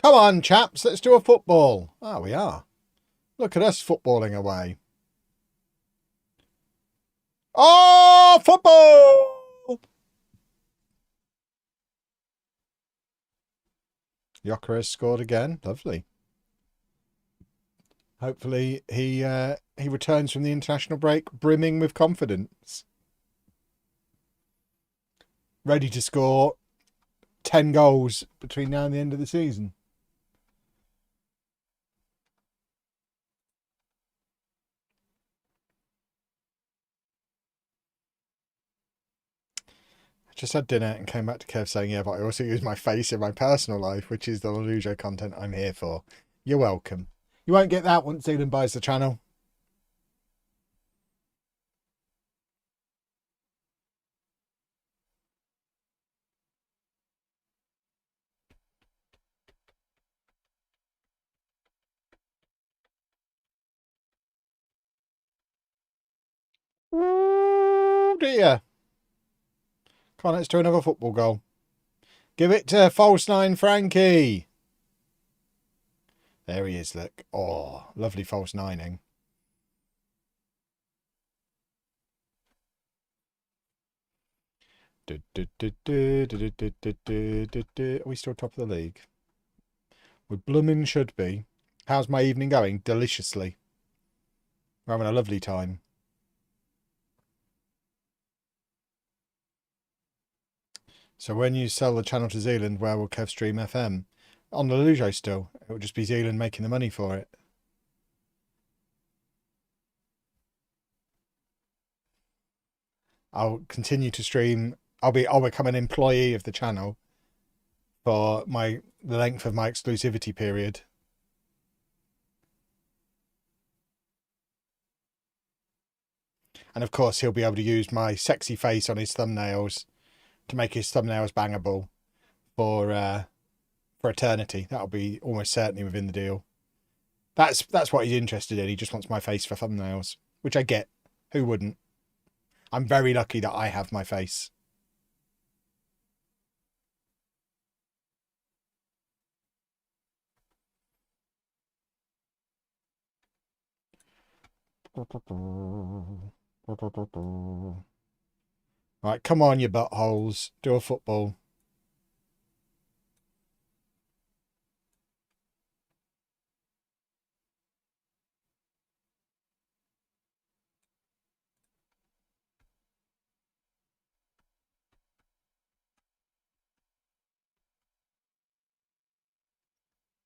Come on, chaps, let's do a football. Oh, we are. Look at us footballing away. Oh, football! Yocker has scored again. Lovely. Hopefully he returns from the international break brimming with confidence. Ready to score 10 goals between now and the end of the season. Just had dinner and came back to Kev saying, yeah, but I also use my face in my personal life, which is the Lelujo content I'm here for. You're welcome. You won't get that once Zealand buys the channel. Oh dear. Come on, let's do another football goal. Give it to false 9 Frankie. There he is, look. Oh, lovely false 9ing. Are we still top of the league? We bloomin' should be. How's my evening going? Deliciously. We're having a lovely time. So when you sell the channel to Zealand, where will Kev stream FM? On the Lelujo still. It will just be Zealand making the money for it. I'll continue to stream. I'll become an employee of the channel for the length of my exclusivity period. And of course, he'll be able to use my sexy face on his thumbnails to make his thumbnails bangable for eternity. That'll be almost certainly within the deal. That's what he's interested in. He just wants my face for thumbnails, which I get. Who wouldn't? I'm very lucky that I have my face. Right, come on, you buttholes. Do a football.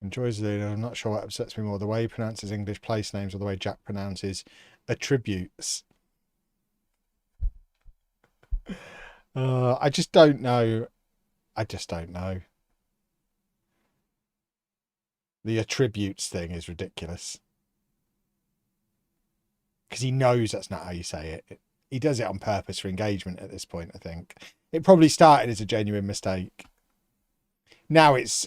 Enjoys it. I'm not sure what upsets me more, the way he pronounces English place names or the way Jack pronounces attributes. I just don't know. I just don't know. The attributes thing is ridiculous. Because he knows that's not how you say it. He does it on purpose for engagement at this point, I think. It probably started as a genuine mistake. Now it's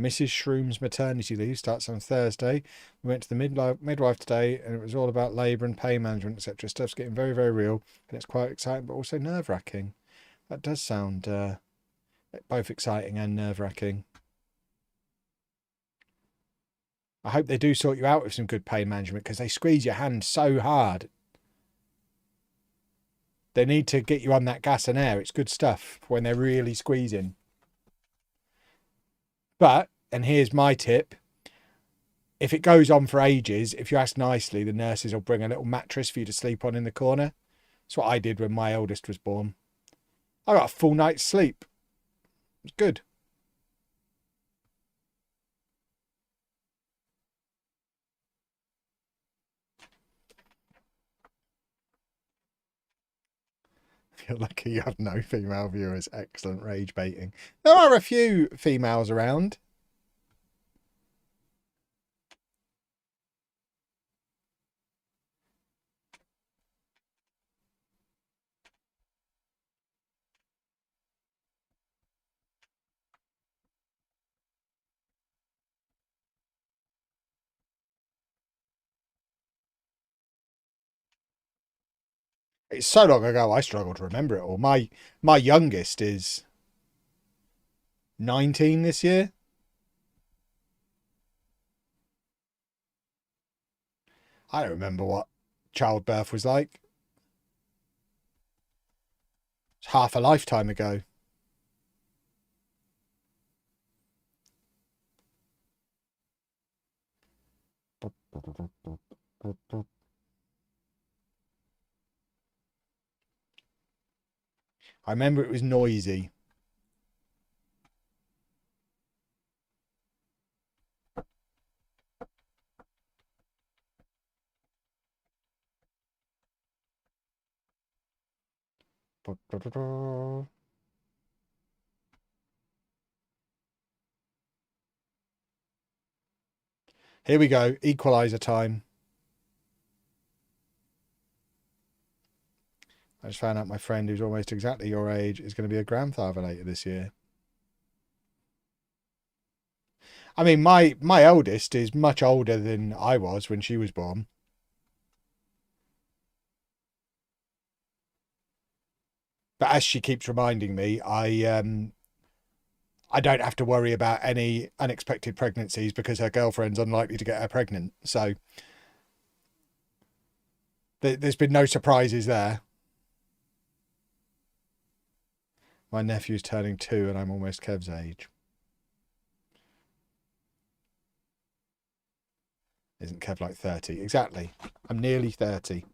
Mrs. Shroom's maternity leave starts on Thursday. We went to the midwife today, and it was all about labour and pain management, etc. Stuff's getting very, very real, and it's quite exciting, but also nerve-wracking. That does sound both exciting and nerve-wracking. I hope they do sort you out with some good pain management, because they squeeze your hand so hard. They need to get you on that gas and air. It's good stuff when they're really squeezing. But, and here's my tip, if it goes on for ages, if you ask nicely, the nurses will bring a little mattress for you to sleep on in the corner. That's what I did when my eldest was born. I got a full night's sleep. It was good. You're lucky you have no female viewers. Excellent rage baiting. There are a few females around. It's so long ago, I struggle to remember it all. My youngest is 19 this year. I don't remember what childbirth was like. It's half a lifetime ago. I remember it was noisy. Here we go. Equalizer time. I just found out my friend, who's almost exactly your age, is going to be a grandfather later this year. I mean, my eldest is much older than I was when she was born. But as she keeps reminding me, I don't have to worry about any unexpected pregnancies because her girlfriend's unlikely to get her pregnant. So there's been no surprises there. My nephew's turning 2 and I'm almost Kev's age. Isn't Kev like 30? Exactly. I'm nearly 30.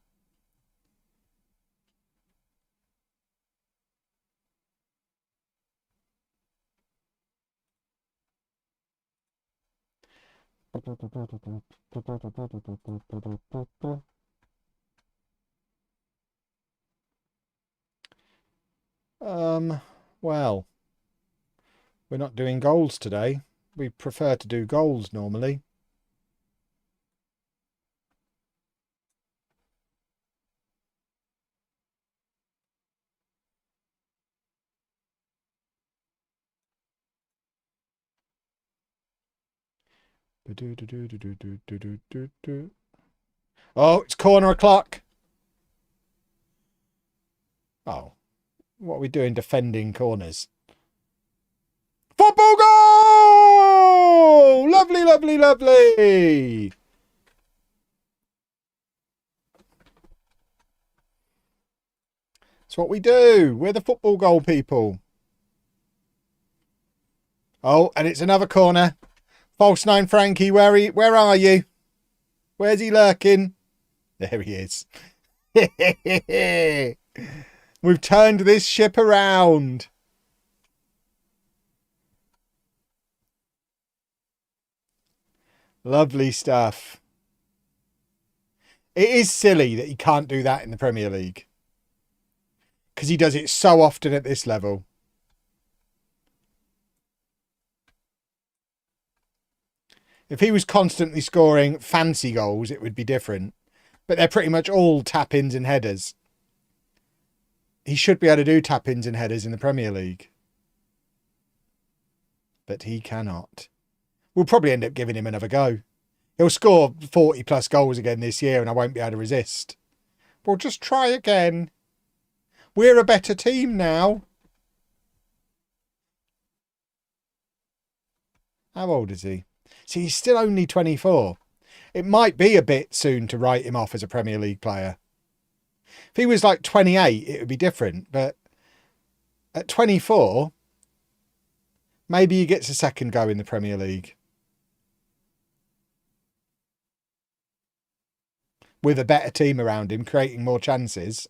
Well, we're not doing goals today. We prefer to do goals normally. Oh, it's corner o'clock. Oh, what are we doing defending corners? Football goal! Lovely, lovely, lovely. That's what we do. We're the football goal people. Oh, and it's another corner. False 9 Frankie, where are you? Where's he lurking? There he is. We've turned this ship around. Lovely stuff. It is silly that he can't do that in the Premier League, because he does it so often at this level. If he was constantly scoring fancy goals, it would be different. But they're pretty much all tap-ins and headers. He should be able to do tap-ins and headers in the Premier League. But he cannot. We'll probably end up giving him another go. He'll score 40 plus goals again this year and I won't be able to resist. We'll just try again. We're a better team now. How old is he? See, he's still only 24. It might be a bit soon to write him off as a Premier League player. If he was like 28, it would be different. But at 24, maybe he gets a second go in the Premier League. With a better team around him, creating more chances.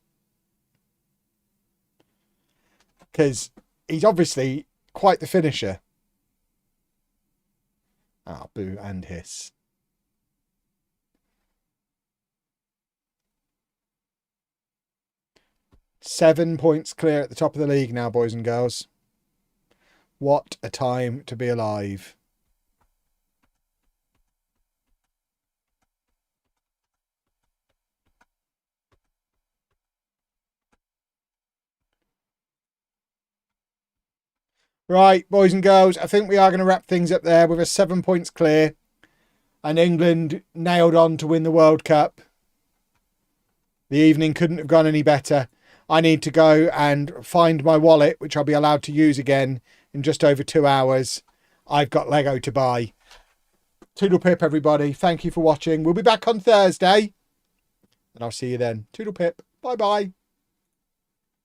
Because he's obviously quite the finisher. Ah, boo and hiss. Seven points clear at the top of the league now, boys and girls. What a time to be alive. Right, boys and girls, I think we are going to wrap things up there with a 7 points clear. And England nailed on to win the World Cup. The evening couldn't have gone any better. I need to go and find my wallet, which I'll be allowed to use again in just over 2 hours. I've got Lego to buy. Toodle pip, everybody. Thank you for watching. We'll be back on Thursday. And I'll see you then. Toodle pip. Bye-bye.